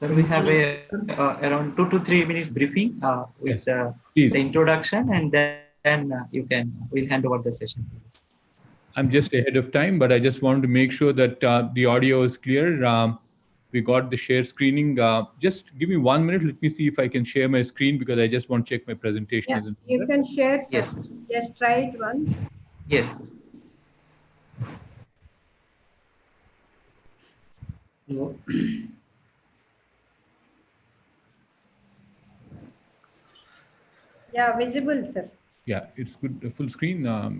So we have a around 2 to 3 minutes briefing with the introduction, and then we'll hand over the session. I'm just ahead of time, but I just wanted to make sure that the audio is clear. We got the share screening. Just give me 1 minute. Let me see if I can share my screen because I just want to check my presentation. Yeah, you can share. Yes. Just try it once. Yes. No. Yeah, visible, sir. Yeah, it's good. Full screen. Yeah,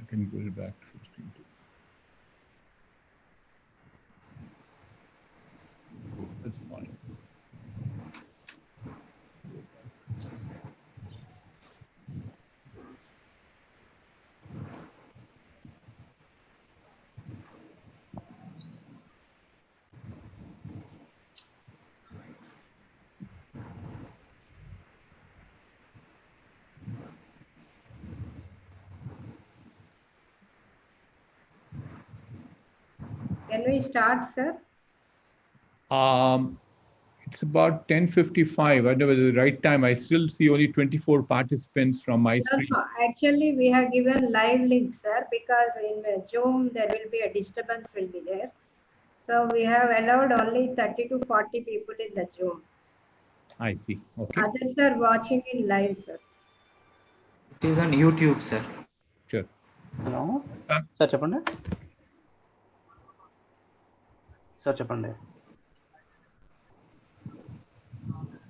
I can go back to full screen too. That's fine. Can we start, sir? It's about 10:55. I don't know whether the right time. I still see only 24 participants from my screen. No, actually, we have given live link, sir, because in Zoom there will be a disturbance will be there. So we have allowed only 30 to 40 people in the Zoom. I see. Okay. Others are watching in live, sir. It is on YouTube, sir. Sure. Hello. Sir, చెప్పండి. Sir చెప్పండి.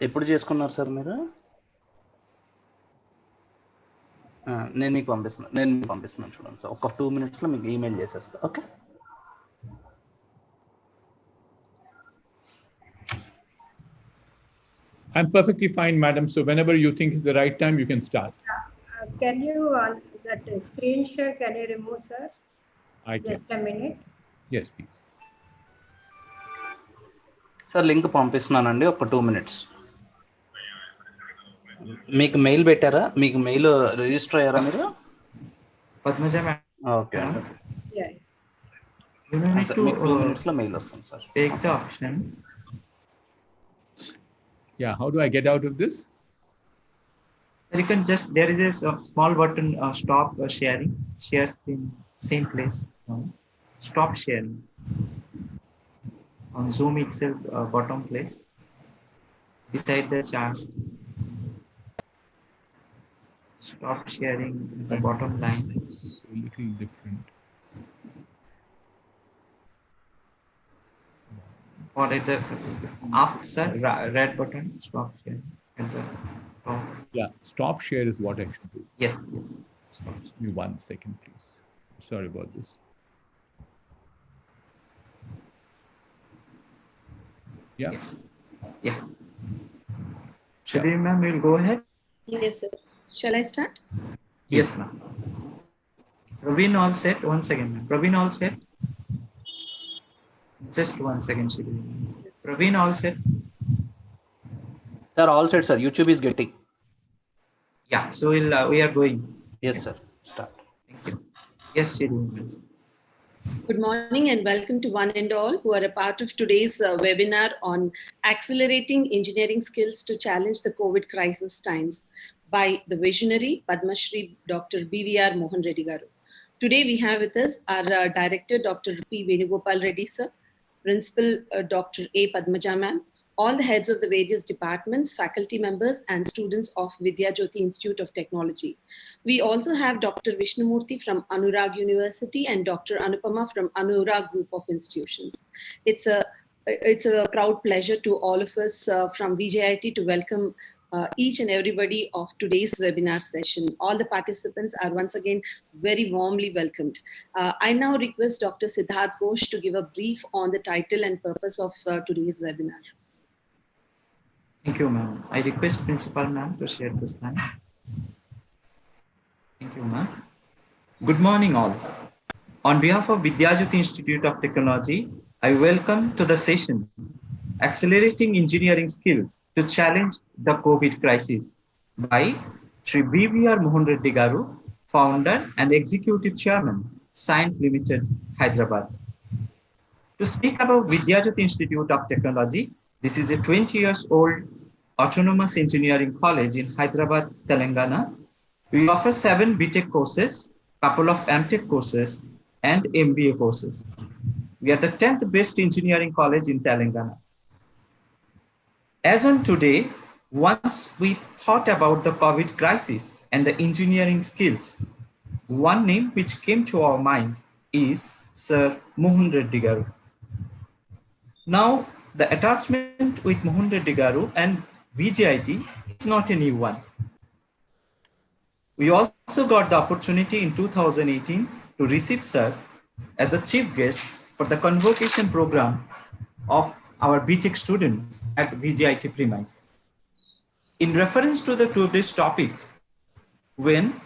ఎప్పుడు చేసుకున్నారు sir మీరు? నేను మీకు పంపిస్తున్నాను చూడండి sir. ఒక 2 minutesలో మీకు ఈమెయిల్ చేసేస్తా. Okay. I'm perfectly fine, madam. So whenever you think is the right time, you can start. Can you that screen share? Can you remove, sir? I can. Just a minute. Yes, please. Sir link పంపిస్తున్నానండి. ఒక 2 minutes. మీకు mail పెట్టారా? మీకు mail register అయ్యారా మీరు? Padma ma'am. Okay. Yeah. You need to 2 minutesలో mail వస్తుంది sir. take the option. Yeah, how do I get out of this? So you can just, there is a small button, stop sharing, share screen, same place. Stop sharing. On Zoom itself, bottom place, beside the chart. Stop sharing the bottom line. It's a little different. Or at the up, sir, red button, stop sharing. At the top. Yeah, stop share is what I should do. Yes, yes. Stop. Give me 1 second, please. Sorry about this. Yeah. Yes. Yeah. Shri ma'am, you'll go ahead. Yes, sir. Shall I start? Yes, ma'am. Praveen all set. 1 second, ma'am. Praveen all set. Just 1 second, Shri. Praveen all set. Sir, all set, sir. YouTube is getting. Yeah. So we are going. Yes, sir. Start. Thank you. Yes, Shri. Good morning and welcome to one and all who are a part of today's webinar on accelerating engineering skills to challenge the COVID crisis times by the visionary Padma Shri Dr.BVR Mohan Reddy garu. Today we have with us our director Dr. P. Venugopal Reddy sir, principal Dr. A. Padmaja ma'am, all the heads of the various departments, faculty members and students of Vidya Jyoti Institute of Technology. We also have Dr. Vishnumurthy from Anurag University and Dr. Anupama from Anurag Group of Institutions. It's a proud pleasure to all of us from VJIT to welcome each and everybody of today's webinar session. All the participants are once again very warmly welcomed. I now request Dr. Siddharth Ghosh to give a brief on the title and purpose of today's webinar. Thank you, ma'am. I request Principal ma'am to share the slide. Thank you, ma'am. Good morning, all. On behalf of Vidya Jyoti Institute of Technology, I welcome to the session Accelerating Engineering Skills to Challenge the COVID Crisis by Shri BVR Mohan Reddy garu, Founder and Executive Chairman, Science Limited, Hyderabad. To speak about Vidya Jyoti Institute of Technology, This is a 20 years old autonomous engineering college in Hyderabad, Telangana. We offer 7 BTech courses, couple of MTech courses, and MBA courses. We are the 10th best engineering college in Telangana. As on today, once we thought about the COVID crisis and the engineering skills, one name which came to our mind is Sir Mohan Reddy Garu. Now, the attachment with Mohan Reddy Garu and VJIT is not a new one. We also got the opportunity in 2018 to receive Sir as the chief guest for the convocation program of our BTech students at VJIT premise. In reference to the today's topic, when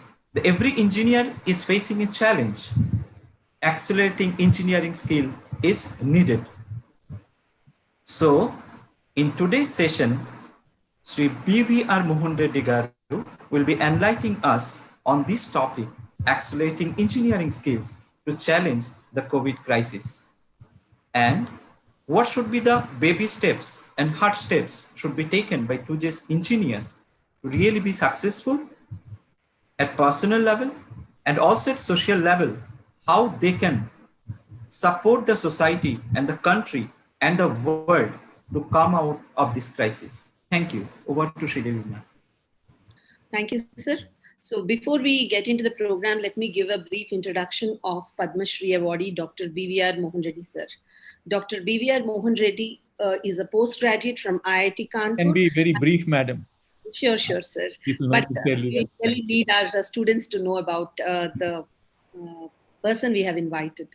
every engineer is facing a challenge, accelerating engineering skill is needed. So, in today's session, Shri BVR Mohan Reddy Garu will be enlightening us on this topic, accelerating engineering skills to challenge the COVID crisis. And what should be the baby steps and hard steps should be taken by today's engineers to really be successful at personal level and also at social level, how they can support the society and the country and the world to come out of this crisis. Thank you. Over to Shri Devi. Thank you, sir. So before we get into the program, let me give a brief introduction of Padma Shri awardee, Dr. BVR Mohan Reddy, sir. Dr. BVR Mohan Reddy is a postgraduate from IIT Kanpur. Can be very brief, madam. Sure, sir. But we really need our students to know about the person we have invited.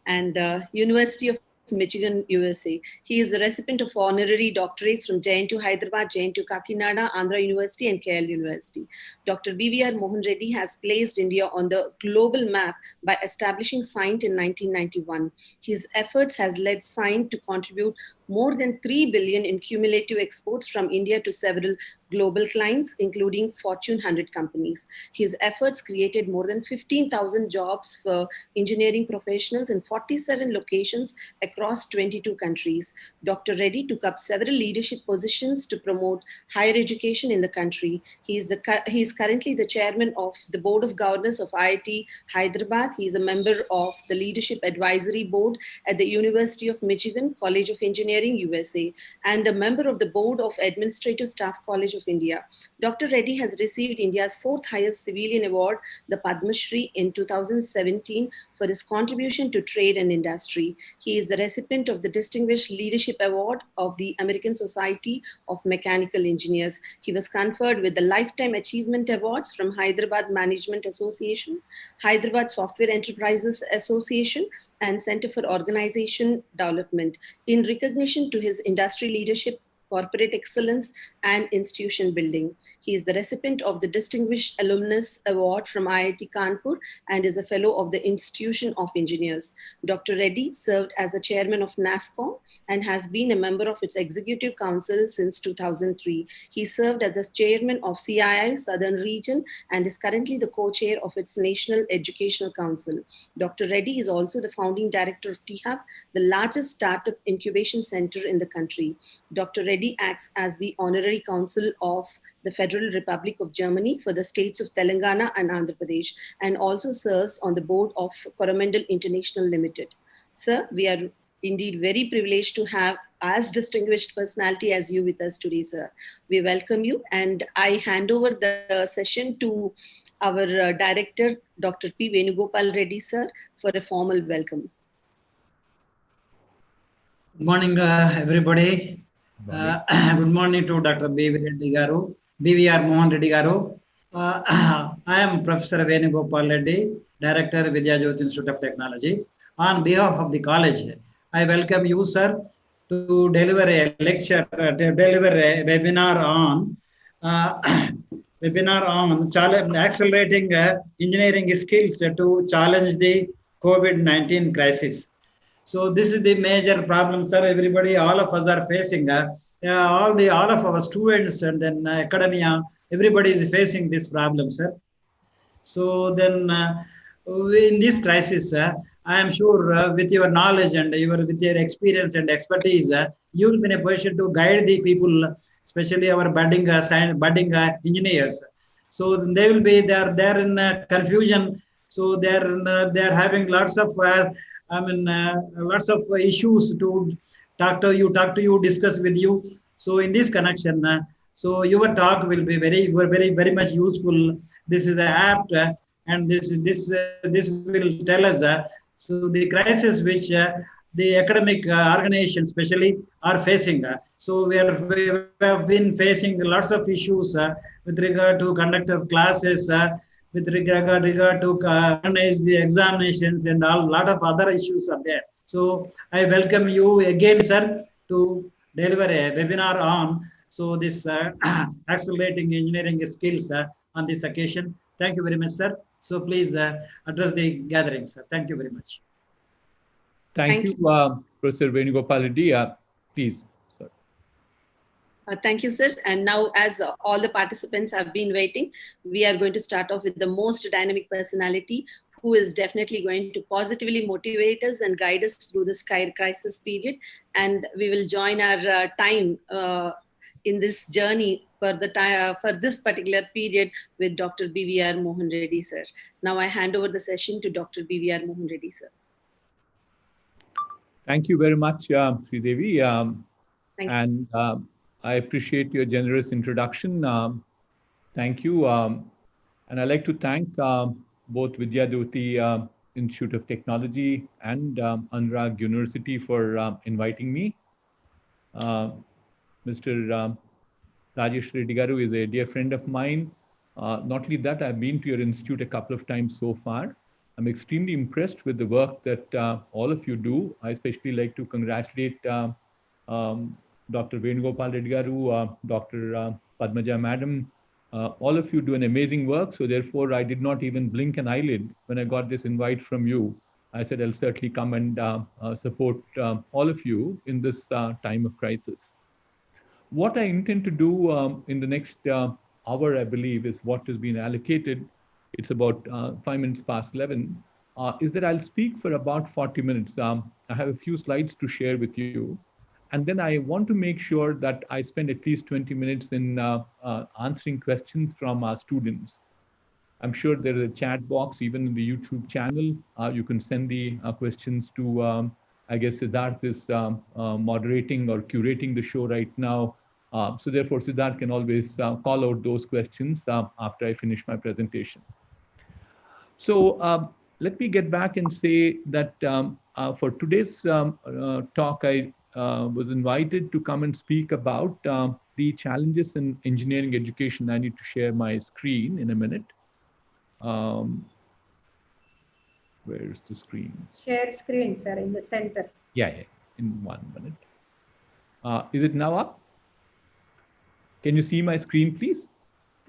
And University of Michigan, USA. He is the recipient of honorary doctorates from JNTU Hyderabad, JNTU Kakinada, Andhra University, and KL University. Dr. BVR Mohan Reddy has placed India on the global map by establishing SINT in 1991. His efforts has led SINT to contribute more than 3 billion in cumulative exports from India to several global clients, including Fortune 100 companies. His efforts created more than 15,000 jobs for engineering professionals in 47 locations across 22 countries. Dr. Reddy took up several leadership positions to promote higher education in the country. He is currently the chairman of the Board of Governors of IIT Hyderabad. He is a member of the Leadership Advisory Board at the University of Michigan College of Engineering, USA, and a member of the Board of Administrative Staff College of India. Dr. Reddy has received India's 4th highest civilian award, the Padma Shri, in 2017 for his contribution to trade and industry. He is the recipient of the Distinguished Leadership Award of the American Society of Mechanical Engineers. He was conferred with the Lifetime Achievement Awards from Hyderabad Management Association, Hyderabad Software Enterprises Association, and Center for Organization Development in recognition to his industry leadership, corporate excellence, and institution building. He is the recipient of the Distinguished Alumnus Award from IIT Kanpur and is a fellow of the Institution of Engineers. Dr. Reddy served as the chairman of NASCOM and has been a member of its executive council since 2003. He served as the chairman of CII Southern Region and is currently the co-chair of its National Educational Council. Dr. Reddy is also the founding director of THUB, the largest startup incubation center in the country. Dr. Reddy acts as the honorary counsel of the Federal Republic of Germany for the states of Telangana and Andhra Pradesh, and also serves on the board of Coromandel International Limited. Sir, we are indeed very privileged to have as distinguished personality as you with us today, sir. We welcome you, and I hand over the session to our director, Dr. P. Venugopal Reddy, sir, for a formal welcome. Good morning, everybody. Good morning to Dr. BVR Mohan Reddy Garu. I am Professor Venugopal Reddy, Director, Vidyajyoti Institute of Technology. On behalf of the college, I welcome you, sir, to deliver a lecture, deliver a webinar on accelerating engineering skills to challenge the COVID-19 crisis. So this is the major problem, sir. Everybody, all of us are facing. All of our students and then academia, everybody is facing this problem, sir. So then, in this crisis, I am sure with your knowledge and with your experience and expertise, you will be in a position to guide the people, especially our budding engineers. So they will be they're in confusion. So they're having lots of lots of issues to talk to you, discuss with you. So in this connection, so your talk will be very much useful. This is apt, and this will tell us so the crisis which the academic organizations especially are facing. We have been facing lots of issues with regard to conduct of classes, with regard to organize the examinations and all lot of other issues are there. So I welcome you again, sir, to deliver a webinar on this accelerating engineering skills on this occasion. Thank you very much, sir. So please address the gathering, sir. Thank you very much. Thank you, Professor Venugopal Reddy. Please. Sir. Thank you, sir. And now, as all the participants have been waiting, we are going to start off with the most dynamic personality who is definitely going to positively motivate us and guide us through this crisis period. And we will join our time in this journey for this particular period with Dr. BVR Mohan Reddy, sir. Now I hand over the session to Dr. BVR Mohan Reddy, sir. Thank you very much, Sri Devi. Thank you. I appreciate your generous introduction. Thank you. And I'd like to thank both Vidyadhyoti Institute of Technology and Anurag University for inviting me. Mr. Rajesh Reddy Garu is a dear friend of mine. Not only that, I've been to your institute a couple of times so far. I'm extremely impressed with the work that all of you do. I especially like to congratulate Dr. Venugopal Reddy Garu, Dr. Padma Madam. All of you do an amazing work. So therefore, I did not even blink an eyelid when I got this invite from you. I said, I'll certainly come and support all of you in this time of crisis. What I intend to do in the next hour, I believe, is what has been allocated. It's about 5 minutes past 11, is that I'll speak for about 40 minutes. I have a few slides to share with you. And then I want to make sure that I spend at least 20 minutes in answering questions from our students. I'm sure there is a chat box, even in the YouTube channel. You can send the questions to, I guess Siddharth is moderating or curating the show right now. So therefore, Siddharth can always call out those questions after I finish my presentation. So let me get back and say that for today's talk, I was invited to come and speak about the challenges in engineering education. I need to share my screen in a minute. Where's the screen? Share screen, sir, in the center. Yeah, in 1 minute. Is it now up? Can you see my screen, please?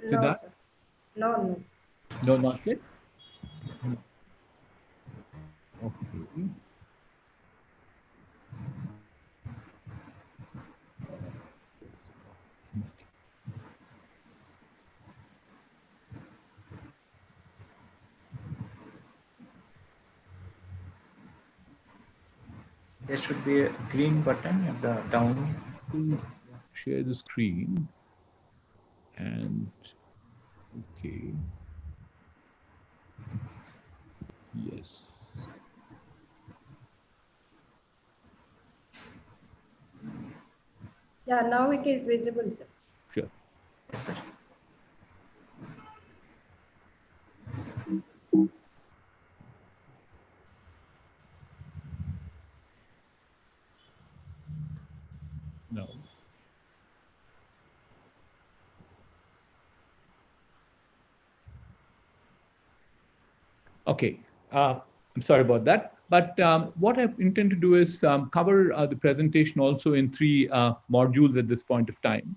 No, sir. No. No, not yet? Okay. There should be a green button at the down. Share the screen. And okay. Yes. Yeah, now it is visible, sir. Sure. Yes, sir. No. Okay. I'm sorry about that. But what I intend to do is cover the presentation also in 3 modules at this point of time.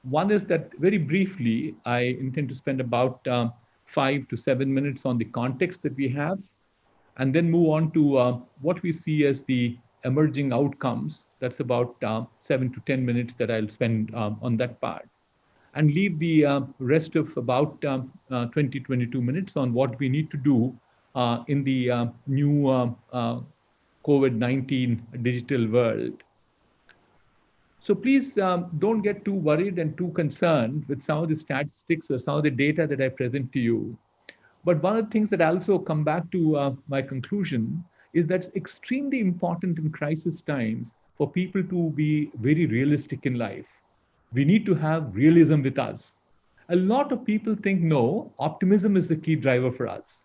One is that very briefly, I intend to spend about 5 to 7 minutes on the context that we have, and then move on to what we see as the emerging outcomes. That's about 7 to 10 minutes that I'll spend on that part, and leave the rest of about 20, 22 minutes on what we need to do in the new COVID-19 digital world. So please don't get too worried and too concerned with some of the statistics or some of the data that I present to you. But one of the things that I also come back to my conclusion is that it's extremely important in crisis times for people to be very realistic in life. We need to have realism with us. A lot of people think, no, optimism is the key driver for us.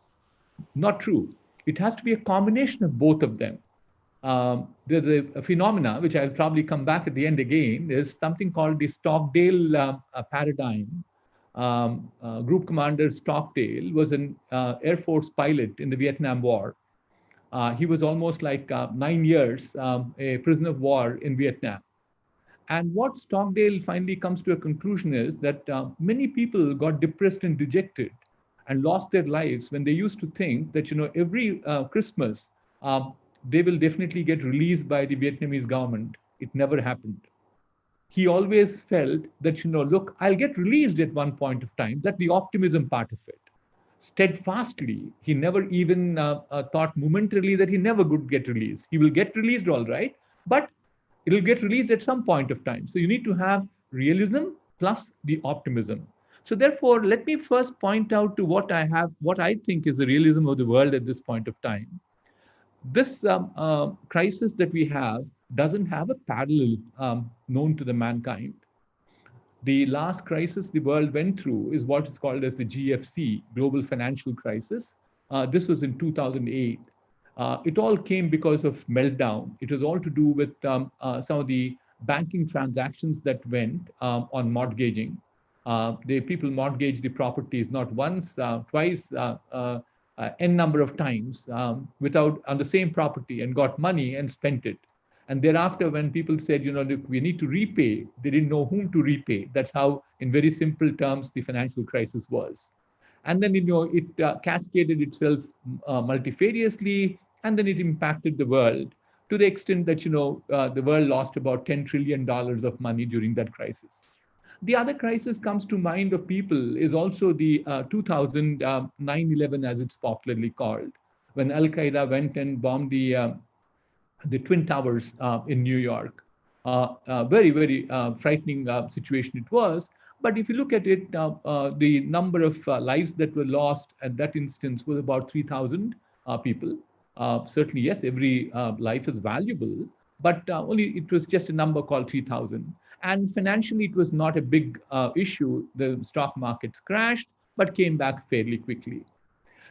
Not true. It has to be a combination of both of them. There's a phenomena, which I'll probably come back at the end again, is something called the Stockdale paradigm. Group Commander Stockdale was an Air Force pilot in the Vietnam War. He was almost like 9 years a prisoner of war in Vietnam. And what Stockdale finally comes to a conclusion is that many people got depressed and dejected and lost their lives when they used to think that, every Christmas, they will definitely get released by the Vietnamese government. It never happened. He always felt that, look, I'll get released at one point of time. That's the optimism part of it. Steadfastly, he never even thought momentarily that he never would get released. He will get released, all right, but it will get released at some point of time. So you need to have realism plus the optimism. So therefore, let me first point out to what I think is the realism of the world at this point of time. This crisis that we have doesn't have a parallel known to the mankind. The last crisis the world went through is what is called as the GFC, Global Financial Crisis. This was in 2008. It all came because of meltdown. It was all to do with some of the banking transactions that went on mortgaging. The people mortgaged the properties not once, twice, n number of times without on the same property and got money and spent it. And thereafter, when people said, look, we need to repay, they didn't know whom to repay. That's how, in very simple terms, the financial crisis was. And then, it cascaded itself multifariously, and then it impacted the world to the extent that, the world lost about $10 trillion of money during that crisis. The other crisis comes to mind of people is also the 2000 9/11, as it's popularly called, when Al-Qaeda went and bombed the Twin Towers in New York. Very, very frightening situation it was. But if you look at it, the number of lives that were lost at that instance was about 3,000 people. Certainly, yes, every life is valuable, but only it was just a number called 3,000. And financially, it was not a big issue. The stock markets crashed, but came back fairly quickly.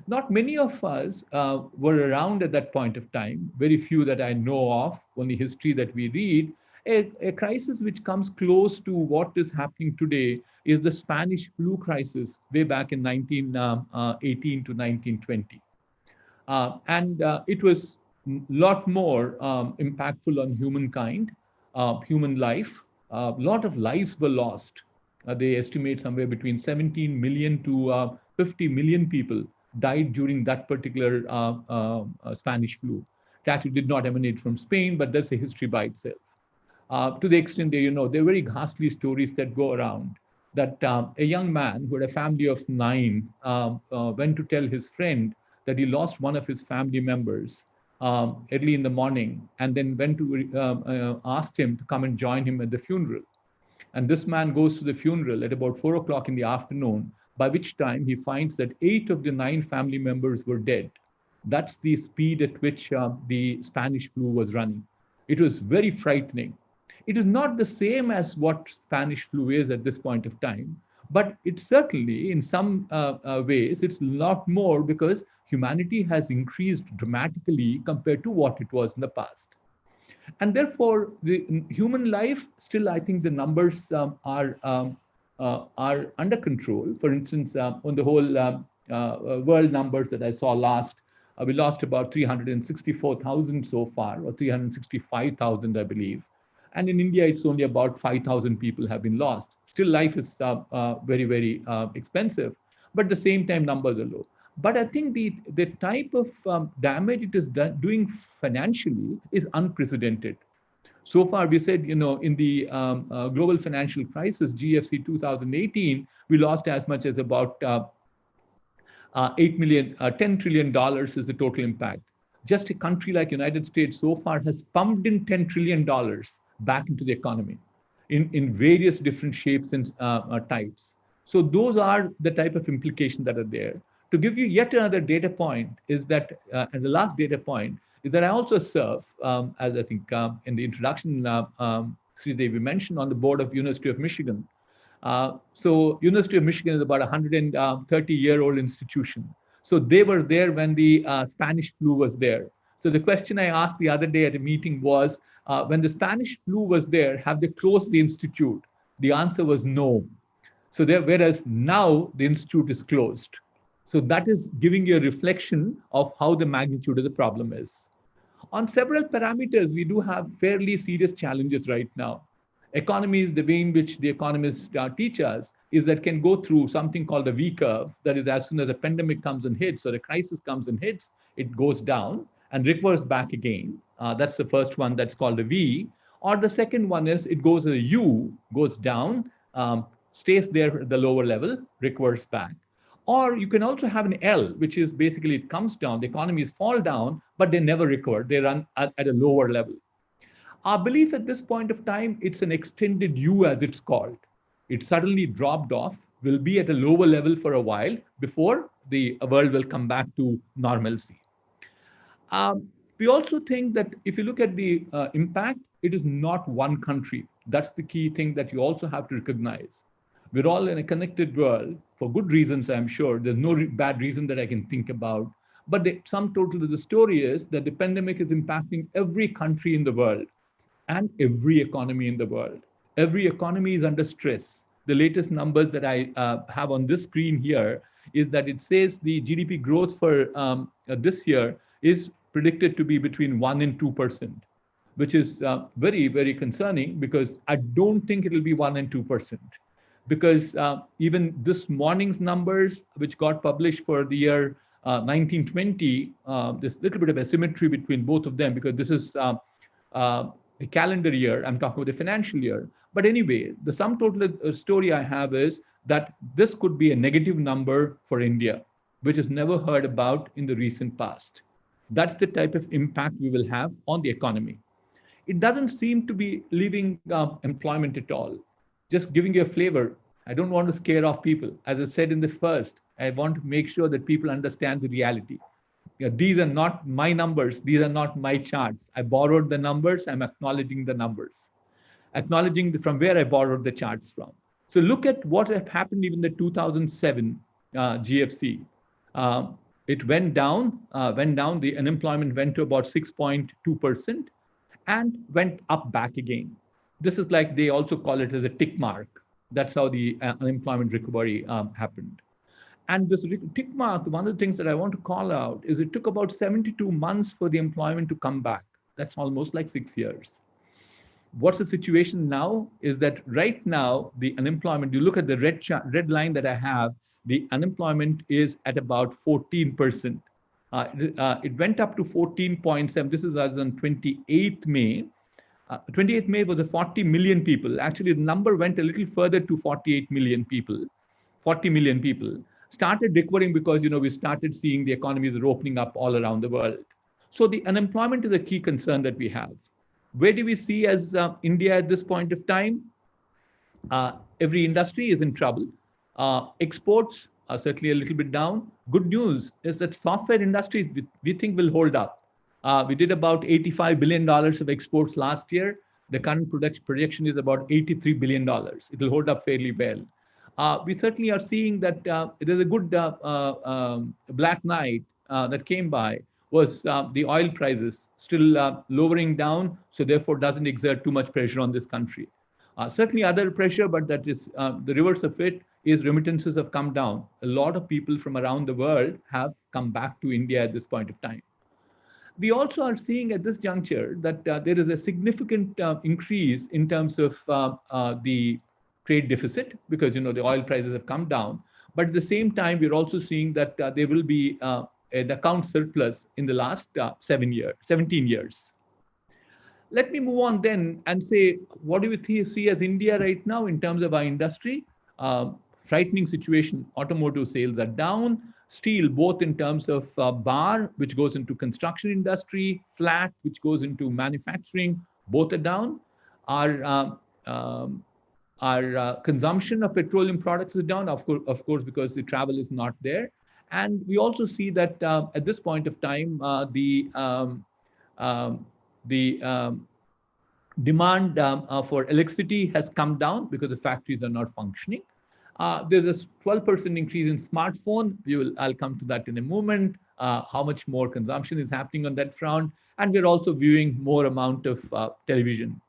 Not many of us were around at that point of time, very few that I know of, only history that we read. A crisis which comes close to what is happening today is the Spanish flu crisis way back in 1918 to 1920. And it was a lot more impactful on humankind, human life. A lot of lives were lost. They estimate somewhere between 17 million to 50 million people died during that particular Spanish flu. It actually did not emanate from Spain, but that's a history by itself. To the extent that, there are very ghastly stories that go around that a young man who had a family of 9 went to tell his friend that he lost one of his family members early in the morning, and then went to asked him to come and join him at the funeral. And this man goes to the funeral at about 4 o'clock in the afternoon, by which time he finds that 8 of the 9 family members were dead. That's the speed at which the Spanish flu was running. It was very frightening. It is not the same as what Spanish flu is at this point of time, but it certainly, in some ways, it's a lot more because humanity has increased dramatically compared to what it was in the past. And therefore, the human life, still, I think the numbers are under control. For instance, on the whole world numbers that I saw last, we lost about 364,000 so far, or 365,000, I believe. And in India, it's only about 5,000 people have been lost. Still, life is very, very expensive, but at the same time, numbers are low. But I think the type of damage it is doing financially is unprecedented. So far, we said, in the global financial crisis, GFC 2018, we lost as much as about $10 trillion is the total impact. Just a country like United States so far has pumped in $10 trillion back into the economy in various different shapes and types. So those are the type of implications that are there. To give you yet another data point is that, and the last data point is that I also serve, as I think in the introduction, Shri we mentioned, on the board of University of Michigan. So University of Michigan is about a 130-year-old institution. So they were there when the Spanish flu was there. So the question I asked the other day at a meeting was, when the Spanish flu was there, have they closed the institute? The answer was no. So there, whereas now the institute is closed. So that is giving you a reflection of how the magnitude of the problem is. On several parameters, we do have fairly serious challenges right now. Economies, the way in which the economists teach us, is that can go through something called a V curve. That is, as soon as a pandemic comes and hits, or a crisis comes and hits, it goes down and recovers back again. That's the first one, that's called a V. Or the second one is it goes a U, goes down, stays there at the lower level, recovers back. Or you can also have an L, which is basically it comes down, the economies fall down, but they never recover. They run at a lower level. Our belief at this point of time, it's an extended U, as it's called. It suddenly dropped off, will be at a lower level for a while before the world will come back to normalcy. We also think that if you look at the impact, it is not one country. That's the key thing that you also have to recognize. We're all in a connected world for good reasons, I'm sure. There's no bad reason that I can think about. But the sum total of the story is that the pandemic is impacting every country in the world and every economy in the world. Every economy is under stress. The latest numbers that I have on this screen here is that it says the GDP growth for this year is predicted to be between 1% and 2%, which is very, very concerning, because I don't think it'll be 1% and 2%. Because even this morning's numbers, which got published for the year 1920, there's a little bit of asymmetry between both of them, because this is the calendar year, I'm talking about the financial year. But anyway, the sum total story I have is that this could be a negative number for India, which is never heard about in the recent past. That's the type of impact we will have on the economy. It doesn't seem to be leaving employment at all. Just giving you a flavor, I don't want to scare off people. As I said in the first, I want to make sure that people understand the reality. These are not my numbers. These are not my charts. I borrowed the numbers. I'm acknowledging the numbers, acknowledging from where I borrowed the charts from. So look at what happened even the 2007 GFC. It went down. The unemployment went to about 6.2% and went up back again. This is like, they also call it as a tick mark. That's how the unemployment recovery happened. And this tick mark, one of the things that I want to call out is it took about 72 months for the employment to come back. That's almost like 6 years. What's the situation now is that right now, the unemployment, you look at the red line that I have, the unemployment is at about 14%. It went up to 14.7. This is as on 28th May. 28th May was a 40 million people. Actually, the number went a little further to 48 million people, 40 million people. Started recovering because, we started seeing the economies are opening up all around the world. So the unemployment is a key concern that we have. Where do we see as India at this point of time? Every industry is in trouble. Exports are certainly a little bit down. Good news is that software industry, we think, will hold up. We did about $85 billion of exports last year. The current projection is about $83 billion. It will hold up fairly well. We certainly are seeing that there's a good black night that came by, was the oil prices still lowering down, so therefore doesn't exert too much pressure on this country. Certainly other pressure, but that is the reverse of it is remittances have come down. A lot of people from around the world have come back to India at this point of time. We also are seeing at this juncture that there is a significant increase in terms of the trade deficit, because the oil prices have come down. But at the same time, we're also seeing that there will be an account surplus in the last 17 years. Let me move on then and say, what do we see as India right now in terms of our industry? Frightening situation. Automotive sales are down. steel, both in terms of bar, which goes into construction industry, flat, which goes into manufacturing, both are down. Our consumption of petroleum products is down, of course, because the travel is not there. And we also see that at this point of time, um, the demand for electricity has come down because the factories are not functioning. There's a 12% increase in smartphone. I'll come to that in a moment. How much more consumption is happening on that front, and we're also viewing more amount of television.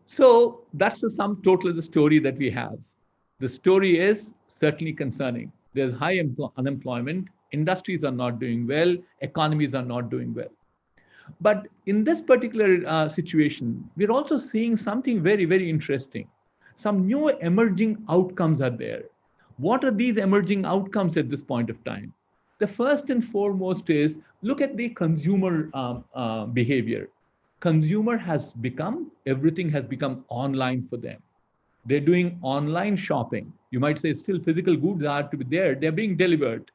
So that's the sum total of the story that we have. The story is certainly concerning. There's high unemployment. Industries are not doing well. Economies are not doing well. But in this particular situation, we're also seeing something very, very interesting. Some new emerging outcomes are there. What are these emerging outcomes at this point of time? The first and foremost is look at the consumer behavior. Consumer has become, everything has become online for them. They're doing online shopping. You might say still physical goods are to be there. They're being delivered.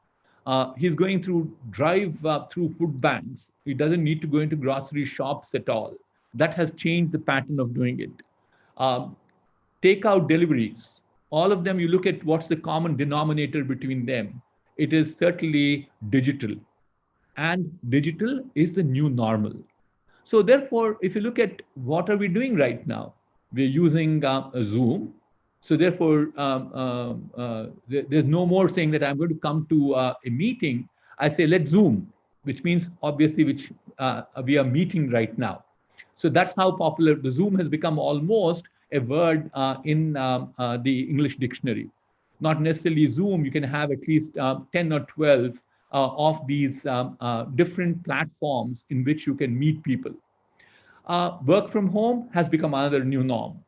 He's going through through food banks. He doesn't need to go into grocery shops at all. That has changed the pattern of doing it. Takeout deliveries, all of them, you look at what's the common denominator between them. It is certainly digital. And digital is the new normal. So therefore, if you look at what are we doing right now, we're using a Zoom. So therefore, there's no more saying that I'm going to come to a meeting. I say, let's Zoom, which means obviously which we are meeting right now. So that's how popular the Zoom has become, almost a word in the English dictionary. Not necessarily Zoom, you can have at least 10 or 12 of these different platforms in which you can meet people. Work from home has become another new norm.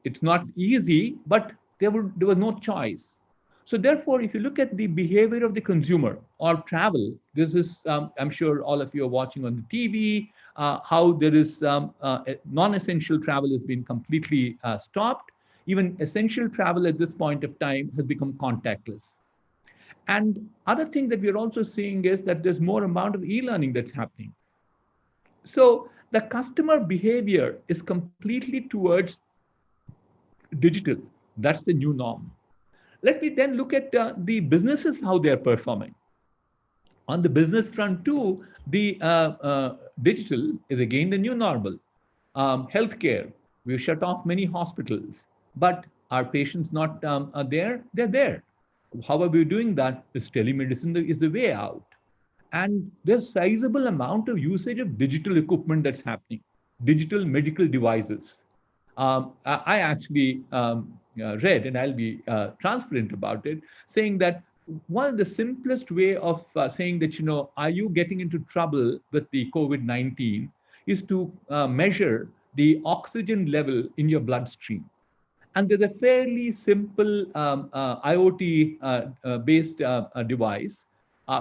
It's not easy, but there was no choice. So therefore, if you look at the behavior of the consumer or travel, this is, I'm sure all of you are watching on the TV, how there is non-essential travel has been completely stopped. Even essential travel at this point of time has become contactless. And other thing that we're also seeing is that there's more amount of e-learning that's happening. So the customer behavior is completely towards digital. That's the new norm. Let me then look at the businesses, how they're performing. On the business front too, the digital is again the new normal. Healthcare, we've shut off many hospitals, but are patients not are there? They're there. How are we doing that? Is telemedicine is the way out. And there's sizable amount of usage of digital equipment that's happening, digital medical devices. I actually read, and I'll be transparent about it, saying that one of the simplest way of saying that, are you getting into trouble with the COVID-19 is to measure the oxygen level in your bloodstream. And there's a fairly simple IoT-based device,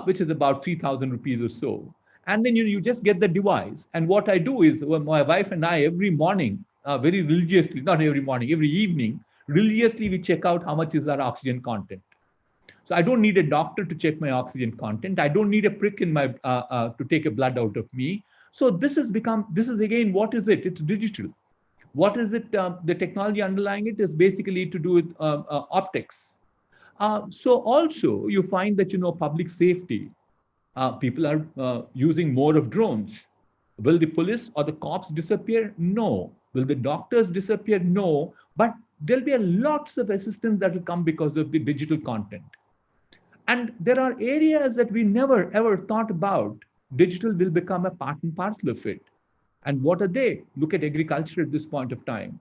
which is about 3,000 rupees or so. And then you just get the device. And what I do is, well, my wife and I, every morning, very religiously, not every morning, every evening, religiously, we check out how much is our oxygen content. So I don't need a doctor to check my oxygen content. I don't need a prick in my to take a blood out of me. So this is again, what is it? It's digital. What is it? The technology underlying it is basically to do with optics. So also you find that, public safety, people are using more of drones. Will the police or the cops disappear? No. Will the doctors disappear? No. But there'll be lots of assistance that will come because of the digital content. And there are areas that we never ever thought about. Digital will become a part and parcel of it. And what are they? Look at agriculture at this point of time.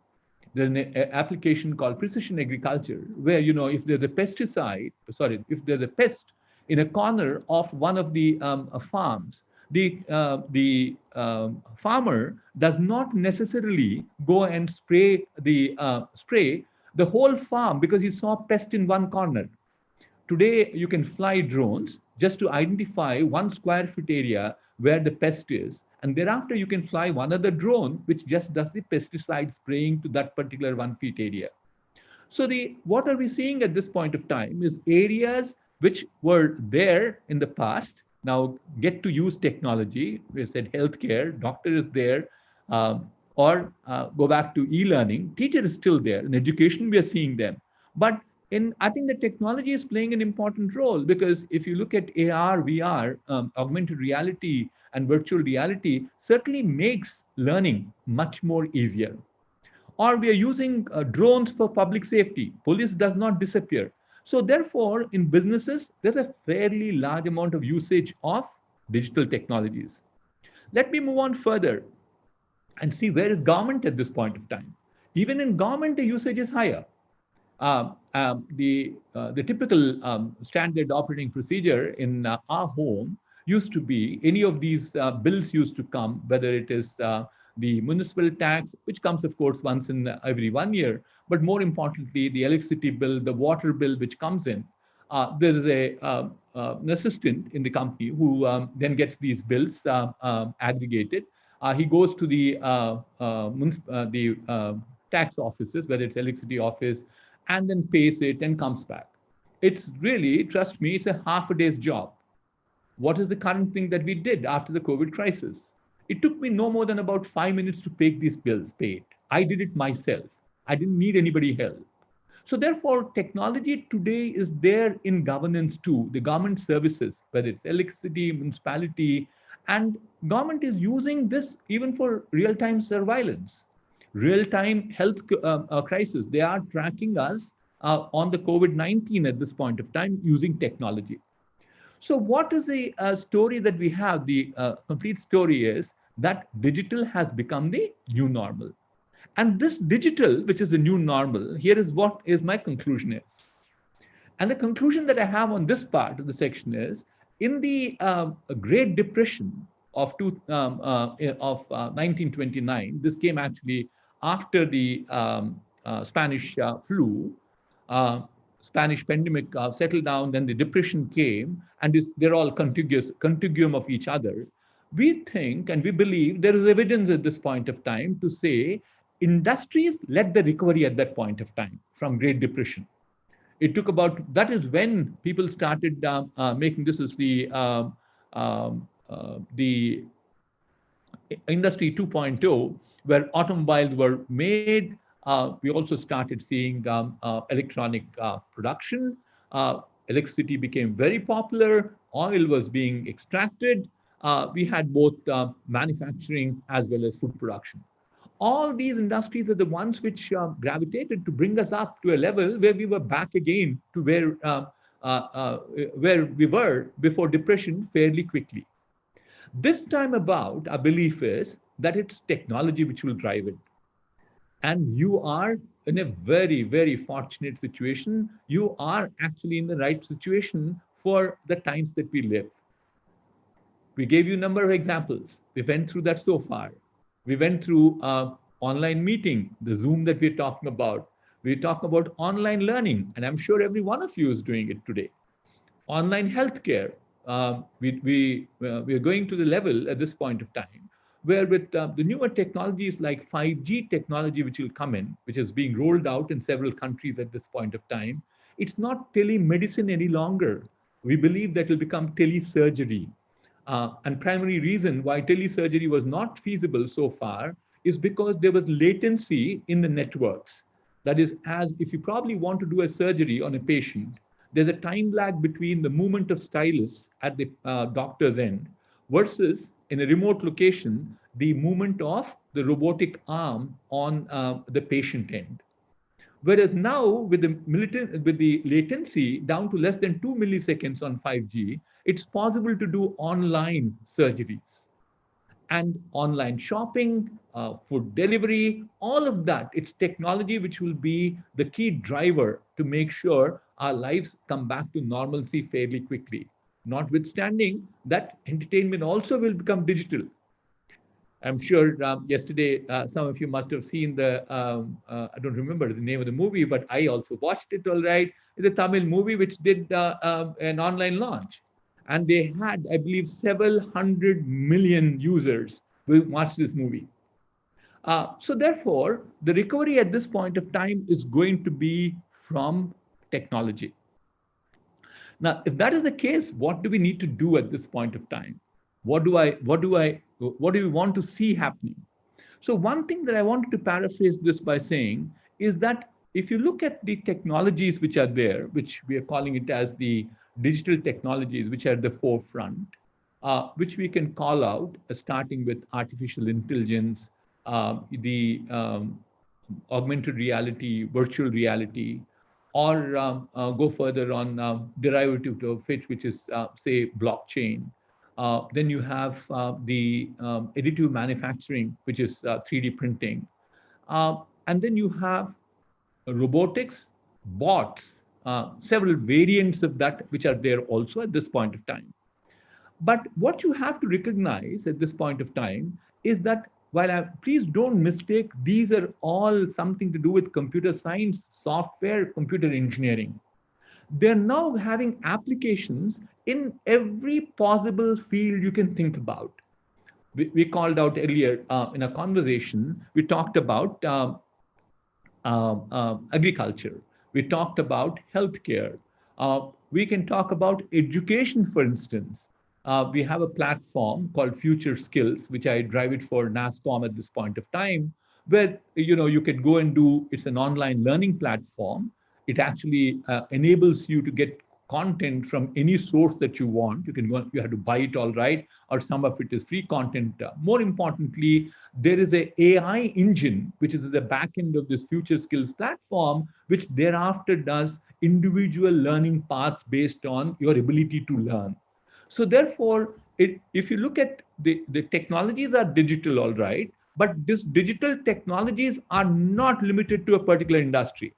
There's an application called precision agriculture, where, if there's a if there's a pest in a corner of one of the farms, the farmer does not necessarily go and spray the whole farm because he saw pest in one corner. Today, you can fly drones just to identify 1 square foot area where the pest is. And thereafter, you can fly one other drone, which just does the pesticide spraying to that particular 1 feet area. So what are we seeing at this point of time is areas which were there in the past now get to use technology. We said healthcare, doctor is there, or go back to e-learning. Teacher is still there. In education, we are seeing them. But I think the technology is playing an important role, because if you look at AR, VR, augmented reality, and virtual reality, certainly makes learning much more easier. Or we are using drones for public safety. Police does not disappear. So therefore, in businesses, there's a fairly large amount of usage of digital technologies. Let me move on further and see where is government at this point of time. Even in government, the usage is higher. The typical standard operating procedure in our home used to be any of these bills used to come, whether it is the municipal tax, which comes, of course, once in every 1 year, but more importantly, the electricity bill, the water bill, which comes in. There is an assistant in the company who then gets these bills aggregated. He goes to the tax offices, whether it's electricity office, and then pays it and comes back. It's really, trust me, it's a half a day's job. What is the current thing that we did after the COVID crisis? It took me no more than about 5 minutes to pay these bills, pay it. I did it myself. I didn't need anybody help. So therefore, technology today is there in governance too, the government services, whether it's electricity, municipality, and government is using this even for real-time surveillance, real-time health crisis. They are tracking us on the COVID-19 at this point of time using technology. So what is the story that we have? The complete story is that digital has become the new normal. And this digital, which is the new normal, here is what is my conclusion is. And the conclusion that I have on this part of the section is, in the Great Depression of 1929, this came actually after the Spanish flu, Spanish pandemic settled down, then the depression came, and they're all contiguum of each other. We think and we believe there is evidence at this point of time to say industries led the recovery at that point of time from Great Depression. It took about, that is when people started making, this is the industry 2.0, where automobiles were made. We also started seeing electronic production. Electricity became very popular. Oil was being extracted. We had both manufacturing as well as food production. All these industries are the ones which gravitated to bring us up to a level where we were back again to where we were before depression fairly quickly. This time about, our belief is that it's technology which will drive it. And you are in a very, very fortunate situation. You are actually in the right situation for the times that we live. We gave you a number of examples. We went through that so far. We went through online meeting, the Zoom that we're talking about. We're talking about online learning, and I'm sure every one of you is doing it today. Online healthcare. We are going to the level at this point of time where with the newer technologies like 5G technology, which will come in, which is being rolled out in several countries at this point of time, it's not telemedicine any longer. We believe that it will become telesurgery. And primary reason why telesurgery was not feasible so far is because there was latency in the networks. That is, as if you probably want to do a surgery on a patient, there's a time lag between the movement of stylus at the doctor's end versus in a remote location, the movement of the robotic arm on the patient end. Whereas now with the latency down to less than 2 milliseconds on 5G, it's possible to do online surgeries and online shopping, food delivery, all of that. It's technology which will be the key driver to make sure our lives come back to normalcy fairly quickly. Notwithstanding that entertainment also will become digital. I'm sure yesterday some of you must have seen I don't remember the name of the movie, but I also watched it, all right. It's a Tamil movie which did an online launch. And they had, I believe, several 100 million users who watched this movie. So therefore, the recovery at this point of time is going to be from technology. Now, if that is the case, what do we need to do at this point of time? What do we want to see happening? So one thing that I wanted to paraphrase this by saying is that if you look at the technologies which are there, which we are calling it as the digital technologies, which are at the forefront, which we can call out, starting with artificial intelligence, the augmented reality, virtual reality, or go further on derivative of it, which is, say, blockchain. Then you have the additive manufacturing, which is 3D printing. And then you have robotics, bots, several variants of that, which are there also at this point of time. But what you have to recognize at this point of time is that please don't mistake, these are all something to do with computer science, software, computer engineering. They're now having applications in every possible field you can think about. We called out earlier in a conversation, we talked about agriculture. We talked about healthcare. We can talk about education, for instance. We have a platform called Future Skills, which I drive it for NASCOM at this point of time, where you can go and do. It's an online learning platform. It actually enables you to get content from any source that you want. You have to buy it, all right, or some of it is free content. More importantly, there is an AI engine, which is at the back end of this Future Skills platform, which thereafter does individual learning paths based on your ability to learn. So therefore, if you look at the technologies are digital, all right, but these digital technologies are not limited to a particular industry.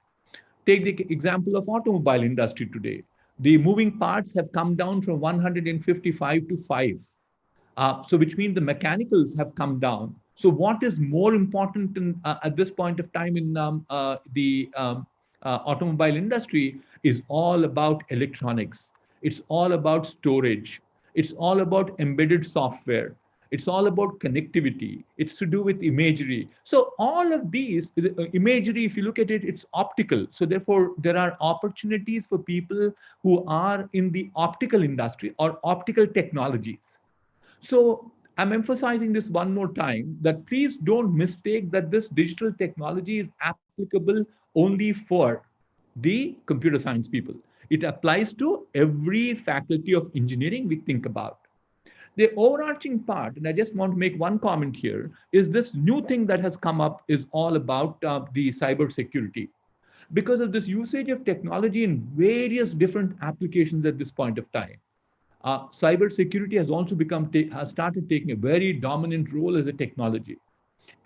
Take the example of automobile industry today. The moving parts have come down from 155 to 5. So which means the mechanicals have come down. So what is more important at this point of time in the automobile industry is all about electronics. It's all about storage. It's all about embedded software. It's all about connectivity. It's to do with imagery. So all of these, imagery, if you look at it, it's optical. So therefore, there are opportunities for people who are in the optical industry or optical technologies. So I'm emphasizing this one more time, that please don't mistake that this digital technology is applicable only for the computer science people. It applies to every faculty of engineering we think about. The overarching part, and I just want to make one comment here, is this new thing that has come up is all about the cyber security. Because of this usage of technology in various different applications at this point of time, cyber security has also has started taking a very dominant role as a technology.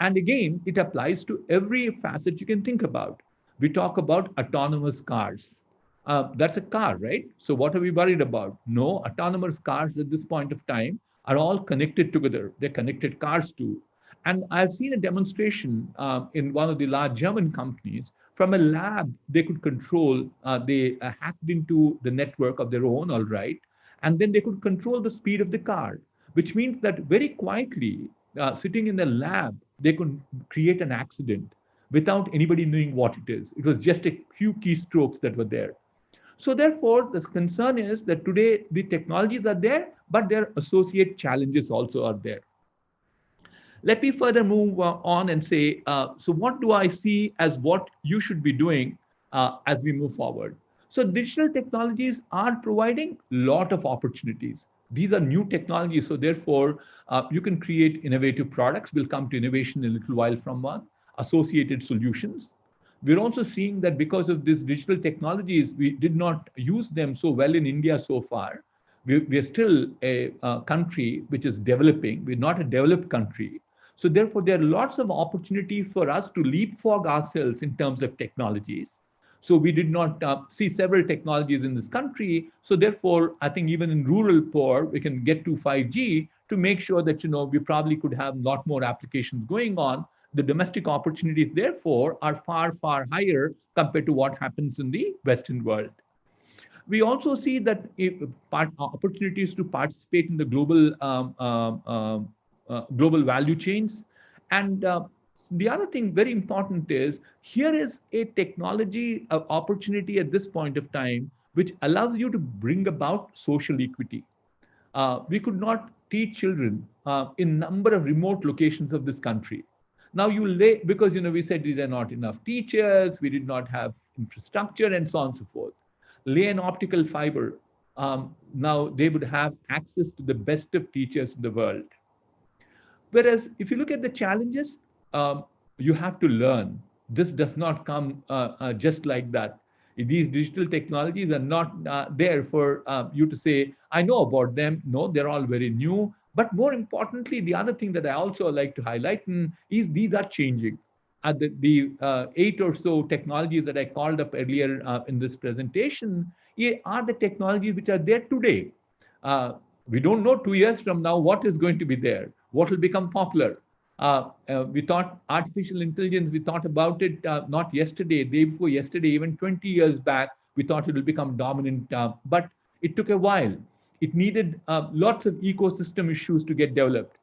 And again, it applies to every facet you can think about. We talk about autonomous cars. That's a car, right? So what are we worried about? No, autonomous cars at this point of time are all connected together. They're connected cars too. And I've seen a demonstration in one of the large German companies. From a lab, they could control, they hacked into the network of their own, all right, and then they could control the speed of the car, which means that very quietly, sitting in the lab, they could create an accident without anybody knowing what it is. It was just a few keystrokes that were there. So therefore, the concern is that today the technologies are there, but their associate challenges also are there. Let me further move on and say, so what do I see as what you should be doing as we move forward? So digital technologies are providing a lot of opportunities. These are new technologies, so therefore you can create innovative products. We'll come to innovation in a little while from one, associated solutions. We're also seeing that because of these digital technologies, we did not use them so well in India so far. We're still a country which is developing. We're not a developed country. So therefore, there are lots of opportunity for us to leapfrog ourselves in terms of technologies. So we did not see several technologies in this country. So therefore, I think even in rural poor, we can get to 5G to make sure that, we probably could have a lot more applications going on. The domestic opportunities, therefore, are far, far higher compared to what happens in the Western world. We also see that opportunities to participate in the global value chains, and The other thing very important is here is a technology opportunity at this point of time which allows you to bring about social equity. We could not teach children in number of remote locations of this country. Now you lay, because we said there are not enough teachers, we did not have infrastructure and so on and so forth. Lay an optical fiber. Now they would have access to the best of teachers in the world. Whereas if you look at the challenges, you have to learn. This does not come just like that. These digital technologies are not there for you to say, I know about them. No, they're all very new. But more importantly, the other thing that I also like to highlight is these are changing. The 8 or so technologies that I called up earlier in this presentation are the technologies which are there today. We don't know 2 years from now what is going to be there, what will become popular. We thought artificial intelligence, we thought about it not yesterday, day before yesterday, even 20 years back, we thought it will become dominant, but it took a while. It needed lots of ecosystem issues to get developed.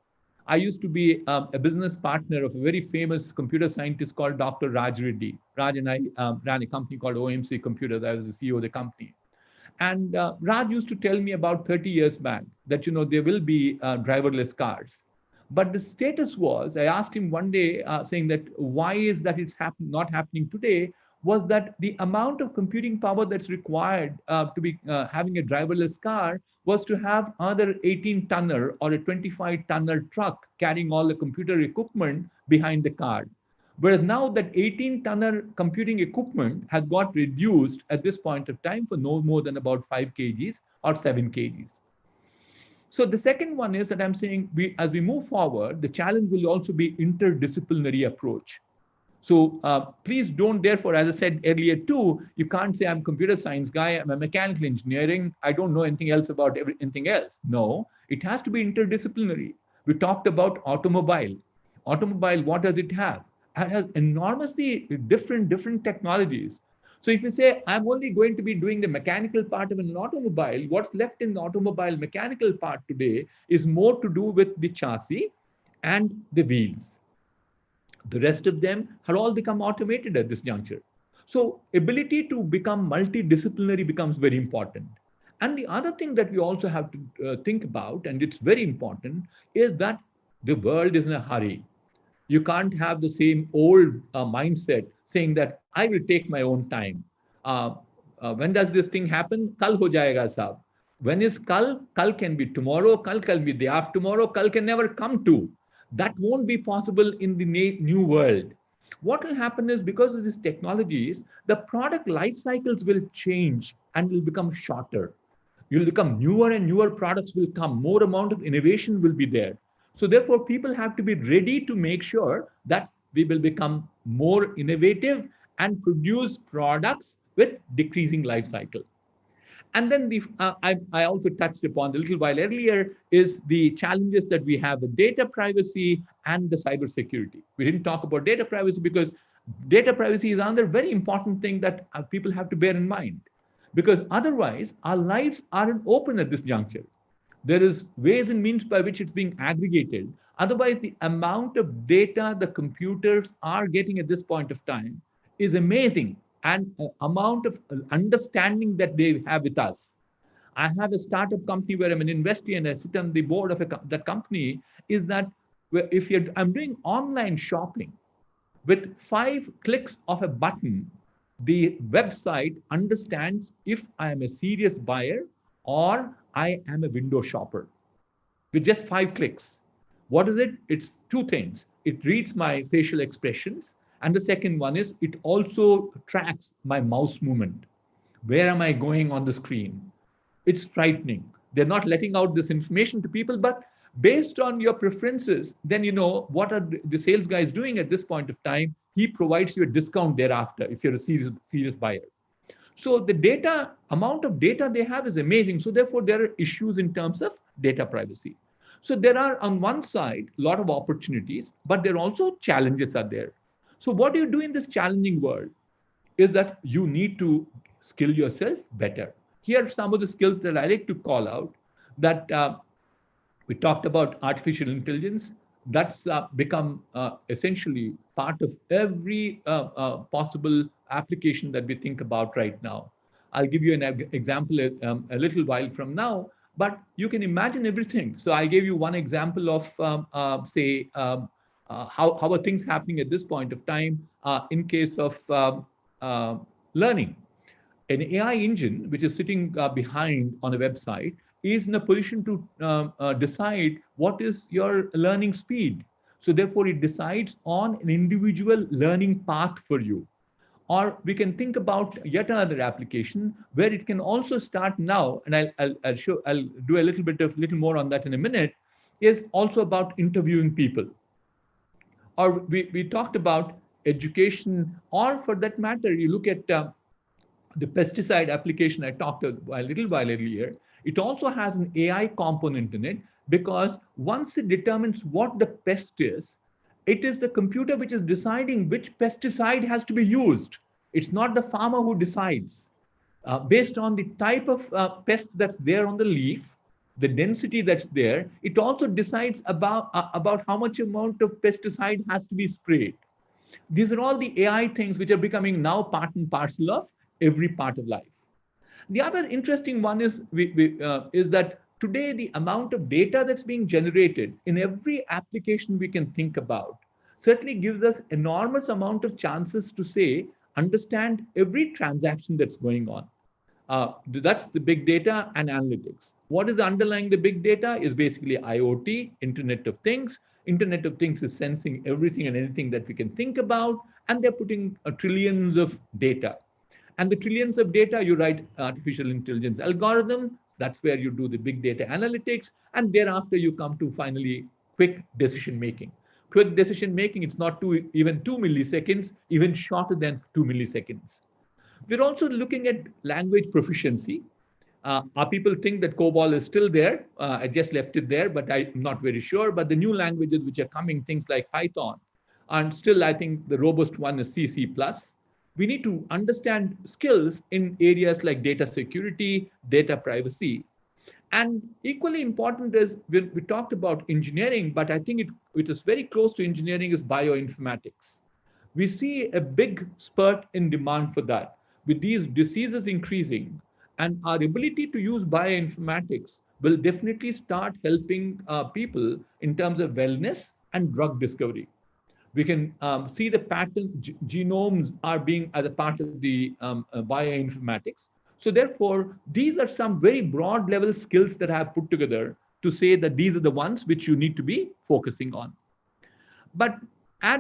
I used to be a business partner of a very famous computer scientist called Dr. Reddy. Raj and I ran a company called OMC Computers. I was the CEO of the company. And Raj used to tell me about 30 years back that, there will be driverless cars. But the status was, I asked him one day saying that why is that it's not happening today, was that the amount of computing power that's required to be having a driverless car was to have either 18-tonner or a 25-tonner truck carrying all the computer equipment behind the car. Whereas now that 18-tonner computing equipment has got reduced at this point of time for no more than about 5 kgs or 7 kgs. So the second one is that I'm saying as we move forward, the challenge will also be interdisciplinary approach. So please don't, therefore, as I said earlier too, you can't say I'm a computer science guy, I'm a mechanical engineering, I don't know anything else about anything else. No, it has to be interdisciplinary. We talked about automobile. Automobile, what does it have? It has enormously different technologies. So if you say, I'm only going to be doing the mechanical part of an automobile, what's left in the automobile mechanical part today is more to do with the chassis and the wheels. The rest of them have all become automated at this juncture. So ability to become multidisciplinary becomes very important. And the other thing that we also have to think about, and it's very important, is that the world is in a hurry. You can't have the same old mindset saying that I will take my own time. When does this thing happen? Kal ho jayega sab. When is kal? Kal can be tomorrow, kal can be day after tomorrow, kal can never come to. That won't be possible in the new world. What will happen is because of these technologies, the product life cycles will change and will become shorter. You'll become newer and newer products will come, more amount of innovation will be there. So therefore, people have to be ready to make sure that we will become more innovative and produce products with decreasing life cycle. And then I also touched upon a little while earlier is the challenges that we have with data privacy and the cybersecurity. We didn't talk about data privacy because data privacy is another very important thing that people have to bear in mind. Because otherwise, our lives aren't open at this juncture. There is ways and means by which it's being aggregated. Otherwise, the amount of data the computers are getting at this point of time is amazing. And amount of understanding that they have with us. I have a startup company where I'm an investor and I sit on the board of that company, is that if I'm doing online shopping, with 5 clicks of a button, the website understands if I am a serious buyer or I am a window shopper. With just 5 clicks. What is it? It's 2 things. It reads my facial expressions. And the second one is it also tracks my mouse movement. Where am I going on the screen? It's frightening. They're not letting out this information to people, but based on your preferences, then what are the sales guys doing at this point of time? He provides you a discount thereafter if you're a serious buyer. So the amount of data they have is amazing. So therefore, there are issues in terms of data privacy. So there are on one side, a lot of opportunities, but there are also challenges are there. So what do you do in this challenging world is that you need to skill yourself better. Here are some of the skills that I like to call out that we talked about artificial intelligence. That's become essentially part of every possible application that we think about right now. I'll give you an example a little while from now, but you can imagine everything. So I gave you one example of, say, how are things happening at this point of time in case of uh, learning. An AI engine, which is sitting behind on a website, is in a position to decide what is your learning speed. So therefore, it decides on an individual learning path for you. Or we can think about yet another application where it can also start now, and I'll do a little more on that in a minute, is also about interviewing people. Or we talked about education, or for that matter, you look at the pesticide application I talked a little while earlier. It also has an AI component in it, because once it determines what the pest is, it is the computer which is deciding which pesticide has to be used. It's not the farmer who decides. Based on the type of pest that's there on the leaf, the density that's there, it also decides about how much amount of pesticide has to be sprayed. These are all the AI things which are becoming now part and parcel of every part of life. The other interesting one is that today the amount of data that's being generated in every application we can think about certainly gives us enormous amount of chances to say, understand every transaction that's going on. That's the big data and analytics. What is underlying the big data is basically IoT, Internet of Things. Internet of Things is sensing everything and anything that we can think about, and they're putting trillions of data. And the trillions of data, you write artificial intelligence algorithm. That's where you do the big data analytics, and thereafter you come to finally quick decision making. Quick decision making, it's not even 2 milliseconds, even shorter than 2 milliseconds. We're also looking at language proficiency. Our people think that COBOL is still there. I just left it there, but I'm not very sure. But the new languages which are coming, things like Python, and still I think the robust one is C, C++. We need to understand skills in areas like data security, data privacy. And equally important is, we talked about engineering, but I think it is very close to engineering is bioinformatics. We see a big spurt in demand for that. With these diseases increasing, and our ability to use bioinformatics will definitely start helping people in terms of wellness and drug discovery. We can see the pattern genomes are being as a part of the bioinformatics. So therefore, these are some very broad level skills that I have put together to say that these are the ones which you need to be focusing on. But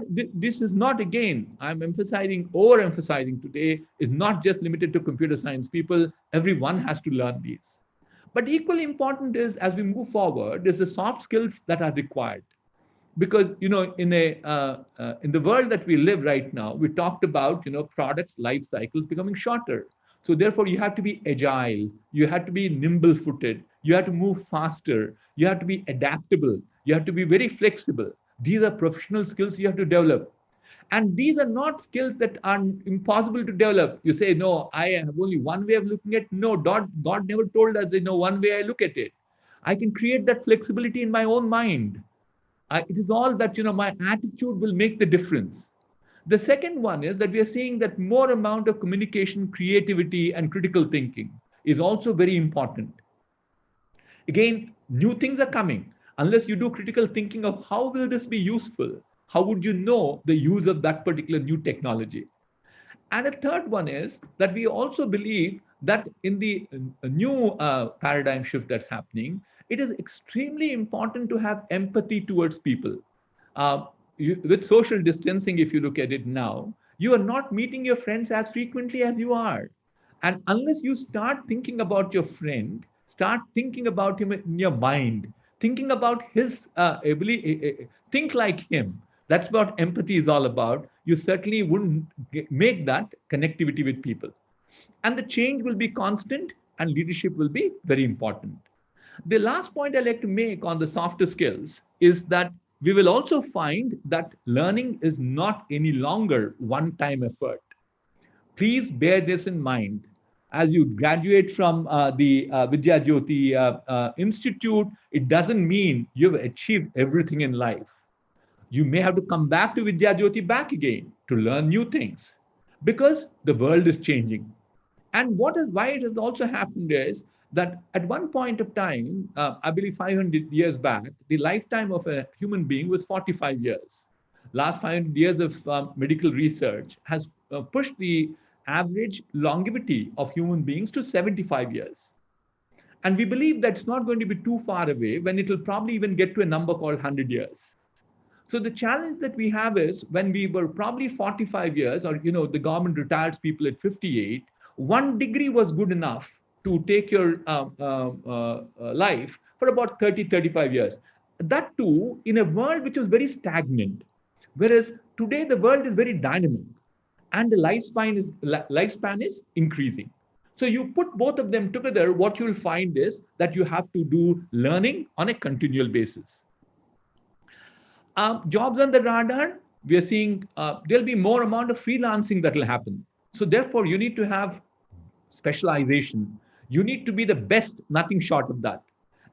this is not, again, I'm overemphasizing today, is not just limited to computer science people. Everyone has to learn these. But equally important is, as we move forward, is the soft skills that are required. Because in the world that we live right now, we talked about products life cycles becoming shorter. So therefore, you have to be agile, you have to be nimble footed, you have to move faster, you have to be adaptable, you have to be very flexible. These are professional skills you have to develop. And these are not skills that are impossible to develop. You say, no, I have only one way of looking at it. No, God never told us, one way I look at it. I can create that flexibility in my own mind. It is all that, my attitude will make the difference. The second one is that we are seeing that more amount of communication, creativity, and critical thinking is also very important. Again, new things are coming. Unless you do critical thinking of how will this be useful, how would you know the use of that particular new technology? And a third one is that we also believe that in the new paradigm shift that's happening, it is extremely important to have empathy towards people. With social distancing, if you look at it now, you are not meeting your friends as frequently as you are. And unless you start thinking about your friend, start thinking about him in your mind, thinking about his ability, think like him. That's what empathy is all about. You certainly wouldn't make that connectivity with people. And the change will be constant, and leadership will be very important. The last point I like to make on the softer skills is that we will also find that learning is not any longer one-time effort. Please bear this in mind. As you graduate from the Vidya Jyoti Institute, it doesn't mean you've achieved everything in life. You may have to come back to Vidya Jyoti back again to learn new things because the world is changing. And why it has also happened is that at one point of time, I believe 500 years back, the lifetime of a human being was 45 years. Last 500 years of medical research has pushed the average longevity of human beings to 75 years. And we believe that it's not going to be too far away when it will probably even get to a number called 100 years. So the challenge that we have is when we were probably 45 years, or the government retires people at 58, 1 degree was good enough to take your life for about 30, 35 years. That too in a world which was very stagnant. Whereas today the world is very dynamic and the lifespan is increasing. So you put both of them together, what you'll find is that you have to do learning on a continual basis. Jobs on the radar, we are seeing there'll be more amount of freelancing that will happen. So therefore, you need to have specialization. You need to be the best, nothing short of that.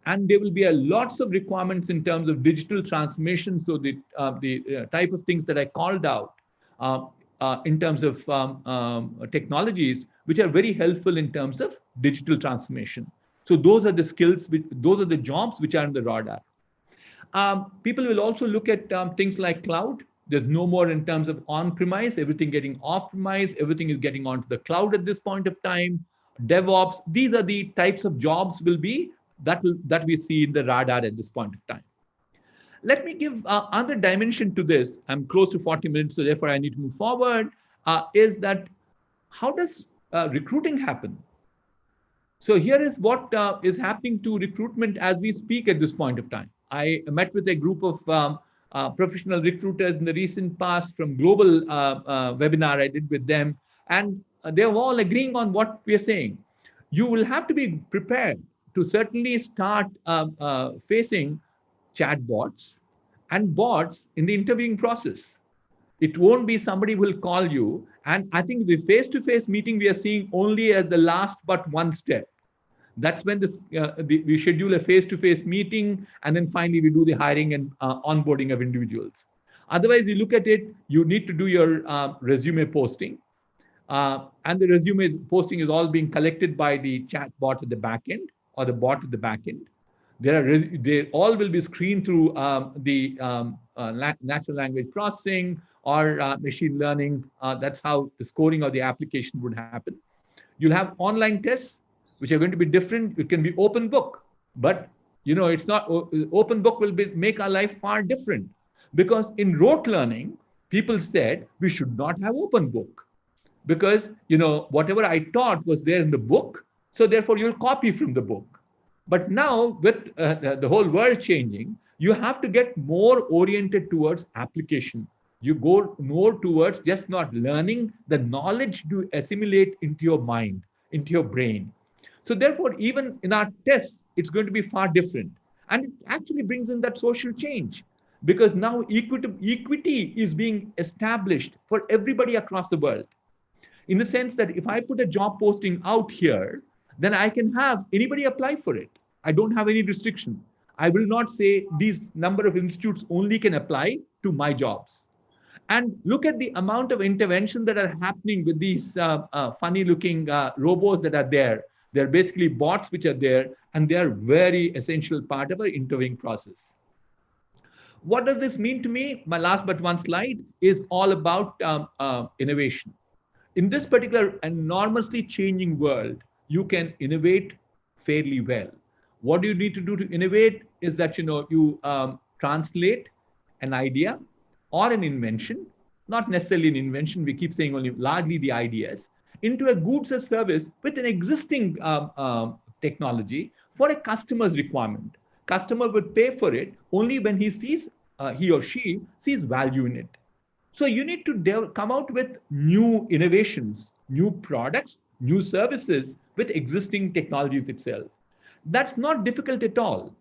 And there will be lots of requirements in terms of digital transformation. So the type of things that I called out in terms of technologies, which are very helpful in terms of digital transformation. So those are the skills, those are the jobs which are on the radar. People will also look at things like cloud. There's no more in terms of on-premise, everything getting off-premise, everything is getting onto the cloud at this point of time. DevOps, these are the types of jobs that we see in the radar at this point of time. Let me give another dimension to this. I'm close to 40 minutes, so therefore I need to move forward, is that how does recruiting happen? So here is what is happening to recruitment as we speak at this point of time. I met with a group of professional recruiters in the recent past from global webinar I did with them, and they're all agreeing on what we are saying. You will have to be prepared to certainly start facing chatbots and bots in the interviewing process. It won't be somebody will call you. And I think the face-to-face meeting we are seeing only as the last but one step. That's when we schedule a face-to-face meeting, and then finally we do the hiring and onboarding of individuals. Otherwise, you look at it, you need to do your resume posting. And the resume posting is all being collected by the chat bot at the back end or the bot at the back end. They all will be screened through the natural language processing or machine learning. That's how the scoring of the application would happen. You'll have online tests, which are going to be different. It can be open book, but it's not open book will make our life far different, because in rote learning, people said we should not have open book because whatever I taught was there in the book, so therefore you'll copy from the book. But now with the whole world changing, you have to get more oriented towards application. You go more towards just not learning the knowledge to assimilate into your mind, into your brain. So therefore, even in our tests, it's going to be far different. And it actually brings in that social change, because now equity is being established for everybody across the world. In the sense that if I put a job posting out here, then I can have anybody apply for it. I don't have any restriction. I will not say these number of institutes only can apply to my jobs. And look at the amount of intervention that are happening with these funny looking robots that are there. They're basically bots which are there, and they are very essential part of our interviewing process. What does this mean to me? My last but one slide is all about innovation. In this particular enormously changing world, you can innovate fairly well. What do you need to do to innovate is that you translate an idea or an invention, not necessarily an invention, we keep saying only largely the ideas, into a goods or service with an existing technology for a customer's requirement. Customer would pay for it only when he or she sees value in it. So you need to come out with new innovations, new products, new services with existing technologies itself. That's not difficult at all.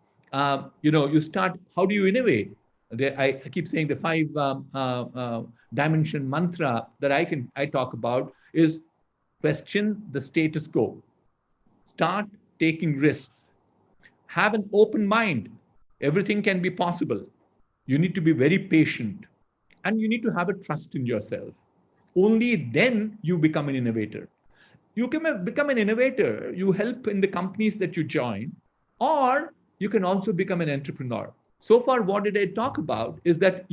You start, how do you innovate? I keep saying the 5 dimension mantra that I talk about is question the status quo, start taking risks, have an open mind. Everything can be possible. You need to be very patient, and you need to have a trust in yourself. Only then you become an innovator. You can become an innovator, you help in the companies that you join, or you can also become an entrepreneur. So far, what did I talk about is that,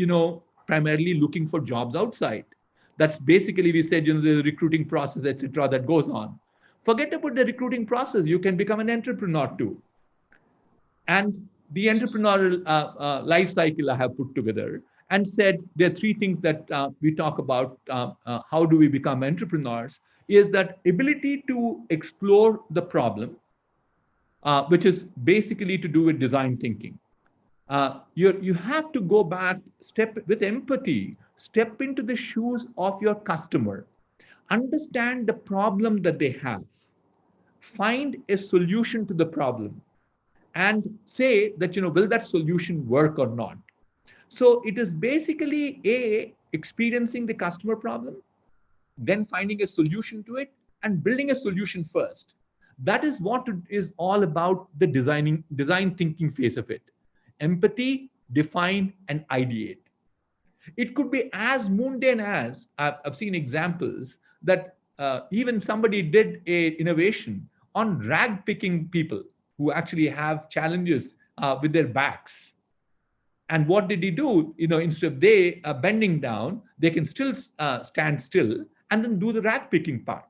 primarily looking for jobs outside. That's basically, we said, the recruiting process, etc., that goes on. Forget about the recruiting process. You can become an entrepreneur too. And the entrepreneurial life cycle I have put together and said there are three things that we talk about. How do we become entrepreneurs? Is that ability to explore the problem, which is basically to do with design thinking. You have to go back, step with empathy, step into the shoes of your customer, understand the problem that they have, find a solution to the problem, and say that, will that solution work or not? So it is basically experiencing the customer problem, then finding a solution to it, and building a solution first. That is what it is all about, the design thinking phase of it. Empathy, define, and ideate. It could be as mundane as, I've seen examples that even somebody did a innovation on rag picking people who actually have challenges with their backs. And what did he do? Instead of they bending down, they can still stand still and then do the rag picking part.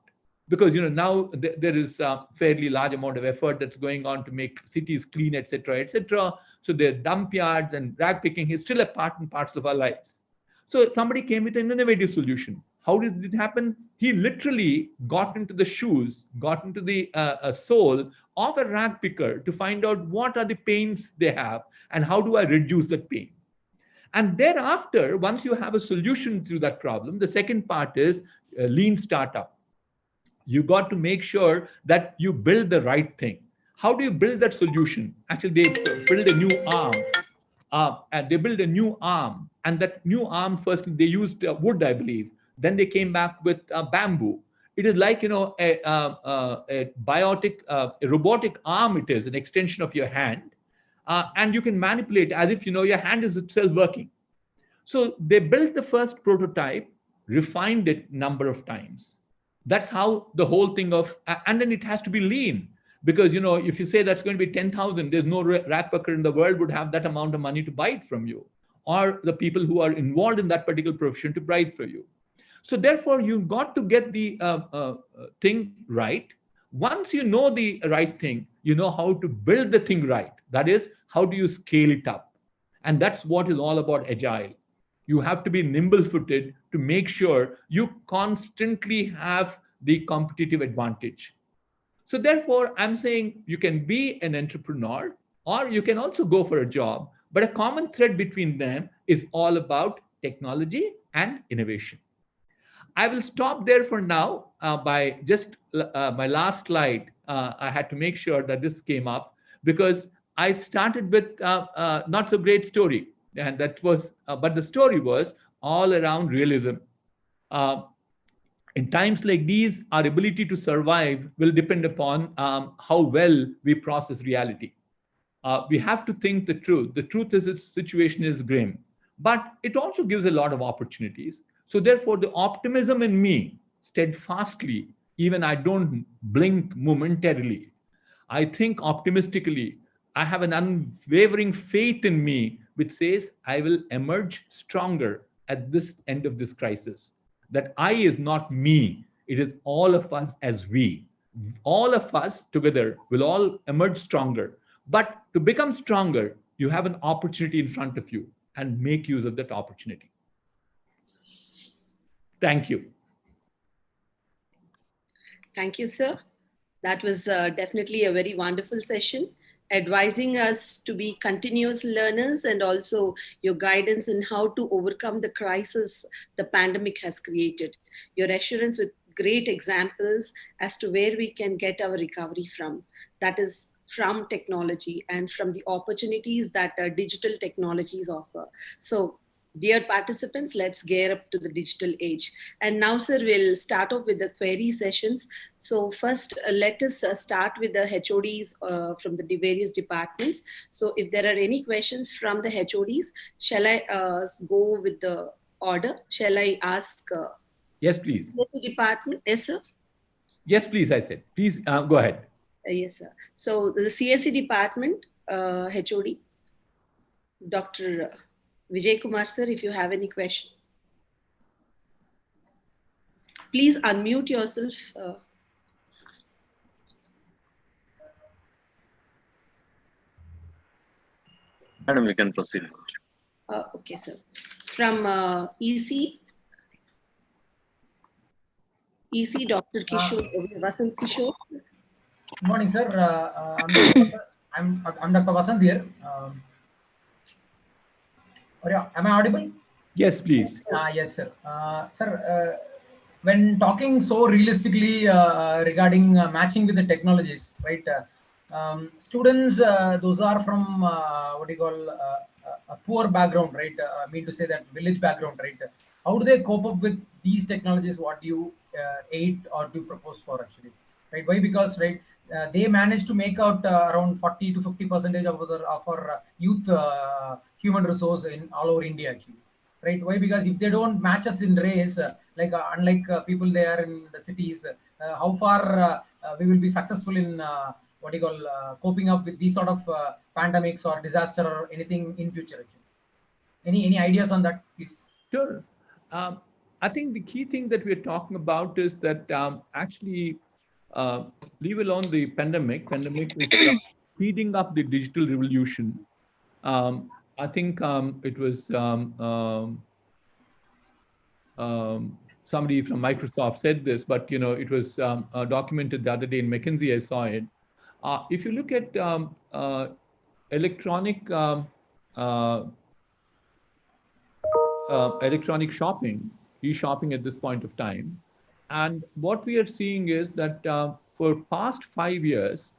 Because now there is a fairly large amount of effort that's going on to make cities clean, etc., etc. So their dump yards and rag picking is still a part and parcel of our lives. So somebody came with an innovative solution. How did it happen? He literally got into the shoes, got into the soul of a rag picker to find out what are the pains they have and how do I reduce that pain. And thereafter, once you have a solution to that problem, the second part is lean startup. You got to make sure that you build the right thing. How do you build that solution? Actually, they build a new arm. And they built a new arm, and that new arm first they used wood, I believe. Then they came back with bamboo. It is like a biotic, a robotic arm. It is an extension of your hand, and you can manipulate as if your hand is itself working. So they built the first prototype, refined it number of times. That's how the whole thing of, and then it has to be lean. Because if you say that's going to be 10,000, there's no rag picker in the world would have that amount of money to buy it from you, or the people who are involved in that particular profession to buy it for you. So therefore, you've got to get the thing right. Once you know the right thing, you know how to build the thing right. That is, how do you scale it up? And that's what is all about agile. You have to be nimble-footed to make sure you constantly have the competitive advantage. So therefore, I'm saying you can be an entrepreneur, or you can also go for a job, but a common thread between them is all about technology and innovation. I will stop there for now by just my last slide. I had to make sure that this came up because I started with not so great story. And that was, but the story was all around realism. In times like these, our ability to survive will depend upon how well we process reality. We have to think the truth. The truth is, its situation is grim, but it also gives a lot of opportunities. So therefore, the optimism in me, steadfastly, even I don't blink momentarily. I think optimistically. I have an unwavering faith in me, which says I will emerge stronger at this end of this crisis. That I is not me, it is all of us as we. All of us together will all emerge stronger. But to become stronger, you have an opportunity in front of you, and make use of that opportunity. Thank you. Thank you, sir. That was definitely a very wonderful session, advising us to be continuous learners, and also your guidance in how to overcome the crisis the pandemic has created. Your assurance with great examples as to where we can get our recovery from. That is from technology and from the opportunities that digital technologies offer. So Dear participants, let's gear up to the digital age. And now, sir, we'll start off with the query sessions. So first, let us start with the HODs from the various departments. So if there are any questions from the HODs, shall I go with the order? Shall I ask? Yes, please. Department, yes, sir. Yes, please, I said. Please go ahead. Yes, sir. So the CSE department, HOD, Dr. Vijay Kumar, sir, if you have any question. Please unmute yourself. Madam, we can proceed. Okay, sir. From EC, Dr. Kishore, Vasant Kishore. Good morning, sir. I'm Dr. Vasant here. Am I audible? Yes, please. Yes, sir. Sir, when talking so realistically regarding matching with the technologies, right? Students, those are from what you call a poor background, right? I mean to say that village background, right? How do they cope up with these technologies? What do you aid or do you propose for actually, right? Why? Because right, they managed to make out around 40 to 50% of our youth human resource in all over India actually, right? Why? Because if they don't match us in race, unlike people there in the cities, how far we will be successful in what you call coping up with these sort of pandemics or disaster or anything in future actually. Any ideas on that, please? Sure. I think the key thing that we're talking about is that actually, leave alone the pandemic is speeding up the digital revolution. I think it was somebody from Microsoft said this, but it was documented the other day in McKinsey. I saw it. If you look at electronic shopping, e-shopping at this point of time. And what we are seeing is that for past 5 years,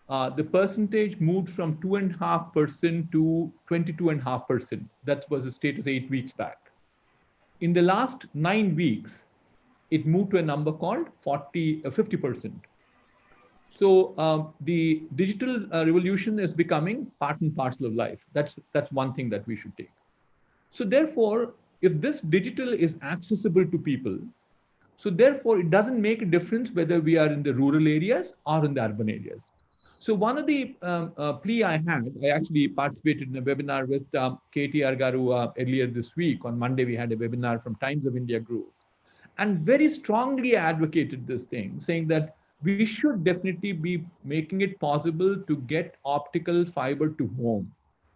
the percentage moved from 2.5% to 22.5%. That was the status 8 weeks back. In the last 9 weeks, it moved to a number called 50%. So the digital revolution is becoming part and parcel of life. That's one thing that we should take. So therefore, if this digital is accessible to people, so therefore it doesn't make a difference whether we are in the rural areas or in the urban areas. So one of the plea I had, I actually participated in a webinar with KTR Garu earlier this week. On Monday, we had a webinar from Times of India Group, and very strongly advocated this thing, saying that we should definitely be making it possible to get optical fiber to home.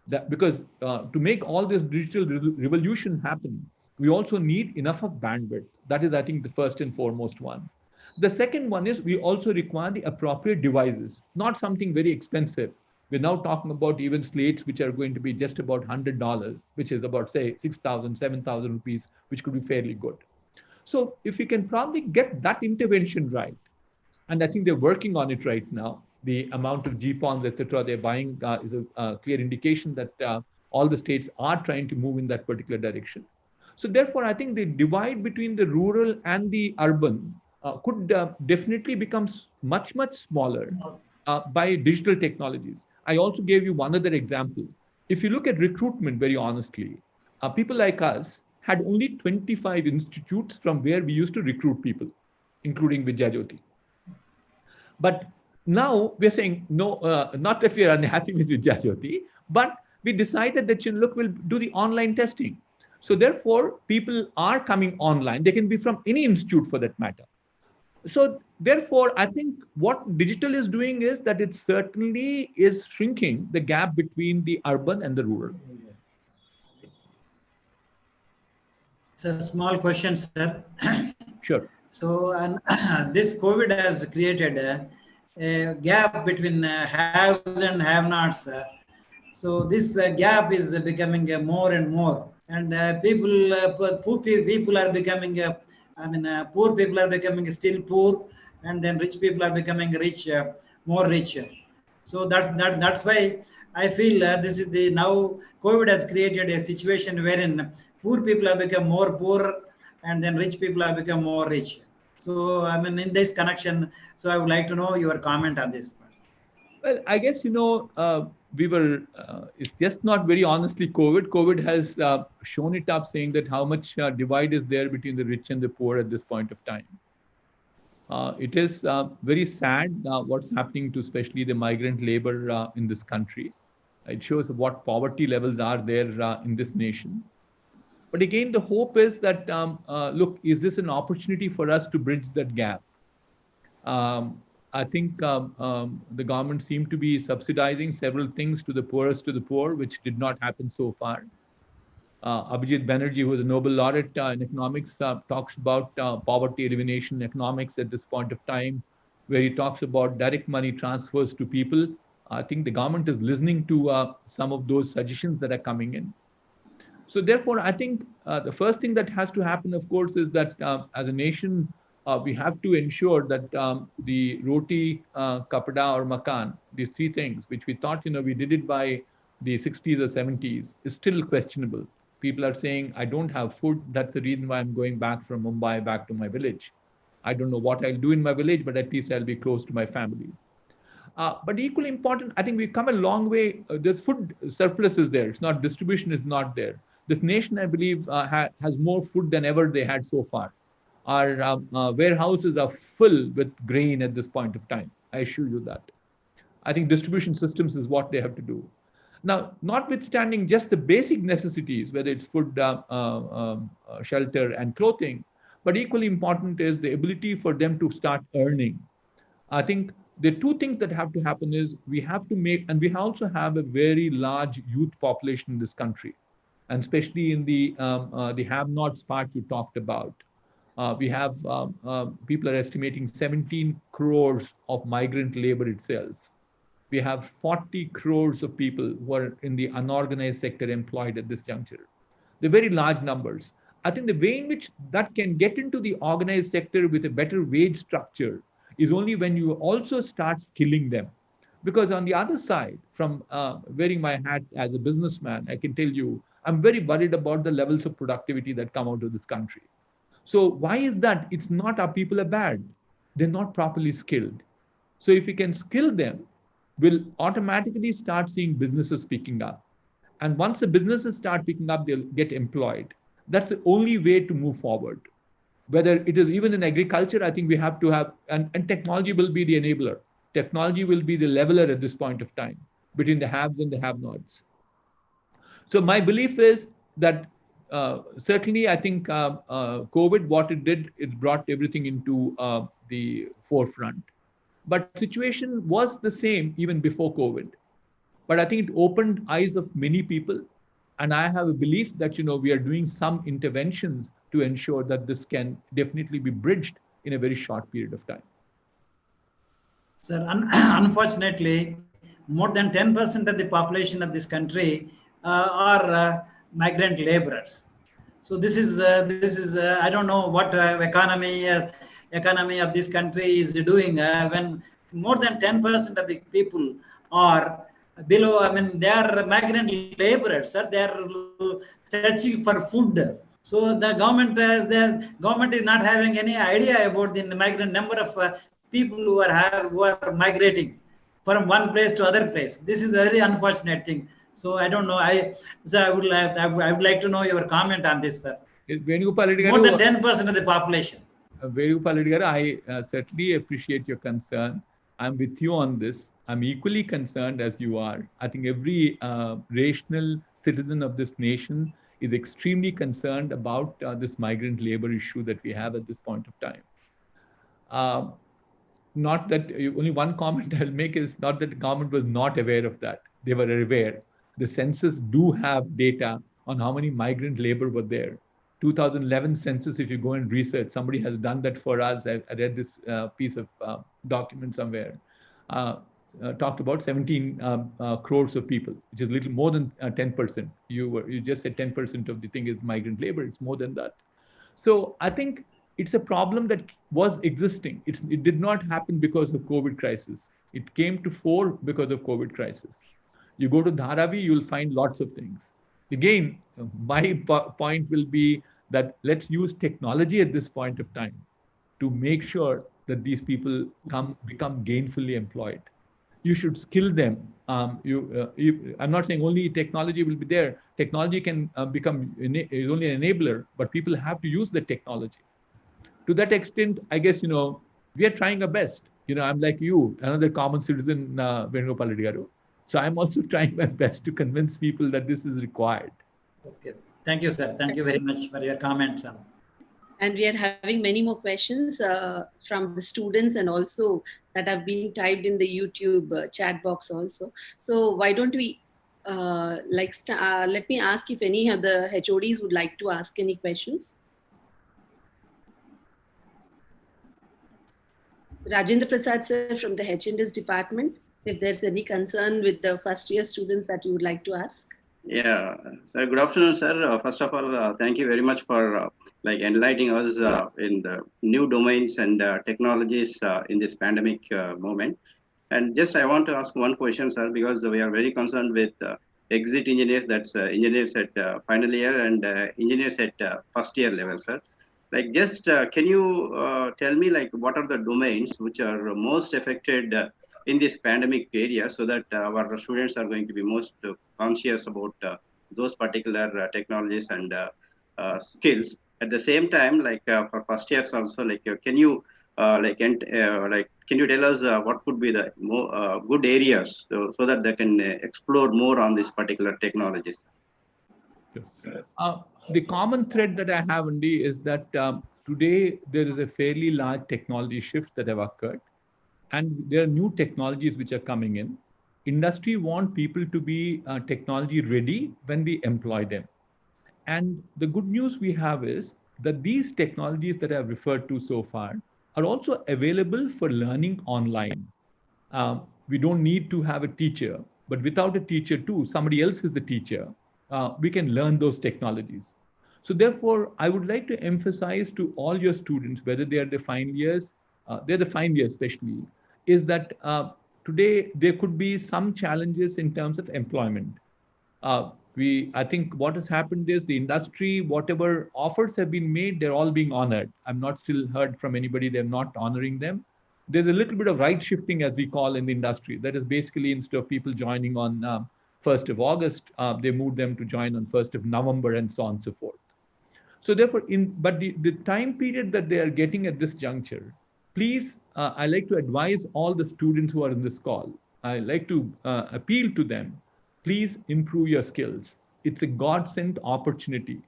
That because to make all this digital revolution happen, we also need enough of bandwidth. That is, I think, the first and foremost one. The second one is we also require the appropriate devices, not something very expensive. We're now talking about even slates which are going to be just about $100, which is about, say, 6,000, 7,000 rupees, which could be fairly good. So if we can probably get that intervention right, and I think they're working on it right now, the amount of GPONs, et cetera, they're buying is a clear indication that all the states are trying to move in that particular direction. So therefore, I think the divide between the rural and the urban could definitely become much, much smaller by digital technologies. I also gave you one other example. If you look at recruitment very honestly, people like us had only 25 institutes from where we used to recruit people, including Vidyajyoti. But now we're saying, no, not that we are unhappy with Vidyajyoti, but we decided that, look, we'll do the online testing. So therefore, people are coming online. They can be from any institute for that matter. So therefore, I think what digital is doing is that it certainly is shrinking the gap between the urban and the rural. It's a small question, sir. Sure. So, and this COVID has created a gap between haves and have-nots. So this gap is becoming more and more, and poor people are becoming. Poor people are becoming still poor, and then rich people are becoming rich, more rich. So that's why I feel this is the now COVID has created a situation wherein poor people have become more poor, and then rich people have become more rich. So, I mean, in this connection, so I would like to know your comment on this. Well, I guess, it's just not very honestly COVID. COVID has shown it up, saying that how much divide is there between the rich and the poor at this point of time. It is very sad what's happening to especially the migrant labor in this country. It shows what poverty levels are there in this nation. But again, the hope is that, look, is this an opportunity for us to bridge that gap? I think the government seemed to be subsidizing several things to the poorest to the poor, which did not happen so far. Abhijit Banerjee, who is a Nobel laureate in economics, talks about poverty elimination economics at this point of time, where he talks about direct money transfers to people. I think the government is listening to some of those suggestions that are coming in. So therefore, I think the first thing that has to happen, of course, is that as a nation, we have to ensure that the roti, kapada, or makan, these three things, which we thought, we did it by the 60s or 70s, is still questionable. People are saying, I don't have food. That's the reason why I'm going back from Mumbai back to my village. I don't know what I'll do in my village, but at least I'll be close to my family. But equally important, I think we've come a long way. There's food surplus is there. It's not distribution is not there. This nation, I believe, has more food than ever they had so far. Our warehouses are full with grain at this point of time. I assure you that. I think distribution systems is what they have to do. Now, notwithstanding just the basic necessities, whether it's food, shelter, and clothing, but equally important is the ability for them to start earning. I think the two things that have to happen is we have to make, and we also have a very large youth population in this country, and especially in the have-nots part you talked about. We have people are estimating 17 crores of migrant labor itself. We have 40 crores of people who are in the unorganized sector employed at this juncture. They're very large numbers. I think the way in which that can get into the organized sector with a better wage structure is only when you also start skilling them. Because on the other side, from wearing my hat as a businessman, I can tell you, I'm very worried about the levels of productivity that come out of this country. So why is that? It's not our people are bad. They're not properly skilled. So if we can skill them, we'll automatically start seeing businesses picking up. And once the businesses start picking up, they'll get employed. That's the only way to move forward. Whether it is even in agriculture, I think we have to have, and technology will be the enabler. Technology will be the leveler at this point of time between the haves and the have-nots. So my belief is that certainly I think COVID, what it did, it brought everything into the forefront. But situation was the same even before COVID. But I think it opened eyes of many people. And I have a belief that, we are doing some interventions to ensure that this can definitely be bridged in a very short period of time. Sir, unfortunately, more than 10% of the population of this country are migrant laborers. So this is I don't know what economy of this country is doing when more than 10% of the people are below. I mean, they are migrant laborers, sir. They are searching for food. So the government is not having any idea about the migrant number of people who are migrating from one place to other place. This is a very unfortunate thing. So I don't know. I would like to know your comment on this, sir. More than 10% of the population. I certainly appreciate your concern. I'm with you on this. I'm equally concerned as you are. I think every rational citizen of this nation is extremely concerned about this migrant labor issue that we have at this point of time. Not that only one comment I'll make is not that the government was not aware of that. They were aware. The census do have data on how many migrant labor were there. 2011 census, if you go and research, somebody has done that for us. I read this piece of document somewhere. Talked about 17 crores of people, which is little more than 10%. You just said 10% of the thing is migrant labor. It's more than that. So I think it's a problem that was existing. It did not happen because of COVID crisis. It came to fore because of COVID crisis. You go to Dharavi, you'll find lots of things. Again, my point will be that let's use technology at this point of time to make sure that these people become gainfully employed. You should skill them. I'm not saying only technology will be there. Technology can is only an enabler, but people have to use the technology. To that extent, I guess, we are trying our best. I'm like you, another common citizen, Venugopal Reddy garu. So I'm also trying my best to convince people that this is required. Okay. Thank you, sir. Thank you very much for your comments. And we are having many more questions from the students and also that have been typed in the YouTube chat box also. So why don't we let me ask if any of the HODs would like to ask any questions. Rajendra Prasad sir from the H&S department, if there's any concern with the first year students that you would like to ask. Yeah, so good afternoon, sir. First of all, thank you very much for enlightening us in the new domains and technologies in this pandemic moment. And just I want to ask one question, sir, because we are very concerned with exit engineers, that's engineers at final year and engineers at first year level, sir. Can you tell me what are the domains which are most affected in this pandemic area, so that our students are going to be most conscious about those particular technologies and skills. At the same time, for first years also, can you can you tell us what could be the more good areas so that they can explore more on this particular technologies? The common thread that I have, Andy, is that today there is a fairly large technology shift that have occurred, and there are new technologies which are coming in. Industry want people to be technology ready when we employ them. And the good news we have is that these technologies that I've referred to so far are also available for learning online. We don't need to have a teacher, but without a teacher too, somebody else is the teacher. We can learn those technologies. So therefore, I would like to emphasize to all your students, whether they are the final years, they're the final years especially, is that today there could be some challenges in terms of employment. I think what has happened is the industry, whatever offers have been made, they're all being honored. I'm not still heard from anybody they're not honoring them. There's a little bit of right shifting, as we call in the industry. That is basically, instead of people joining on 1st of August, they moved them to join on 1st of November and so on and so forth. So therefore, but the time period that they are getting at this juncture, please, I like to advise all the students who are in this call, I like to appeal to them, please improve your skills. It's a God-sent opportunity.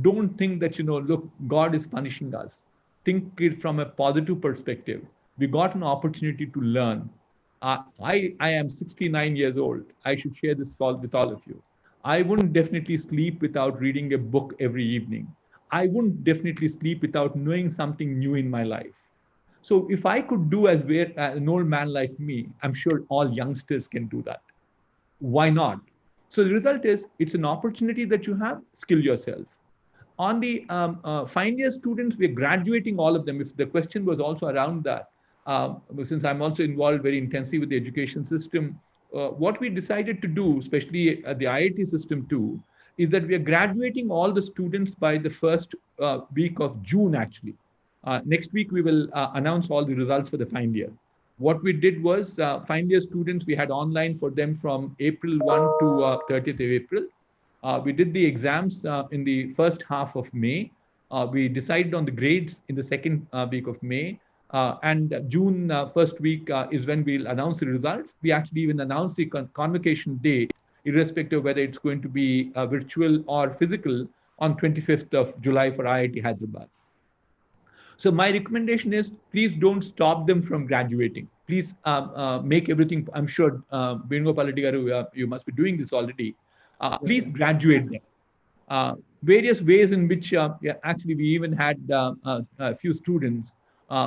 Don't think that, look, God is punishing us. Think it from a positive perspective. We got an opportunity to learn. I am 69 years old. I should share this with all of you. I wouldn't definitely sleep without reading a book every evening. I wouldn't definitely sleep without knowing something new in my life. So if I could do as an old man like me, I'm sure all youngsters can do that. Why not? So the result is, it's an opportunity that you have, skill yourself. On the final year students, we're graduating all of them. If the question was also around that, since I'm also involved very intensely with the education system, what we decided to do, especially at the IIT system too, is that we are graduating all the students by the first week of June, actually. Next week, we will announce all the results for the final year. What we did was final year students, we had online for them from April 1 to 30th of April. We did the exams in the first half of May. We decided on the grades in the second week of May. And June first week is when we'll announce the results. We actually even announced the convocation date, irrespective of whether it's going to be virtual or physical, on 25th of July for IIT Hyderabad. So my recommendation is, please don't stop them from graduating. Please make everything, I'm sure, Venugopal Reddy garu, you must be doing this already. Please graduate them. Various ways in which, actually we even had a few students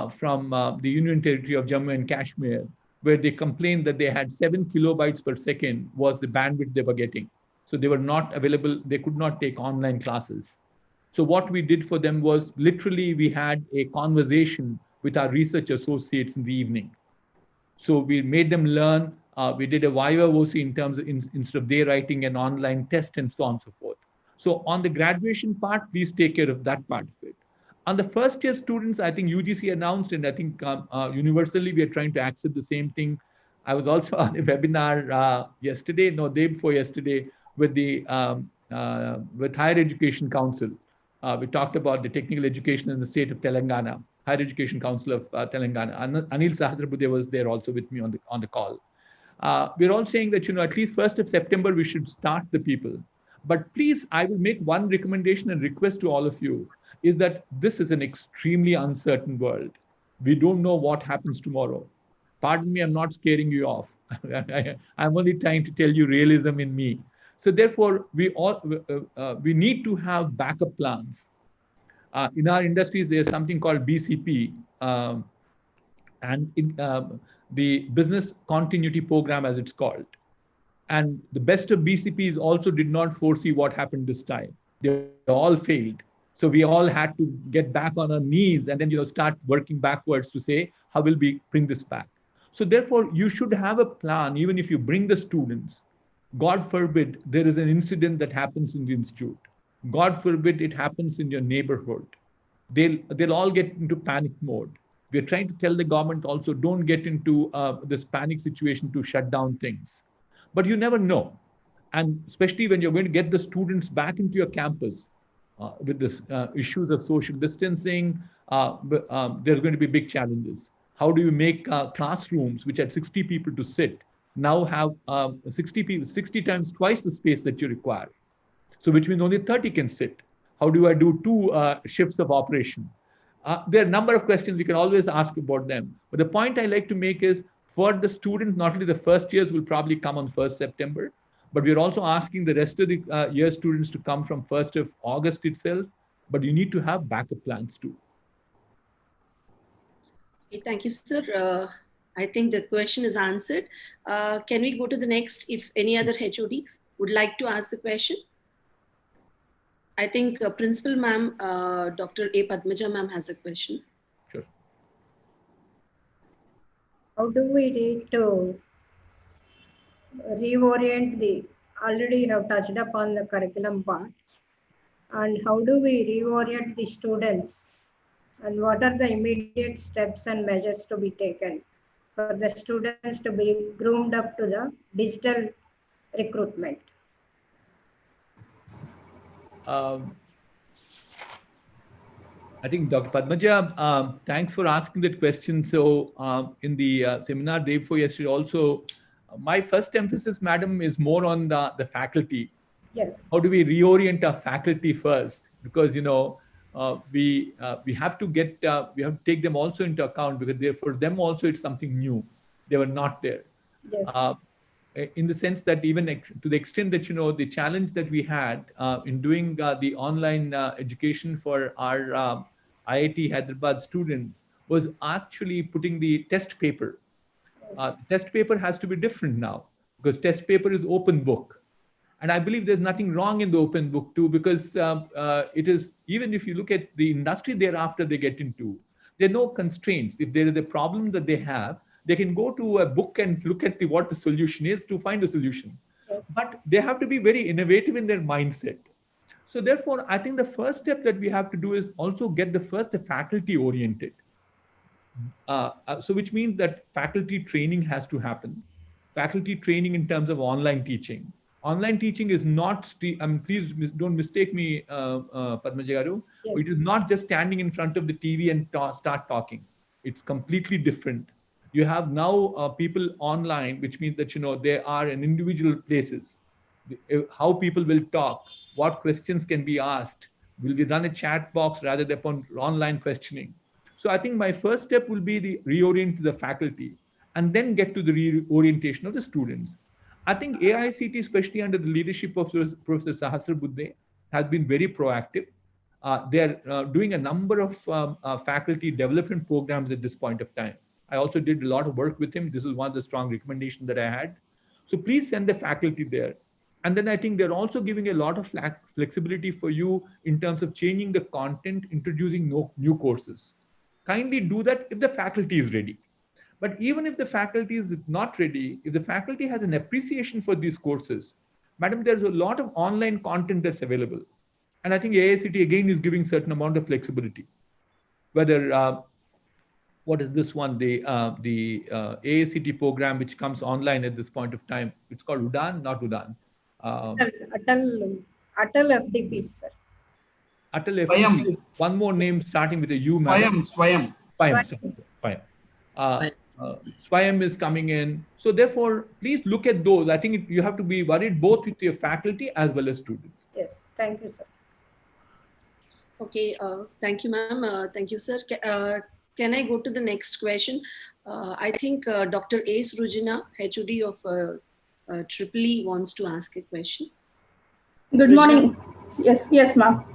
from the Union Territory of Jammu and Kashmir, where they complained that they had 7 kilobytes per second was the bandwidth they were getting. So they were not available, they could not take online classes. So what we did for them was, literally we had a conversation with our research associates in the evening. So we made them learn We did a Viva OC in terms of instead of they writing an online test and so on and so forth. So on the graduation part, please take care of that part of it. On the first year students, I think UGC announced, and I think universally we are trying to accept the same thing. I was also on a webinar yesterday, no, day before yesterday, with the with Higher Education Council. We talked about the technical education in the state of Telangana, Higher Education Council of Telangana. Anil Sahasrabudhe was there also with me on the call. We're all saying that, at least 1st of September, we should start the people. But please, I will make one recommendation and request to all of you is that this is an extremely uncertain world. We don't know what happens tomorrow. Pardon me, I'm not scaring you off. I'm only trying to tell you realism in me. So therefore, we need to have backup plans. In our industries, there's something called BCP, and the business continuity program, as it's called. And the best of BCPs also did not foresee what happened this time. They all failed. So we all had to get back on our knees and then start working backwards to say, how will we bring this back? So therefore, you should have a plan, even if you bring the students. God forbid there is an incident that happens in the institute. God forbid it happens in your neighborhood. They'll all get into panic mode. We're trying to tell the government also, don't get into this panic situation to shut down things. But you never know. And especially when you're going to get the students back into your campus with this issues of social distancing, there's going to be big challenges. How do you make classrooms, which had 60 people to sit, now have 60 people, 60 times twice the space that you require? So which means only 30 can sit. How do I do 2 shifts of operation? There are a number of questions we can always ask about them. But the point I like to make is, for the student, not only the first years will probably come on 1st September, but we're also asking the rest of the year students to come from 1st of August itself. But you need to have backup plans too. Okay, thank you, sir. I think the question is answered. Can we go to the next, if any other HODs would like to ask the question? I think Principal Ma'am, Dr. A. Padmaja Ma'am has a question. Sure. How do we need to reorient already you have touched upon the curriculum part, and how do we reorient the students, and what are the immediate steps and measures to be taken for the students to be groomed up to the digital recruitment? I think Dr. Padmaja, thanks for asking that question. So in the seminar day before yesterday also, my first emphasis, madam, is more on the faculty. Yes. How do we reorient our faculty first? Because we have to take them also into account, because for them also it's something new. They were not there. Yes. In the sense that even to the extent that the challenge that we had in doing the online education for our IIT Hyderabad student was actually putting the test paper. The test paper has to be different now, because test paper is open book. And I believe there's nothing wrong in the open book too, because it is, even if you look at the industry thereafter they get into, there are no constraints. If there is a problem that they have, they can go to a book and look at what the solution is to find a solution. Yes. But they have to be very innovative in their mindset. So therefore, I think the first step that we have to do is also get the faculty oriented. So which means that faculty training has to happen. Faculty training in terms of online teaching. Online teaching is not, please don't mistake me, Padmaja Garu. Yes. It is not just standing in front of the TV and start talking. It's completely different. You have now people online, which means that they are in individual places. How people will talk, what questions can be asked. Will we run a chat box rather than upon online questioning? So I think my first step will be the reorient the faculty, and then get to the reorientation of the students. I think AICT, especially under the leadership of Professor Sahasrabudhe, has been very proactive. They're doing a number of faculty development programs at this point of time. I also did a lot of work with him. This is one of the strong recommendations that I had. So please send the faculty there. And then I think they're also giving a lot of flexibility for you in terms of changing the content, introducing new courses. Kindly do that if the faculty is ready. But even if the faculty is not ready, if the faculty has an appreciation for these courses, madam, there's a lot of online content that's available. And I think AICT again is giving certain amount of flexibility. Whether, what is this one, the AICT program which comes online at this point of time, it's called UDAN, not UDAN. Atal FDP, sir. Atal FDP is one more name starting with a U, madam. Swayam. Swayam is coming in. So therefore, please look at those. I think you have to be worried both with your faculty as well as students. Yes, thank you, sir. Okay, thank you, ma'am. Thank you, sir. Can I go to the next question? I think Dr. A. Srujana, HOD of EEE, wants to ask a question. Good morning. Yes, ma'am.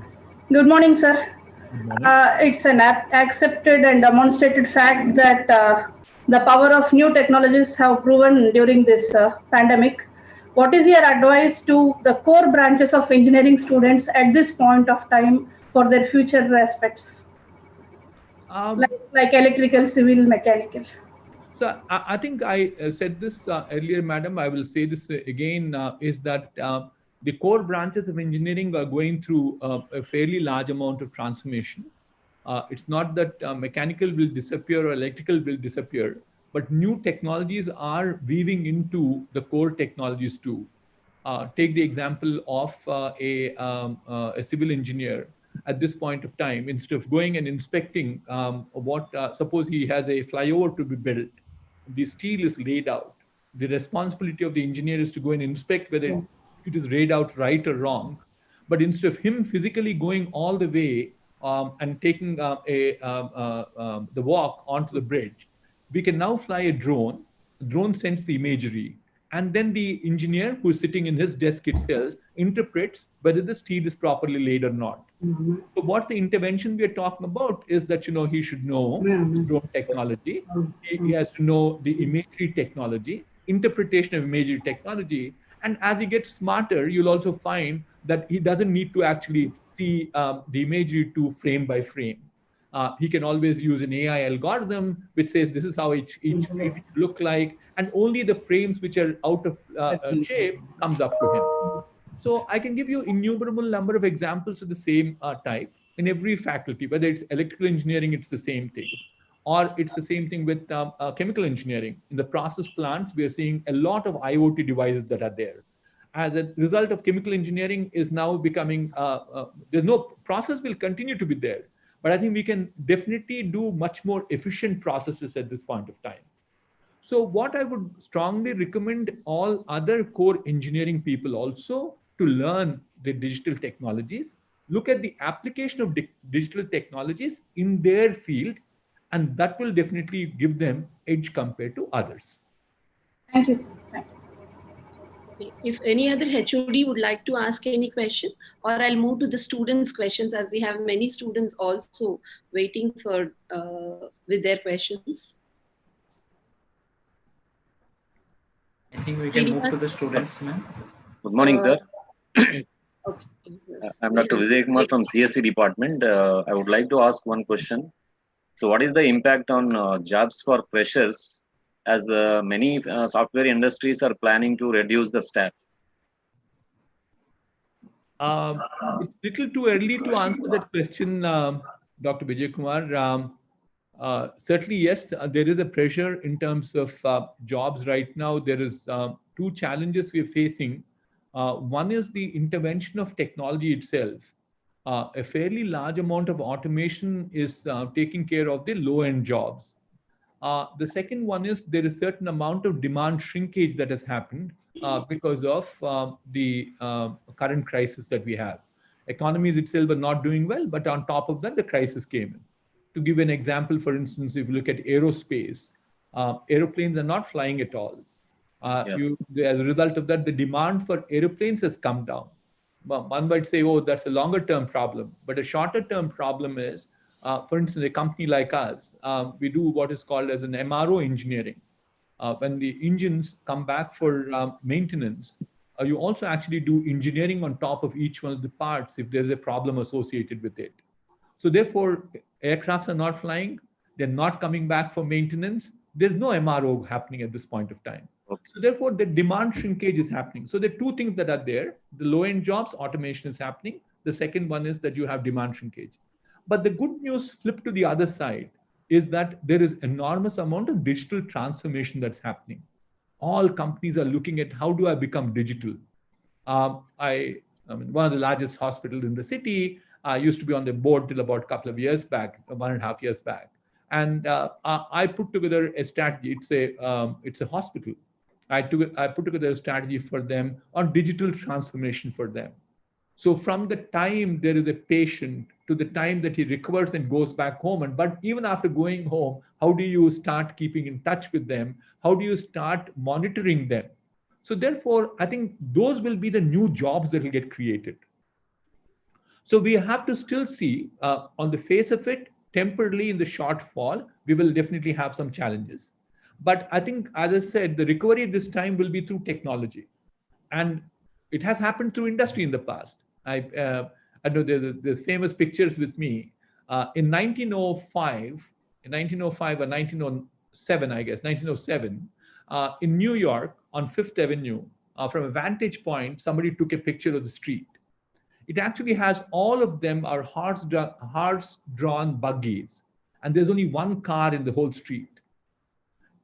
Good morning, sir. It's an accepted and demonstrated fact that the power of new technologies have proven during this pandemic. What is your advice to the core branches of engineering students at this point of time for their future aspects? Like electrical, civil, mechanical. So I think I said this earlier, madam. I will say this again, is that the core branches of engineering are going through a fairly large amount of transformation. It's not that mechanical will disappear or electrical will disappear, but new technologies are weaving into the core technologies too. Take the example of a civil engineer. At this point of time, instead of going and inspecting suppose he has a flyover to be built, the steel is laid out. The responsibility of the engineer is to go and inspect whether it is laid out right or wrong. But instead of him physically going all the way and taking the walk onto the bridge, we can now fly a drone. The drone sends the imagery, and then the engineer who is sitting in his desk itself interprets whether the steel is properly laid or not. So what's the intervention we are talking about is that, he should know drone technology. He has to know the imagery technology, interpretation of imagery technology. And as he gets smarter, you'll also find that he doesn't need to actually see the imagery to frame by frame. He can always use an AI algorithm which says this is how each frame look like, and only the frames which are out of shape comes up to him. So I can give you innumerable number of examples of the same type in every faculty. Whether it's electrical engineering, it's the same thing, or it's the same thing with chemical engineering. In the process plants, we are seeing a lot of IoT devices that are there. As a result of chemical engineering is now becoming, there's no process will continue to be there, but I think we can definitely do much more efficient processes at this point of time. So what I would strongly recommend all other core engineering people also to learn the digital technologies, look at the application of digital technologies in their field, and that will definitely give them edge compared to others. Thank you. If any other HOD would like to ask any question, or I'll move to the students' questions, as we have many students also waiting for with their questions. I think we can move to the students, ma'am. Good morning, sir. Okay. I'm Dr. Vijay Kumar from CSC department. I would like to ask one question. So what is the impact on jobs for freshers, as many software industries are planning to reduce the staff? It's little too early to answer that question, Dr. Vijay Kumar. Certainly, yes, there is a pressure in terms of jobs right now. There is two challenges we are facing. One is the intervention of technology itself. A fairly large amount of automation is taking care of the low-end jobs. The second one is there is certain amount of demand shrinkage that has happened because of the current crisis that we have. Economies itself are not doing well, but on top of that, the crisis came in. To give an example, for instance, if you look at aerospace, aeroplanes are not flying at all. As a result of that, the demand for airplanes has come down. One might say, oh, that's a longer term problem. But a shorter term problem is, for instance, a company like us, we do what is called as an MRO engineering. When the engines come back for maintenance, you also actually do engineering on top of each one of the parts if there's a problem associated with it. So therefore, aircrafts are not flying. They're not coming back for maintenance. There's no MRO happening at this point of time. Okay. So therefore, the demand shrinkage is happening. So there are two things that are there. The low-end jobs, automation is happening. The second one is that you have demand shrinkage. But the good news flipped to the other side is that there is enormous amount of digital transformation that's happening. All companies are looking at how do I become digital. I mean, one of the largest hospitals in the city. I used to be on the board till about a couple of years back, 1.5 years back. And I put together a strategy. It's a hospital. I put together a strategy for them on digital transformation for them. So from the time there is a patient to the time that he recovers and goes back home, but even after going home, how do you start keeping in touch with them? How do you start monitoring them? So therefore, I think those will be the new jobs that will get created. So we have to still see on the face of it, temporarily in the short fall, we will definitely have some challenges. But I think, as I said, the recovery this time will be through technology. And it has happened through industry in the past. I know there's famous pictures with me. In 1905 or 1907, I guess, 1907, in New York on Fifth Avenue, from a vantage point, somebody took a picture of the street. It actually has all of them are horse-drawn buggies, and there's only one car in the whole street.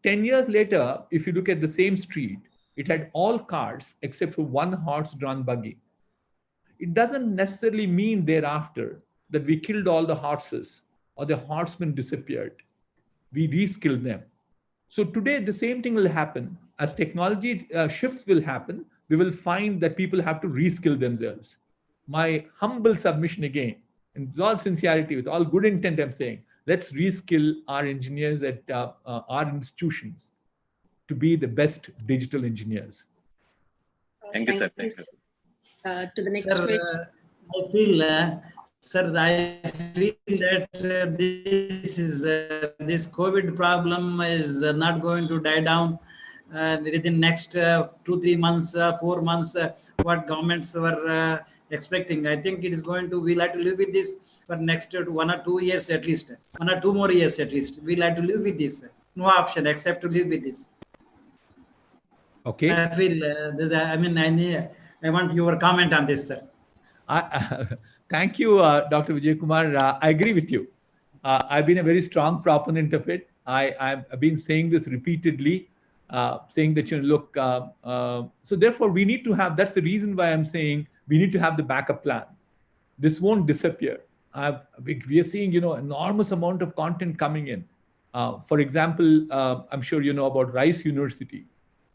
10 years later, if you look at the same street, it had all cars except for one horse-drawn buggy. It doesn't necessarily mean thereafter that we killed all the horses or the horsemen disappeared. We reskilled them. So today, the same thing will happen. As technology shifts will happen, we will find that people have to reskill themselves. My humble submission again, and with all sincerity, with all good intent, I'm saying, let's reskill our engineers at our institutions to be the best digital engineers. Thank you, sir. Thank you. To the next Sir, question. I feel, sir, I feel that this COVID problem is not going to die down within next 2-3 months, 4 months. What governments were expecting, I think it is going to. We'll have to live with this for next 1 or 2 years at least, 1 or 2 more years at least. We'll have to live with this. No option except to live with this. Okay. I feel. I want your comment on this, sir. Thank you, Dr. Vijay Kumar. I agree with you. I've been a very strong proponent of it. I've been saying this repeatedly, saying that, look, so therefore we need to have, that's the reason why I'm saying we need to have the backup plan. This won't disappear. We are seeing, enormous amount of content coming in. For example, I'm sure you know about Rice University.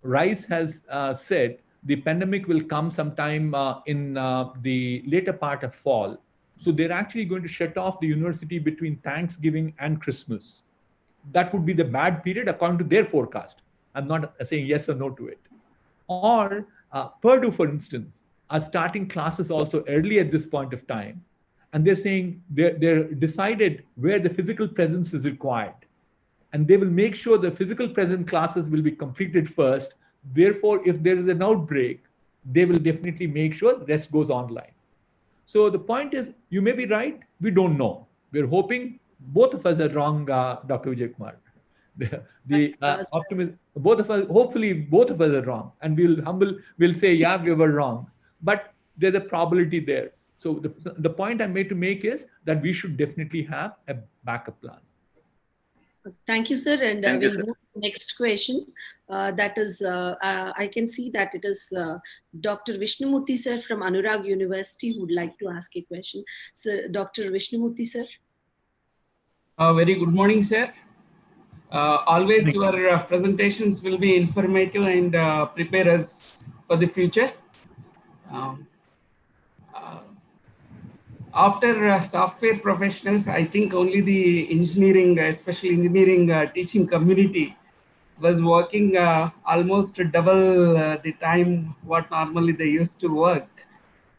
Rice has said the pandemic will come sometime in the later part of fall. So they're actually going to shut off the university between Thanksgiving and Christmas. That would be the bad period according to their forecast. I'm not saying yes or no to it. Or Purdue, for instance, are starting classes also early at this point of time. And they're saying they're decided where the physical presence is required. And they will make sure the physical present classes will be completed first. Therefore, if there is an outbreak, they will definitely make sure the rest goes online. So the point is, you may be right. We don't know. We're hoping both of us are wrong, Dr. Vijay Kumar. The optimism, both of us, hopefully both of us are wrong. And we'll say, yeah, we were wrong. But there's a probability there. So the point I'm made to make is that we should definitely have a backup plan. Thank you, sir. And we'll move to the next question. That is, I can see that it is Dr. Vishnumurthy, sir, from Anurag University, who would like to ask a question. So, Dr. Vishnumurthy, sir. Very good morning, sir. Always your presentations will be informative and prepare us for the future. After software professionals, I think only the engineering, especially engineering teaching community was working almost double the time what normally they used to work.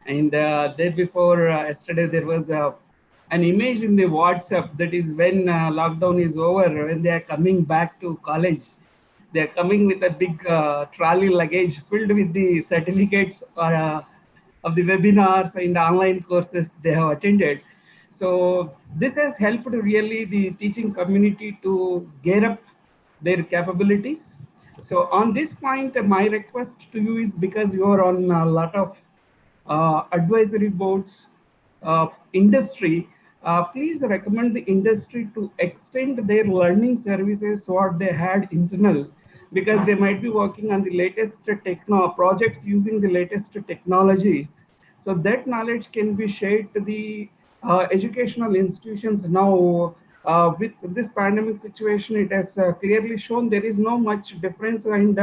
And day before yesterday, there was an image in the WhatsApp that is when lockdown is over, when they are coming back to college, they are coming with a big trolley luggage filled with the certificates of the webinars and online courses they have attended. So this has helped really the teaching community to gear up their capabilities. So on this point, my request to you is, because you are on a lot of advisory boards of industry, please recommend the industry to extend their learning services what they had internal, because they might be working on the latest techno projects using the latest technologies. So that knowledge can be shared to the educational institutions now. With this pandemic situation, it has clearly shown there is no much difference, and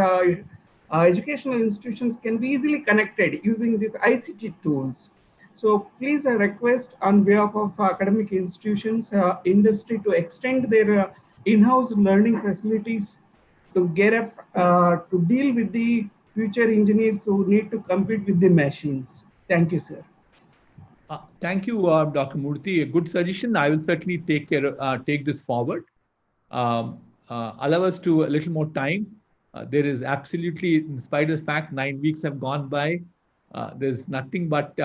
educational institutions can be easily connected using these ICT tools. So please, I request on behalf of academic institutions, industry, to extend their in-house learning facilities to get up to deal with the future engineers who need to compete with the machines. Thank you, sir. Thank you, Dr. Murthy. A good suggestion. I will certainly take this forward. Allow us to a little more time. There is absolutely, in spite of the fact 9 weeks have gone by, there's nothing but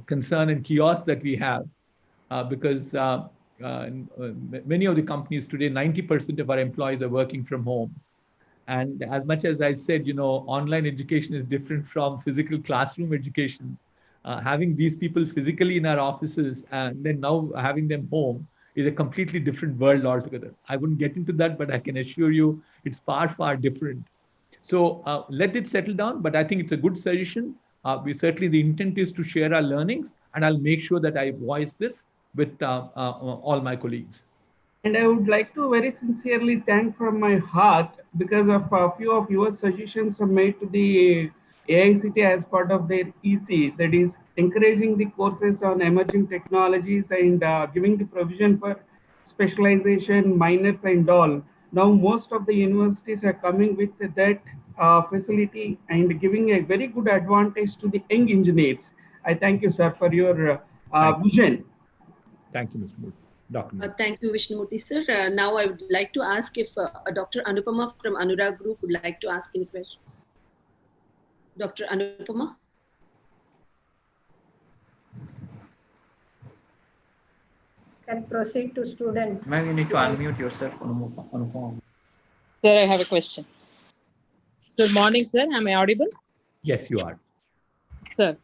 concern and chaos that we have, because many of the companies today, 90% of our employees are working from home. And as much as I said, online education is different from physical classroom education. Having these people physically in our offices and then now having them home is a completely different world altogether. I wouldn't get into that, but I can assure you it's far, far different. So let it settle down, but I think it's a good suggestion. We certainly, the intent is to share our learnings, and I'll make sure that I voice this with all my colleagues. And I would like to very sincerely thank from my heart, because of a few of your suggestions are made to the AICT as part of their EC, that is encouraging the courses on emerging technologies and giving the provision for specialization, minors and all. Now most of the universities are coming with that facility and giving a very good advantage to the young engineers. I thank you, sir, for your vision. Thank you, Mr. Murthy. Thank you, Vishnumurthy sir. Now I would like to ask if Dr. Anupama from Anurag Group would like to ask any question. Dr. Anupama? Can proceed to students. Ma'am, you need to unmute yourself, Anupama. Sir, I have a question. Good morning, sir. Am I audible? Yes, you are. Sir,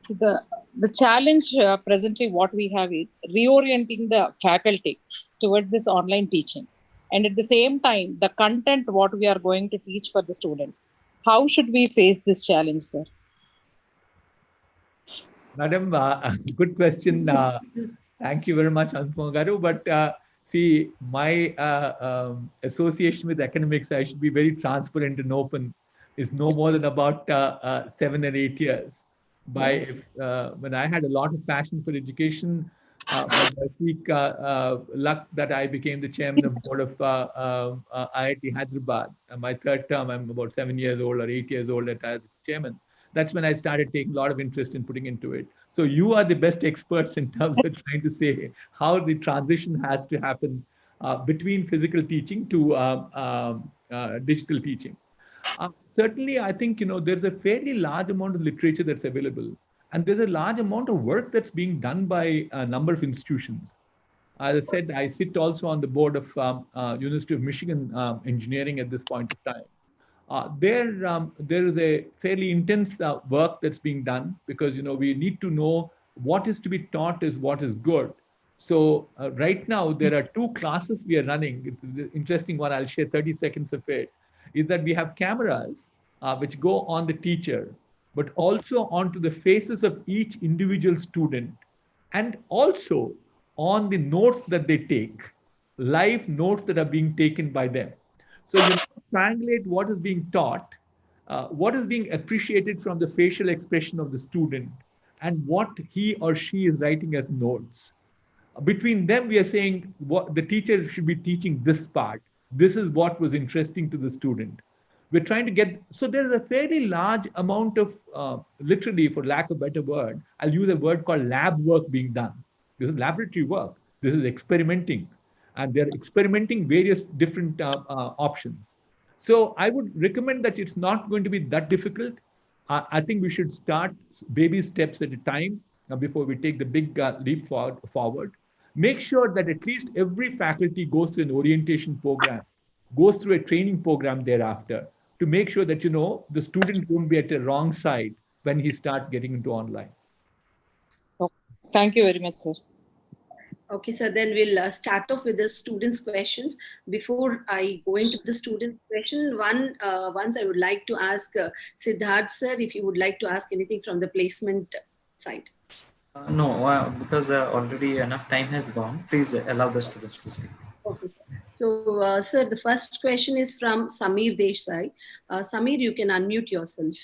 so the challenge presently what we have is reorienting the faculty towards this online teaching. And at the same time, the content what we are going to teach for the students. How should we face this challenge, sir? Madam, good question. Thank you very much, Anupama Garu. But see, my association with academics, I should be very transparent and open, is no more than about 7 or 8 years. When I had a lot of passion for education, but I seek luck that I became the chairman of board of IIT Hyderabad. My third term, I'm about 7 years old or 8 years old as chairman. That's when I started taking a lot of interest in putting into it. So you are the best experts in terms of trying to say how the transition has to happen between physical teaching to digital teaching. Certainly, I think there's a fairly large amount of literature that's available, and there's a large amount of work that's being done by a number of institutions. As I said, I sit also on the board of University of Michigan Engineering at this point of time. There is a fairly intense work that's being done, because we need to know what is to be taught is what is good. So right now there are 2 classes we are running. It's an interesting one. I'll share 30 seconds of it. Is that we have cameras which go on the teacher, but also onto the faces of each individual student, and also on the notes that they take, live notes that are being taken by them. So you triangulate what is being taught, what is being appreciated from the facial expression of the student, and what he or she is writing as notes. Between them, we are saying what the teacher should be teaching this part. This is what was interesting to the student. We're trying to get, so there is a fairly large amount of, literally, for lack of a better word, I'll use a word called lab work being done. This is laboratory work. This is experimenting. And they're experimenting various different options. So I would recommend that it's not going to be that difficult. I think we should start baby steps at a time before we take the big leap forward. Make sure that at least every faculty goes through an orientation program goes through a training program thereafter to make sure that, the student won't be at the wrong side when he starts getting into online. Thank you very much, sir. Okay, so then we'll start off with the students' questions. Before I go into the student question, once I would like to ask Siddharth sir if you would like to ask anything from the placement side. No, because already enough time has gone. Please allow the students to speak. Okay, sir. So, sir, the first question is from Samir Desai. Samir, you can unmute yourself.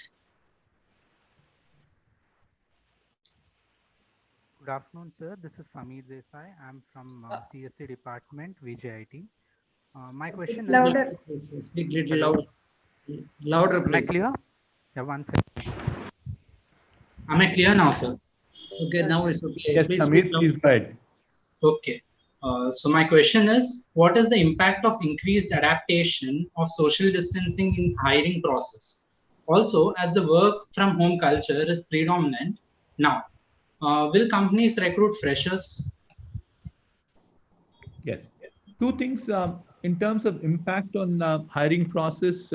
Good afternoon, sir. This is Samir Desai. I'm from CSC department, VJIT. My question is... Louder. Speak little louder. Louder, please. Am I clear? Yeah, one second. Am I clear now, sir? Okay, now it's okay. Yes, Samir, please go ahead. Okay. So my question is, what is the impact of increased adaptation of social distancing in hiring process? Also, as the work from home culture is predominant now, will companies recruit freshers? Yes. Two things in terms of impact on hiring process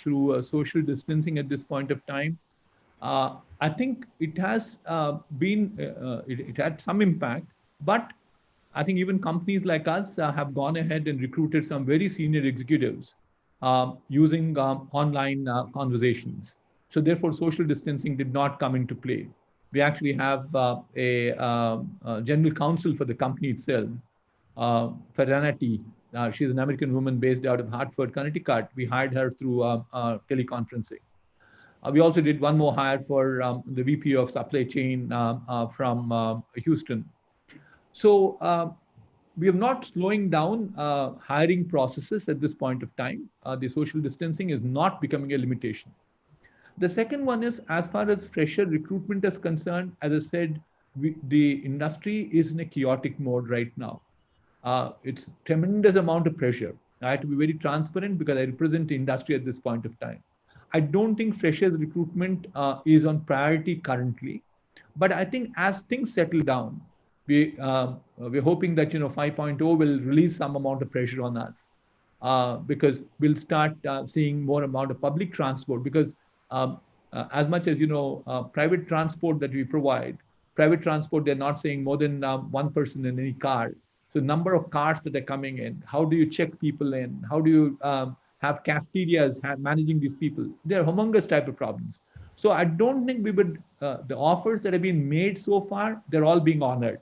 through social distancing at this point of time. I think it has it had some impact, but I think even companies like us have gone ahead and recruited some very senior executives using online conversations. So therefore, social distancing did not come into play. We actually have a general counsel for the company itself, Ferranati. She's an American woman based out of Hartford, Connecticut. We hired her through teleconferencing. We also did one more hire for the VP of supply chain from Houston. So we are not slowing down hiring processes at this point of time. The social distancing is not becoming a limitation. The second one is, as far as fresher recruitment is concerned, as I said, the industry is in a chaotic mode right now. It's tremendous amount of pressure. I have to be very transparent because I represent the industry at this point of time. I don't think freshers recruitment is on priority currently, but I think as things settle down, we're hoping that 5.0 will release some amount of pressure on us because we'll start seeing more amount of public transport. Because as much as private transport that we provide, private transport, they're not saying more than one person in any car. So number of cars that are coming in, how do you check people in? How do you have cafeterias managing these people? They're humongous type of problems. So I don't think we would, the offers that have been made so far, they're all being honored.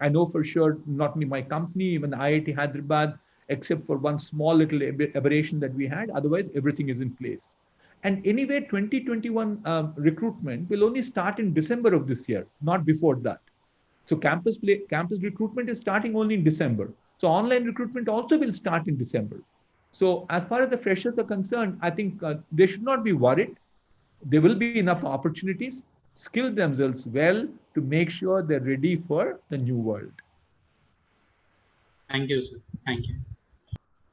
I know for sure, not only my company, even IIT Hyderabad, except for one small little aberration that we had, otherwise everything is in place. And anyway, 2021 recruitment will only start in December of this year, not before that. So campus recruitment is starting only in December. So online recruitment also will start in December. So as far as the freshers are concerned, I think they should not be worried. There will be enough opportunities, skill themselves well to make sure they're ready for the new world. Thank you, sir. Thank you.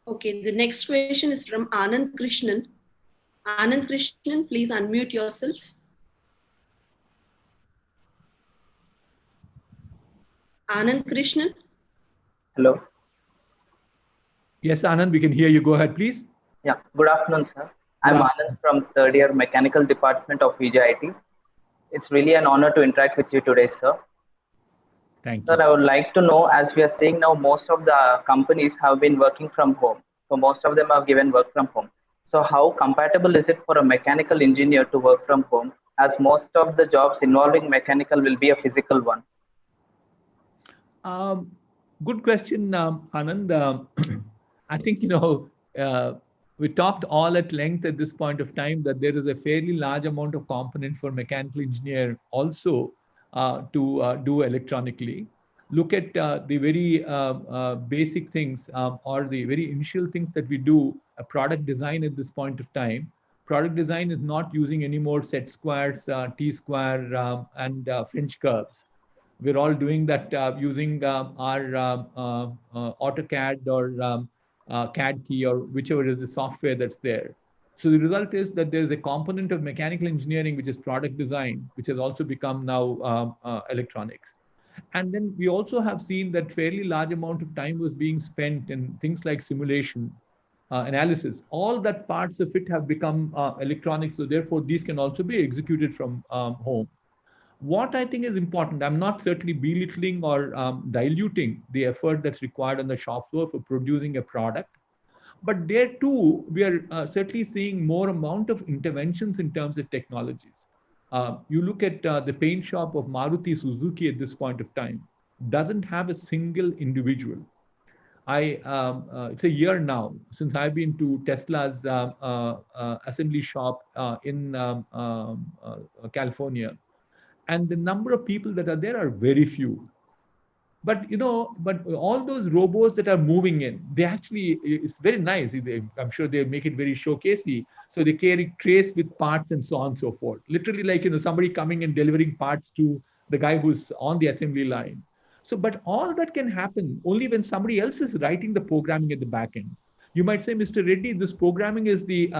Okay, the next question is from Anand Krishnan. Anand Krishnan, please unmute yourself. Anand Krishnan. Hello. Yes, Anand, we can hear you. Go ahead, please. Yeah, good afternoon, sir. I'm Anand from third year mechanical department of VJIT. It's really an honor to interact with you today, sir. Thank you. Sir, I would like to know, as we are seeing now, most of the companies have been working from home. So most of them have given work from home. So how compatible is it for a mechanical engineer to work from home, as most of the jobs involving mechanical will be a physical one? Good question, Anand. I think, we talked all at length at this point of time that there is a fairly large amount of component for mechanical engineer also to do electronically. Look at the very basic things or the very initial things that we do, a product design at this point of time. Product design is not using any more set squares, T-square, and French curves. We're all doing that using our AutoCAD or CAD key or whichever is the software that's there. So the result is that there's a component of mechanical engineering, which is product design, which has also become now electronics. And then we also have seen that fairly large amount of time was being spent in things like simulation, analysis. All that parts of it have become electronic. So therefore, these can also be executed from home. What I think is important, I'm not certainly belittling or diluting the effort that's required on the shop floor for producing a product. But there too, we are certainly seeing more amount of interventions in terms of technologies. You look at the paint shop of Maruti Suzuki at this point of time, doesn't have a single individual. It's a year now since I've been to Tesla's assembly shop in California, and the number of people that are there are very few. But but all those robots that are moving in, they actually, it's very nice. I'm sure they make it very showcasey. So they carry trays with parts and so on and so forth. Literally like somebody coming and delivering parts to the guy who's on the assembly line. So, but all that can happen only when somebody else is writing the programming at the back end. You might say, Mr. Reddy, this programming is the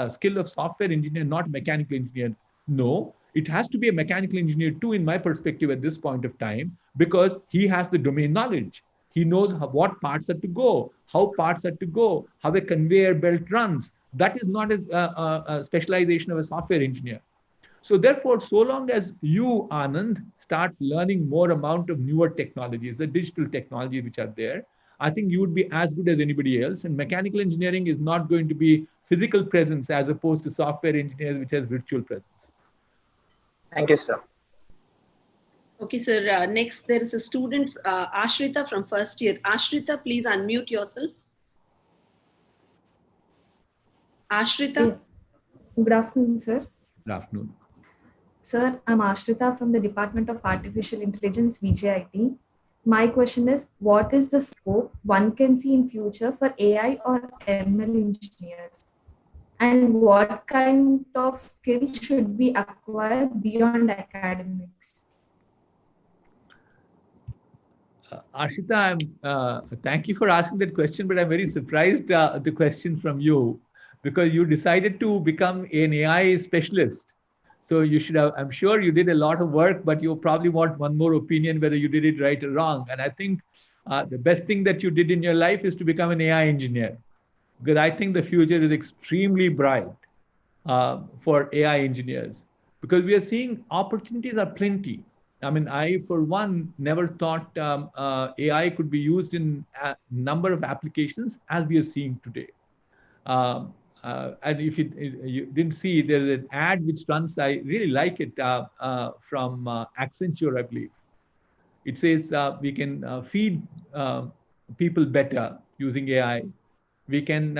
skill of software engineer, not mechanical engineer. No, it has to be a mechanical engineer too, in my perspective at this point of time, because he has the domain knowledge. He knows what parts are to go, how parts are to go, how a conveyor belt runs. That is not a specialization of a software engineer. So therefore, so long as you, Anand, start learning more amount of newer technologies, the digital technology which are there, I think you would be as good as anybody else. And mechanical engineering is not going to be physical presence as opposed to software engineers, which has virtual presence. Thank you, sir. Okay, sir. Next, there is a student, Ashrita from first year. Ashrita, please unmute yourself. Ashrita. Good afternoon, sir. Good afternoon. Sir, I'm Ashrita from the Department of Artificial Intelligence, VJIT. My question is, what is the scope one can see in future for AI or ML engineers? And what kind of skills should be acquired beyond academics? Ashita, thank you for asking that question, but I'm very surprised the question from you, because you decided to become an AI specialist. So you should have, I'm sure you did a lot of work, but you probably want one more opinion whether you did it right or wrong. And I think the best thing that you did in your life is to become an AI engineer, because I think the future is extremely bright for AI engineers, because we are seeing opportunities are plenty. I mean, I, for one, never thought AI could be used in a number of applications as we are seeing today. And if you didn't see, there's an ad which runs, I really like it, from Accenture, I believe. It says we can feed people better using AI. We can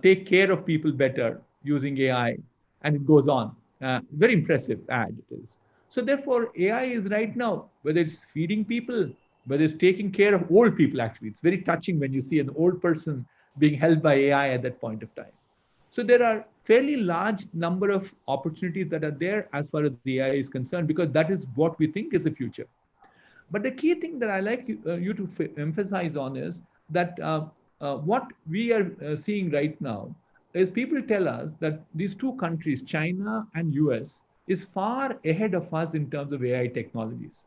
take care of people better using AI, and it goes on. Very impressive ad it is. So therefore, AI is right now, whether it's feeding people, whether it's taking care of old people, actually. It's very touching when you see an old person being held by AI at that point of time. So there are fairly large number of opportunities that are there as far as the AI is concerned, because that is what we think is the future. But the key thing that I like you to emphasize on is that what we are seeing right now is people tell us that these two countries, China and US, is far ahead of us in terms of AI technologies.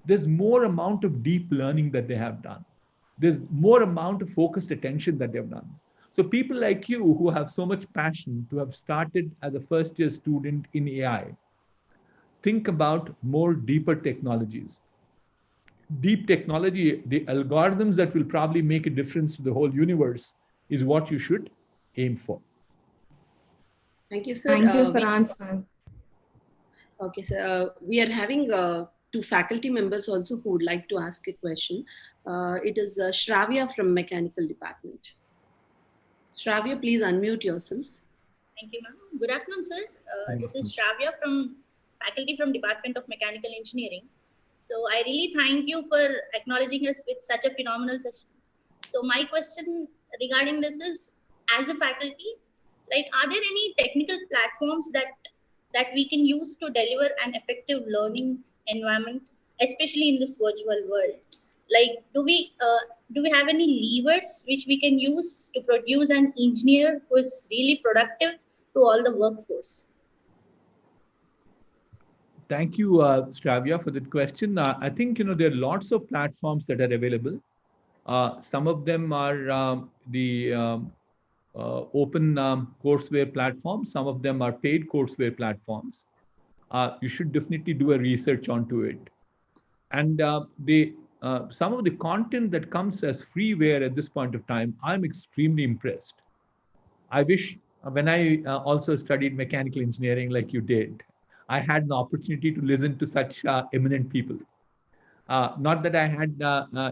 There's more amount of deep learning that they have done. There's more amount of focused attention that they've done. So people like you who have so much passion to have started as a first year student in AI, think about more deeper technologies. Deep technology, the algorithms that will probably make a difference to the whole universe is what you should aim for. Thank you, sir. Thank you for answering. Okay, so we are having two faculty members also who would like to ask a question. It is Shravya from Mechanical Department. Shravya, please unmute yourself. Thank you, ma'am. Good afternoon, sir. This is Shravya from faculty from Department of Mechanical Engineering. So I really thank you for acknowledging us with such a phenomenal session. So my question regarding this is, as a faculty, like, are there any technical platforms that we can use to deliver an effective learning environment, especially in this virtual world? Like, do we have any levers which we can use to produce an engineer who is really productive to all the workforce? Thank you, Shravya, for that question. I think there are lots of platforms that are available. Some of them are open courseware platforms. Some of them are paid courseware platforms. You should definitely do a research onto it. And some of the content that comes as freeware at this point of time, I'm extremely impressed. I wish when I also studied mechanical engineering like you did, I had an opportunity to listen to such eminent people. Not that I had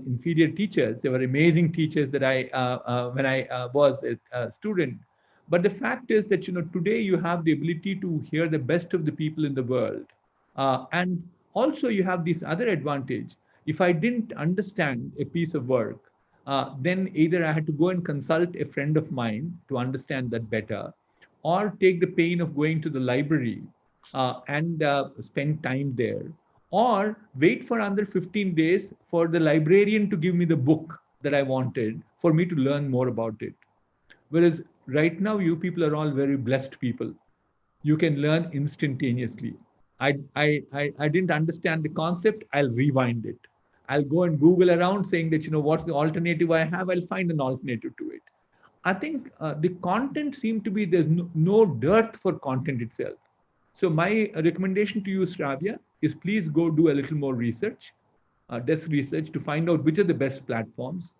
inferior teachers; they were amazing teachers that when I was a student. But the fact is that today you have the ability to hear the best of the people in the world, and also you have this other advantage. If I didn't understand a piece of work, then either I had to go and consult a friend of mine to understand that better, or take the pain of going to the library and spend time there, or wait for another 15 days for the librarian to give me the book that I wanted for me to learn more about it. Whereas right now, you people are all very blessed people. You can learn instantaneously. I didn't understand the concept, I'll rewind it. I'll go and Google around saying that, what's the alternative I have? I'll find an alternative to it. I think the content seemed to be, there's no dearth for content itself. So my recommendation to you, Shravya, is please go do a little more research, desk research, to find out which are the best platforms.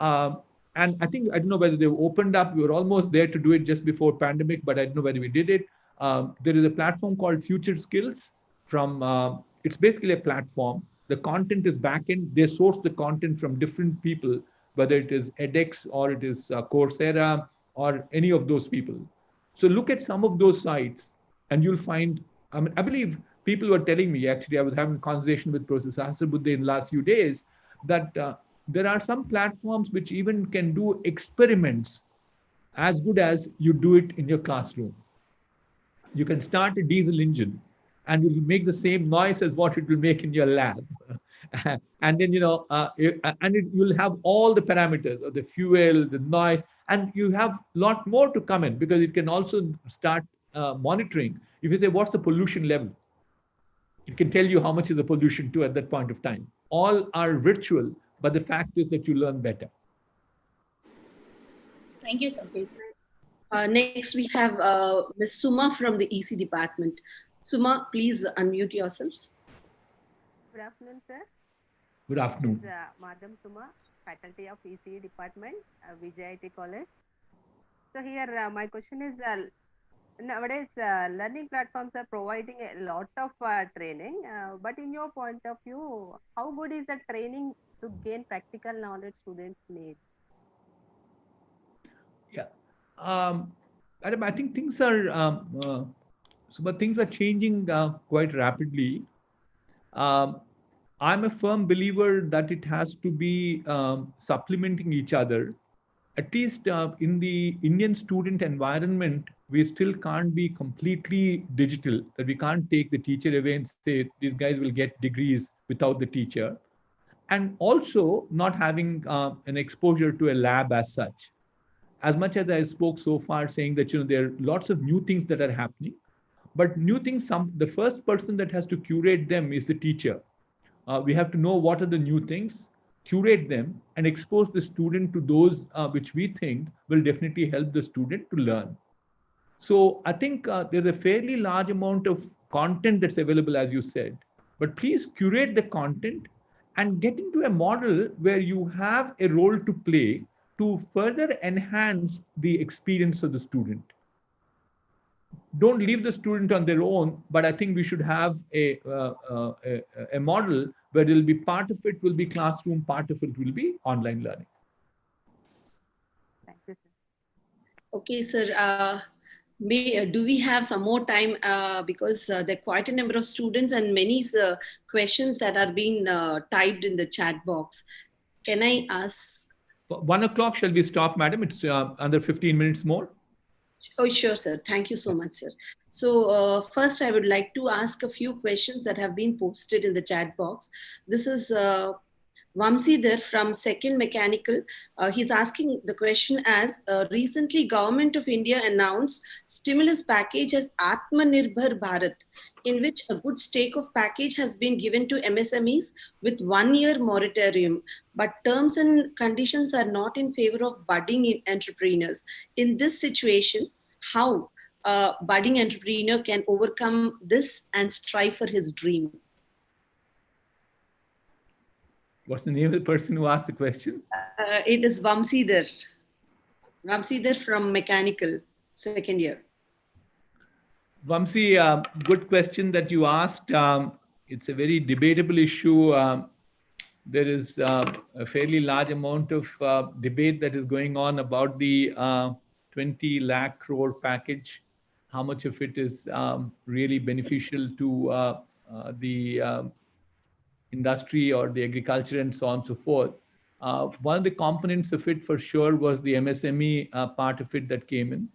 And I think, I don't know whether they've opened up. We were almost there to do it just before pandemic, but I don't know whether we did it. There is a platform called Future Skills it's basically a platform. The content is backend. They source the content from different people, whether it is edX or it is Coursera or any of those people. So look at some of those sites and you'll find, I believe people were telling me, actually, I was having a conversation with Professor Sahasrabudhe in the last few days, that there are some platforms which even can do experiments as good as you do it in your classroom. You can start a diesel engine and it will make the same noise as what it will make in your lab. And then, you'll have all the parameters of the fuel, the noise, and you have a lot more to come in, because it can also start monitoring. If you say, what's the pollution level? It can tell you how much is the pollution too at that point of time. All are virtual, but the fact is that you learn better. Thank you, sir. Next, we have Ms. Suma from the EC department. Suma, please unmute yourself. Good afternoon, sir. Good afternoon. This is Madam Suma, faculty of EC department, VJIT College. So here, my question is, nowadays, learning platforms are providing a lot of training, but in your point of view, how good is the training to gain practical knowledge students need? Yeah, Adam, I think things are but things are changing quite rapidly. I'm a firm believer that it has to be supplementing each other. At least in the Indian student environment, we still can't be completely digital, that we can't take the teacher away and say, these guys will get degrees without the teacher. And also not having an exposure to a lab as such. As much as I spoke so far saying that, there are lots of new things that are happening, but new things, the first person that has to curate them is the teacher. We have to know what are the new things, curate them, and expose the student to those which we think will definitely help the student to learn. So I think there's a fairly large amount of content that's available, as you said, but please curate the content and get into a model where you have a role to play to further enhance the experience of the student. Don't leave the student on their own, but I think we should have a model where it'll be part of it will be classroom, part of it will be online learning. Thank you, sir. Okay, sir. Do we have some more time? Because there are quite a number of students and many questions that are being typed in the chat box. Can I ask? 1 o'clock, shall we stop, madam? It's under 15 minutes more. Oh, sure, sir. Thank you so much, sir. So first, I would like to ask a few questions that have been posted in the chat box. This is Vamsidhar from Second Mechanical, he's asking the question as recently Government of India announced stimulus package as Atmanirbhar Bharat, in which a good stake of package has been given to MSMEs with 1 year moratorium, but terms and conditions are not in favor of budding entrepreneurs. In this situation, how a budding entrepreneur can overcome this and strive for his dream? What's the name of the person who asked the question? It is Vamsidhar. Vamsidhar from Mechanical, second year. Vamsi, good question that you asked. It's a very debatable issue. There is a fairly large amount of debate that is going on about the 20 lakh crore package. How much of it is really beneficial to the industry or the agriculture and so on and so forth. One of the components of it for sure was the MSME part of it that came in.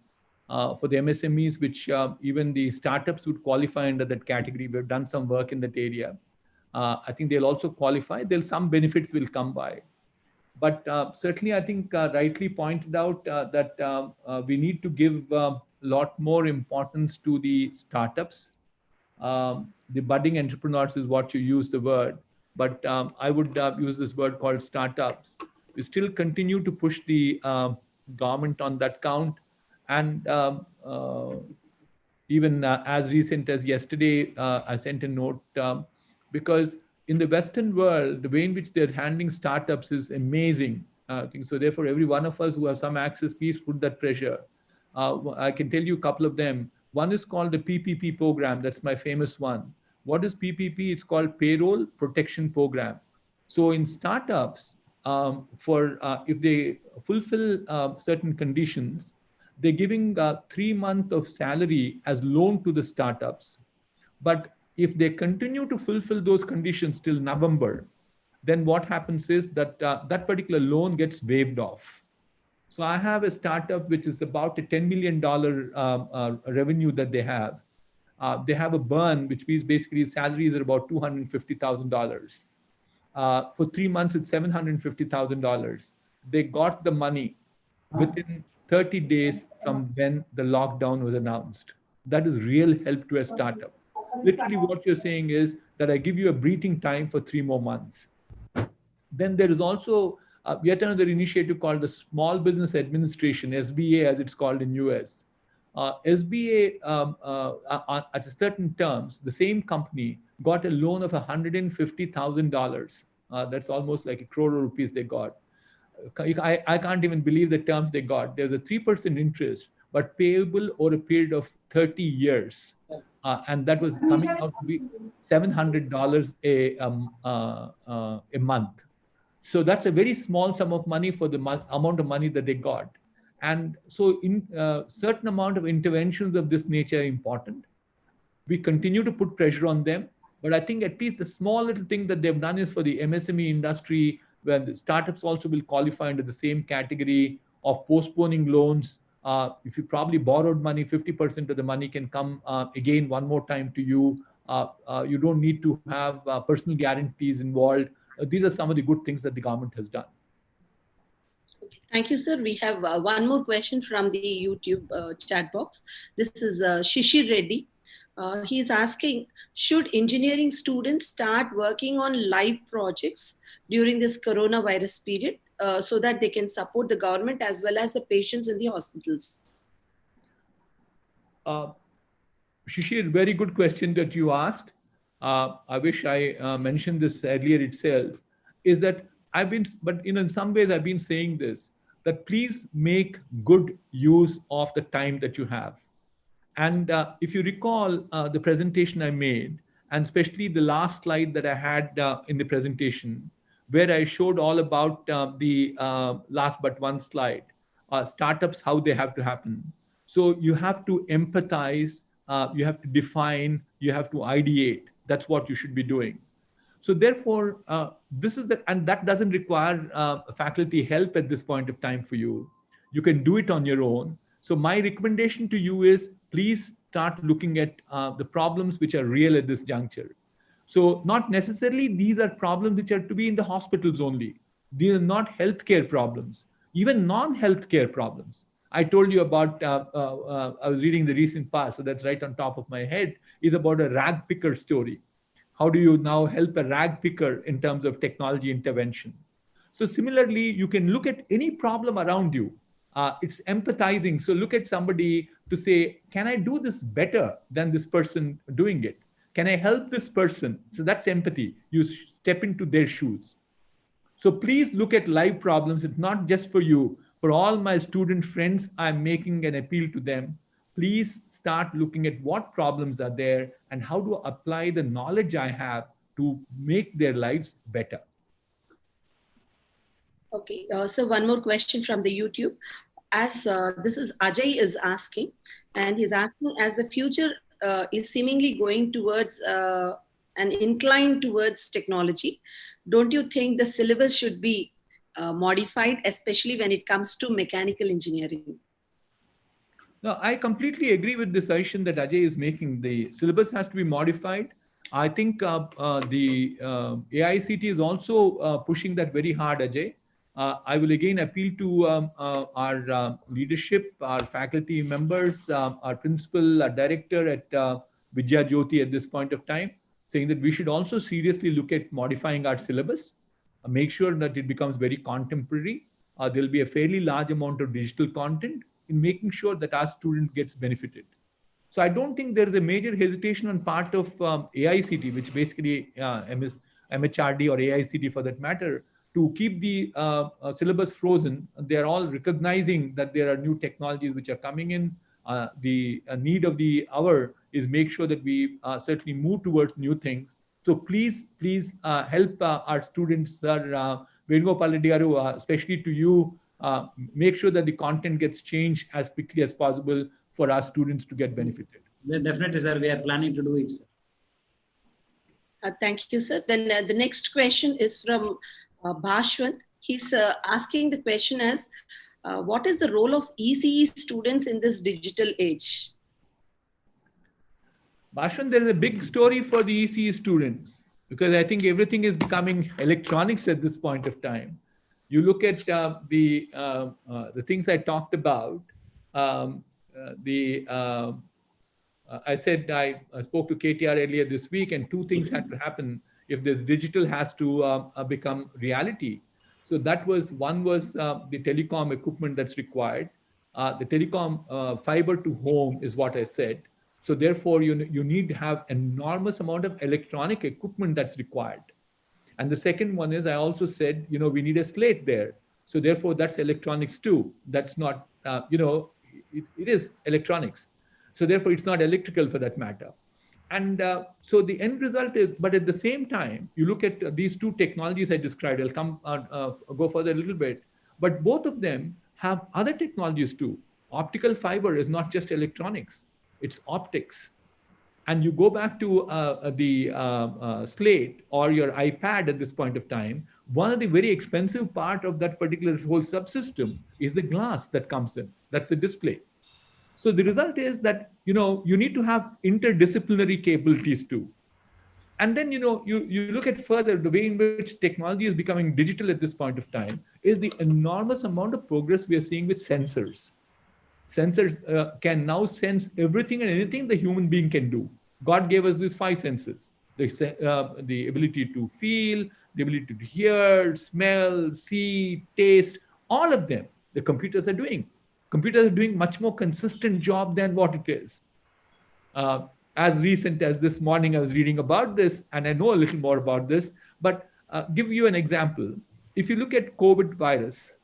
For the MSMEs, which even the startups would qualify under that category. We've done some work in that area. I think they'll also qualify. Some benefits will come by. But certainly, I think rightly pointed out that we need to give a lot more importance to the startups. The budding entrepreneurs is what you use the word, but I would use this word called startups. We still continue to push the government on that count. And even as recent as yesterday, I sent a note because in the Western world, the way in which they're handling startups is amazing. I think so. Therefore, every one of us who have some access, please put that pressure. I can tell you a couple of them. One is called the PPP program. That's my famous one. What is PPP? It's called Payroll Protection Program. So in startups, if they fulfill certain conditions, they're giving 3 months of salary as loan to the startups. But if they continue to fulfill those conditions till November, then what happens is that that particular loan gets waived off. So I have a startup which is about a $10 million revenue that they have. They have a burn, which means basically salaries are about $250,000. For 3 months, it's $750,000. They got the money within 30 days from when the lockdown was announced. That is real help to a startup. Literally what you're saying is that I give you a breathing time for 3 more months. Then there is also yet another initiative called the Small Business Administration, SBA as it's called in US. SBA, at a certain terms, the same company got a loan of $150,000. That's almost like 1 crore rupees they got. I can't even believe the terms they got. There's a 3% interest, but payable over a period of 30 years. And that was coming out to be $700 a month. So that's a very small sum of money for the amount of money that they got. And so in certain amount of interventions of this nature are important. We continue to put pressure on them. But I think at least the small little thing that they've done is for the MSME industry, where the startups also will qualify under the same category of postponing loans. If you probably borrowed money, 50% of the money can come again one more time to you. You don't need to have personal guarantees involved. These are some of the good things that the government has done. Thank you, sir. We have one more question from the YouTube chat box. This is Reddy. He's asking, should engineering students start working on live projects during this coronavirus period so that they can support the government as well as the patients in the hospitals? Shishir, very good question that you asked. I wish I mentioned this earlier itself, is that but in some ways I've been saying this, that please make good use of the time that you have. And if you recall the presentation I made, and especially the last slide that I had in the presentation, where I showed all about the last but one slide, startups, how they have to happen. So you have to empathize, you have to define, you have to ideate. That's what you should be doing. So therefore, this is and that doesn't require faculty help at this point of time for you. You can do it on your own. So my recommendation to you is please start looking at the problems which are real at this juncture. So not necessarily these are problems which are to be in the hospitals only. These are not healthcare problems, even non-healthcare problems. I told you about, I was reading the recent past, so that's right on top of my head, is about a rag picker story. How do you now help a rag picker in terms of technology intervention? So similarly, you can look at any problem around you. It's empathizing. So look at somebody to say, can I do this better than this person doing it? Can I help this person? So that's empathy. You step into their shoes. So please look at live problems. It's not just for you. For all my student friends, I'm making an appeal to them. Please start looking at what problems are there and how to apply the knowledge I have to make their lives better. Okay, so one more question from the YouTube. As this is Ajay is asking, and he's asking, as the future is seemingly going towards an incline towards technology, don't you think the syllabus should be modified, especially when it comes to mechanical engineering? No, I completely agree with the suggestion that Ajay is making. The syllabus has to be modified. I think the AICT is also pushing that very hard, Ajay. I will again appeal to our leadership, our faculty members, our principal, our director at Vidya Jyoti at this point of time, saying that we should also seriously look at modifying our syllabus, make sure that it becomes very contemporary. There'll be a fairly large amount of digital content in making sure that our student gets benefited. So I don't think there is a major hesitation on part of AICT, which basically MHRD or AICT for that matter, to keep the syllabus frozen. They are all recognizing that there are new technologies which are coming in. The need of the hour is make sure that we certainly move towards new things. So please help our students, Sir Venugopal Reddy garu, especially to you, make sure that the content gets changed as quickly as possible for our students to get benefited. Definitely, sir. We are planning to do it, sir. Thank you, sir. Then the next question is from Bhashwant. He's asking the question as, what is the role of ECE students in this digital age? Bhashwant, there is a big story for the ECE students because I think everything is becoming electronics at this point of time. You look at the things I talked about. I said I spoke to KTR earlier this week, and two things had to happen if this digital has to become reality. So that was one was the telecom equipment that's required. The telecom fiber to home is what I said. So therefore, you need to have enormous amount of electronic equipment that's required. And the second one is I also said, we need a slate there. So therefore, that's electronics too. That's not, it is electronics. So therefore, it's not electrical for that matter. And so the end result is, but at the same time, you look at these two technologies I described, I'll go further a little bit, but both of them have other technologies too. Optical fiber is not just electronics, it's optics. And you go back to the slate or your iPad at this point of time, one of the very expensive part of that particular whole subsystem is the glass that comes in. That's the display. So the result is that, you need to have interdisciplinary capabilities too. And then, you look at further, the way in which technology is becoming digital at this point of time is the enormous amount of progress we are seeing with sensors. Sensors can now sense everything and anything the human being can do. God gave us these 5 senses, the ability to feel, the ability to hear, smell, see, taste, all of them, the computers are doing. Computers are doing much more consistent job than what it is. As recent as this morning, I was reading about this, and I know a little more about this, but give you an example. If you look at COVID virus,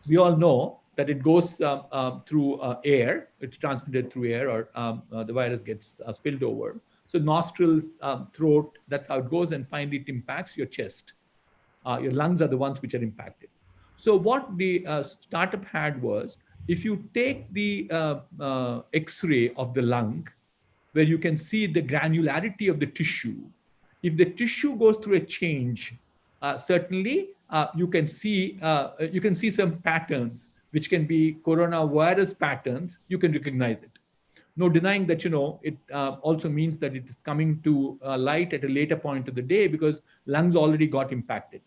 we all know that it goes through air. It's transmitted through air, or the virus gets spilled over. So nostrils, throat, that's how it goes, and finally it impacts your chest. Your lungs are the ones which are impacted. So what the startup had was, if you take the X-ray of the lung, where you can see the granularity of the tissue, if the tissue goes through a change, certainly you can see some patterns, which can be coronavirus patterns. You can recognize it. No denying that, it also means that it is coming to light at a later point of the day because lungs already got impacted.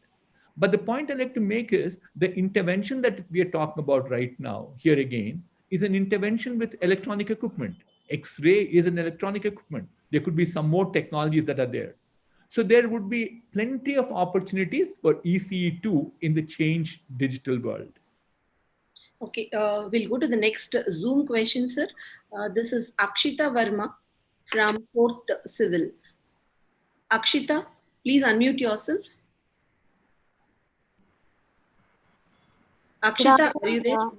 But the point I like to make is the intervention that we are talking about right now, here again, is an intervention with electronic equipment. X-ray is an electronic equipment. There could be some more technologies that are there. So there would be plenty of opportunities for ECE2 in the changed digital world. Okay, we'll go to the next Zoom question, sir. This is Akshita Verma from 4th Civil. Akshita, please unmute yourself. Akshita, are you there?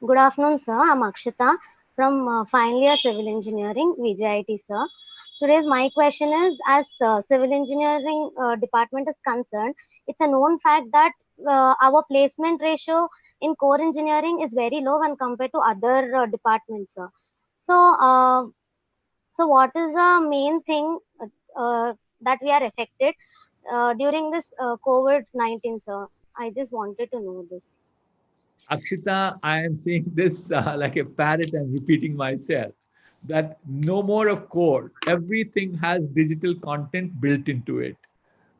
Good afternoon, sir. I'm Akshita from final year civil engineering, VJIT, sir. Today's my question is, as civil engineering department is concerned, it's a known fact that our placement ratio in core engineering is very low when compared to other departments, sir. So what is the main thing that we are affected during this COVID-19, sir? I just wanted to know this. Akshita, I am saying this like a parrot and repeating myself, that no more of core. Everything has digital content built into it.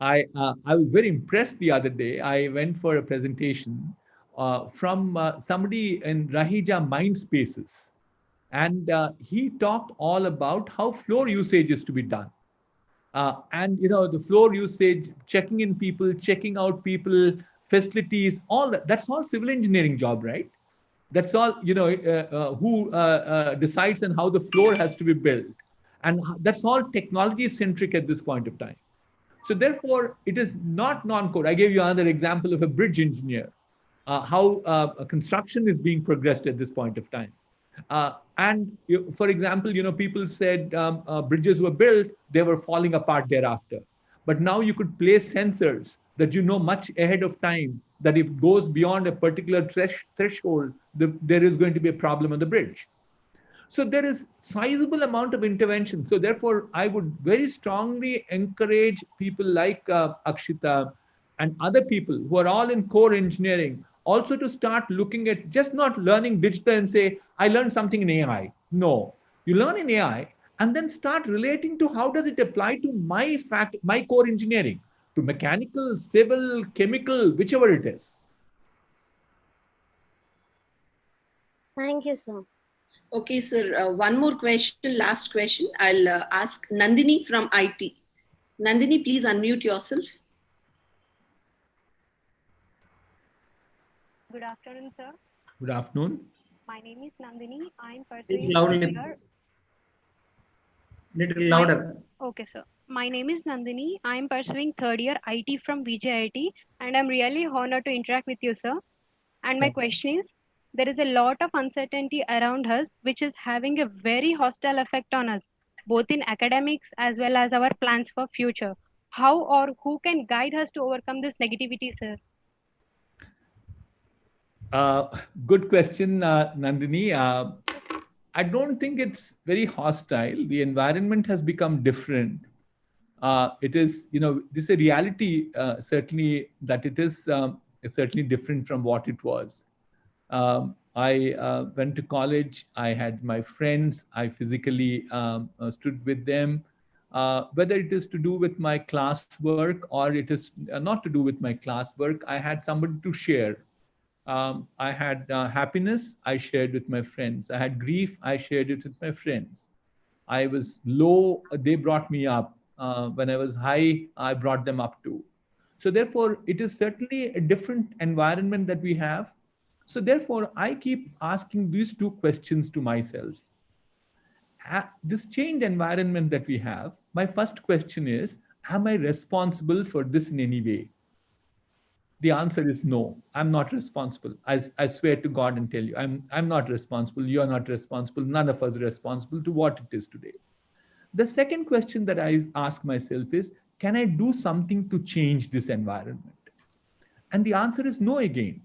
I was very impressed the other day. I went for a presentation from somebody in Rahija Mind Spaces. And he talked all about how floor usage is to be done. And the floor usage, checking in people, checking out people, facilities, all that's all civil engineering job, right? That's all, who decides and how the floor has to be built. And that's all technology centric at this point of time. So therefore, it is not non-core. I gave you another example of a bridge engineer, how construction is being progressed at this point of time. For example, people said bridges were built, they were falling apart thereafter. But now you could place sensors that much ahead of time that if it goes beyond a particular threshold, there is going to be a problem on the bridge. So there is sizable amount of intervention. So therefore, I would very strongly encourage people like Akshita and other people who are all in core engineering also to start looking at just not learning digital and say, I learned something in AI. No, you learn in AI and then start relating to how does it apply to my core engineering, to mechanical, civil, chemical, whichever it is. Thank you, sir. Okay, sir. One more question, last question. I'll ask Nandini from IT. Nandini, please unmute yourself. Good afternoon, sir. Good afternoon. My name is Nandini. I'm pursuing Little louder. Okay, sir. My name is Nandini. I'm pursuing third year IT from VJIT, and I'm really honored to interact with you, sir. And my question is, there is a lot of uncertainty around us, which is having a very hostile effect on us, both in academics as well as our plans for future. How or who can guide us to overcome this negativity, sir? Good question, Nandini. I don't think it's very hostile. The environment has become different. It is, this is a reality, certainly, that it is certainly different from what it was. I went to college. I had my friends. I physically stood with them. Whether it is to do with my classwork or it is not to do with my classwork, I had somebody to share. I had happiness, I shared with my friends. I had grief, I shared it with my friends. I was low, they brought me up. When I was high, I brought them up too. So therefore, it is certainly a different environment that we have. So therefore, I keep asking these two questions to myself. This changed environment that we have, my first question is, am I responsible for this in any way? The answer is no, I'm not responsible. I swear to God and tell you, I'm not responsible. You're not responsible. None of us are responsible to what it is today. The second question that I ask myself is, can I do something to change this environment? And the answer is no again.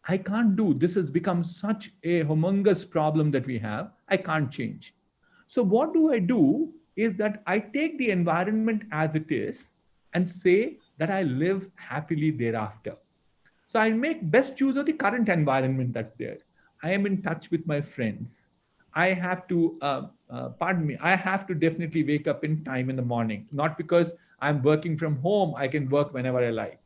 I can't do. This has become such a humongous problem that we have. I can't change. So what do I do is that I take the environment as it is and say that I live happily thereafter. So I make best use of the current environment that's there. I am in touch with my friends. I have to, pardon me, I have to definitely wake up in time in the morning. Not because I'm working from home, I can work whenever I like.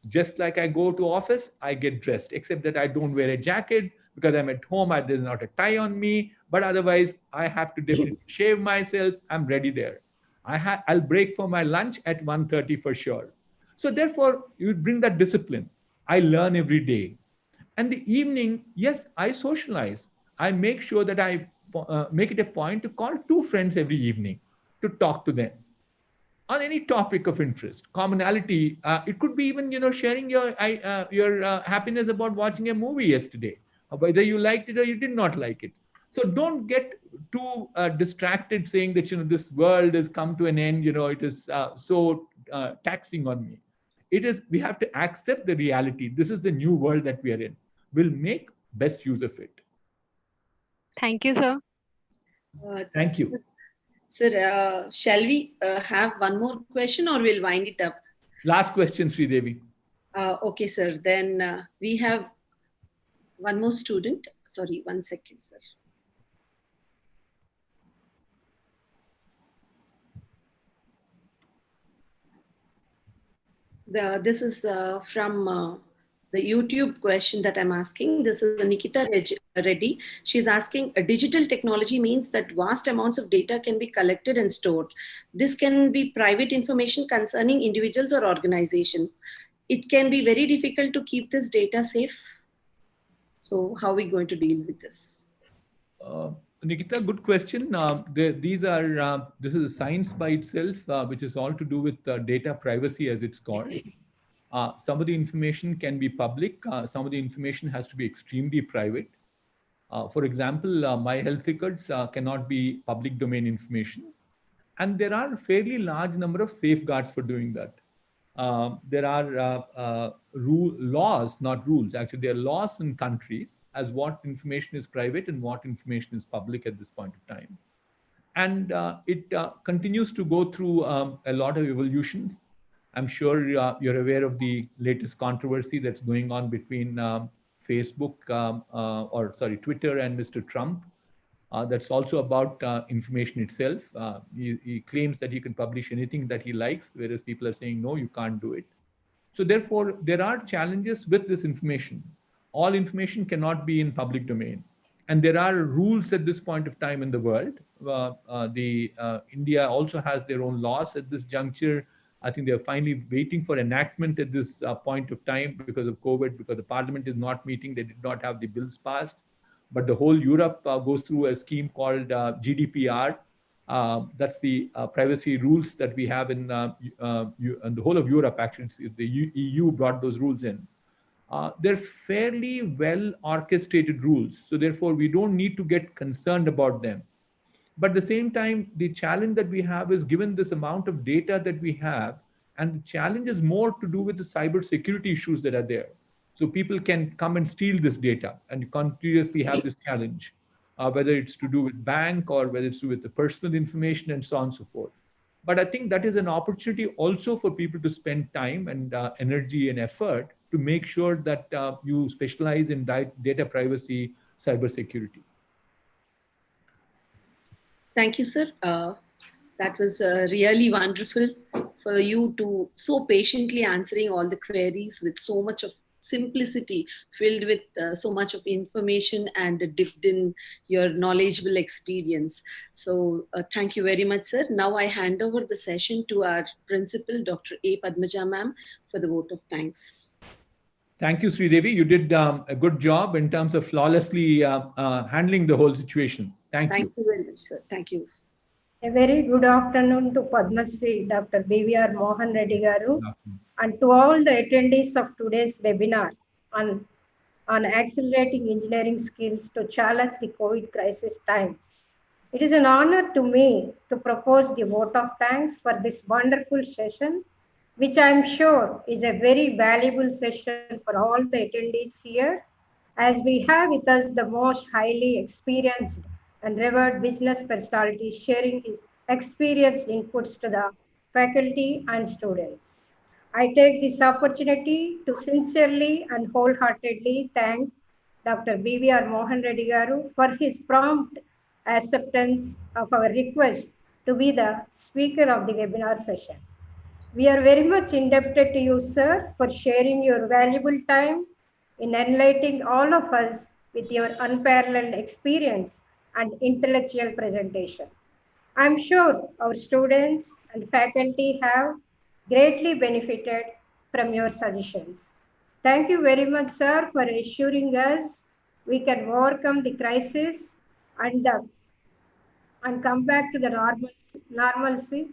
Just like I go to office, I get dressed, except that I don't wear a jacket because I'm at home. There's not a tie on me, but otherwise I have to definitely shave myself. I'm ready there. I'll break for my lunch at 1:30 for sure. So therefore, you bring that discipline. I learn every day. And the evening, yes, I socialize. I make sure that I make it a point to call two friends every evening to talk to them on any topic of interest, commonality. It could be even sharing your happiness about watching a movie yesterday, whether you liked it or you did not like it. So don't get too distracted saying that this world has come to an end. It is so taxing on me. It is, we have to accept the reality. This is the new world that we are in. We'll make best use of it. Thank you, sir. Thank you. Sir, shall we have one more question or we'll wind it up? Last question, Sri Devi. Okay, sir. Then we have one more student. Sorry, 1 second, sir. This is from the YouTube question that I'm asking. This is Nikita Reddy. She's asking, a digital technology means that vast amounts of data can be collected and stored. This can be private information concerning individuals or organization. It can be very difficult to keep this data safe. So how are we going to deal with this? Nikita, good question. This is a science by itself, which is all to do with data privacy, as it's called. Some of the information can be public. Some of the information has to be extremely private. For example, my health records cannot be public domain information. And there are a fairly large number of safeguards for doing that. There are laws, not rules. Actually, there are laws in countries as what information is private and what information is public at this point of time. And it continues to go through a lot of evolutions. I'm sure you're aware of the latest controversy that's going on between Facebook, Twitter and Mr. Trump. That's also about information itself. He claims that he can publish anything that he likes, whereas people are saying, no, you can't do it. So therefore, there are challenges with this information. All information cannot be in public domain. And there are rules at this point of time in the world. India also has their own laws at this juncture. I think they're finally waiting for enactment at this point of time because of COVID, because the parliament is not meeting. They did not have the bills passed. But the whole Europe goes through a scheme called GDPR. That's the privacy rules that we have in the whole of Europe. Actually, the EU brought those rules in. They're fairly well orchestrated rules. So therefore, we don't need to get concerned about them. But at the same time, the challenge that we have is, given this amount of data that we have, and the challenge is more to do with the cyber security issues that are there. So people can come and steal this data, and you continuously have this challenge, whether it's to do with bank or whether it's to do with the personal information and so on and so forth. But I think that is an opportunity also for people to spend time and energy and effort to make sure that you specialize in data privacy, cyber security. Thank you, sir. That was really wonderful for you to so patiently answering all the queries with so much of simplicity, filled with so much of information and dipped in your knowledgeable experience. So thank you very much, sir. Now I hand over the session to our principal, Dr. A. Padmaja ma'am, for the vote of thanks. Thank you, Sri Devi. You did a good job in terms of flawlessly handling the whole situation. Thank you. Thank you very much, sir. Thank you. A very good afternoon to Padma Shri, Dr.BVR Mohan Reddy garu, and to all the attendees of today's webinar on accelerating engineering skills to challenge the COVID crisis times. It is an honor to me to propose the vote of thanks for this wonderful session, which I am sure is a very valuable session for all the attendees here, as we have with us the most highly experienced and revered business personalities sharing his experienced inputs to the faculty and students. I take this opportunity to sincerely and wholeheartedly thank Dr. BVR Mohan Reddy garu for his prompt acceptance of our request to be the speaker of the webinar session. We are very much indebted to you, sir, for sharing your valuable time in enlightening all of us with your unparalleled experience and intellectual presentation. I'm sure our students and faculty have greatly benefited from your suggestions. Thank you very much, sir, for assuring us we can overcome the crisis and, and come back to the normalcy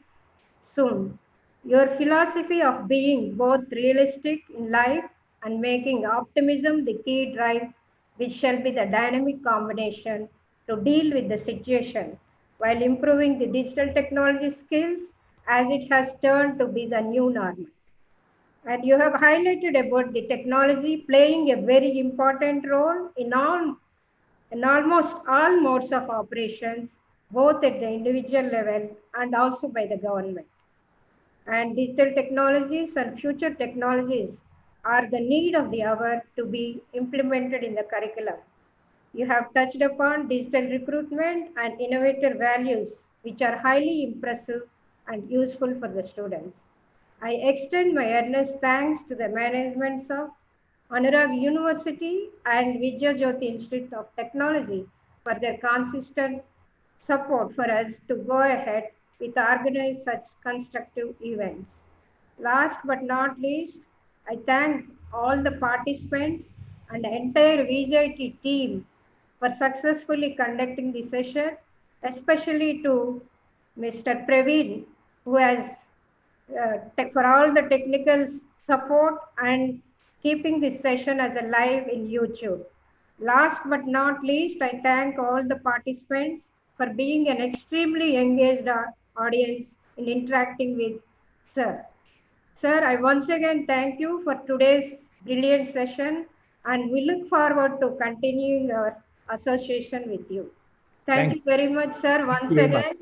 soon. Your philosophy of being both realistic in life and making optimism the key drive, which shall be the dynamic combination to deal with the situation while improving the digital technology skills as it has turned to be the new normal. And you have highlighted about the technology playing a very important role in almost all modes of operations, both at the individual level and also by the government. And digital technologies and future technologies are the need of the hour to be implemented in the curriculum. You have touched upon digital recruitment and innovator values, which are highly impressive and useful for the students. I extend my earnest thanks to the managements of Anurag University and Vijay Jyoti Institute of Technology for their consistent support for us to go ahead with organize such constructive events. Last but not least, I thank all the participants and the entire VJT team for successfully conducting the session, especially to Mr. Praveen, who has for all the technical support and keeping this session as a live in YouTube. Last but not least, I thank all the participants for being an extremely engaged audience in interacting with Sir. Sir, I once again thank you for today's brilliant session and we look forward to continuing our association with you. Thank you very much, sir, once again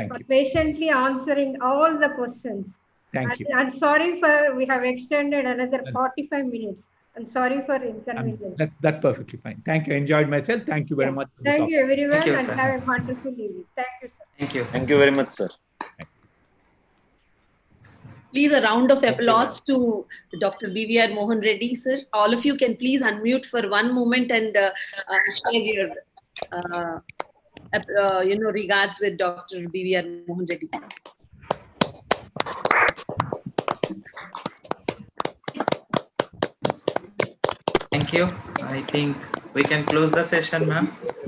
for patiently answering all the questions. Thank you. And sorry for we have extended another 45 minutes. And sorry for inconvenience. That's perfectly fine. Thank you. I enjoyed myself. Thank you very much. Thank you everyone and have a wonderful evening. Thank you, sir. Thank you. Thank you very much, sir. Please, a round of applause to Dr.BVR Mohan Reddy, sir. All of you can please unmute for one moment and share your, regards with Dr.BVR Mohan Reddy. Thank you. I think we can close the session, ma'am.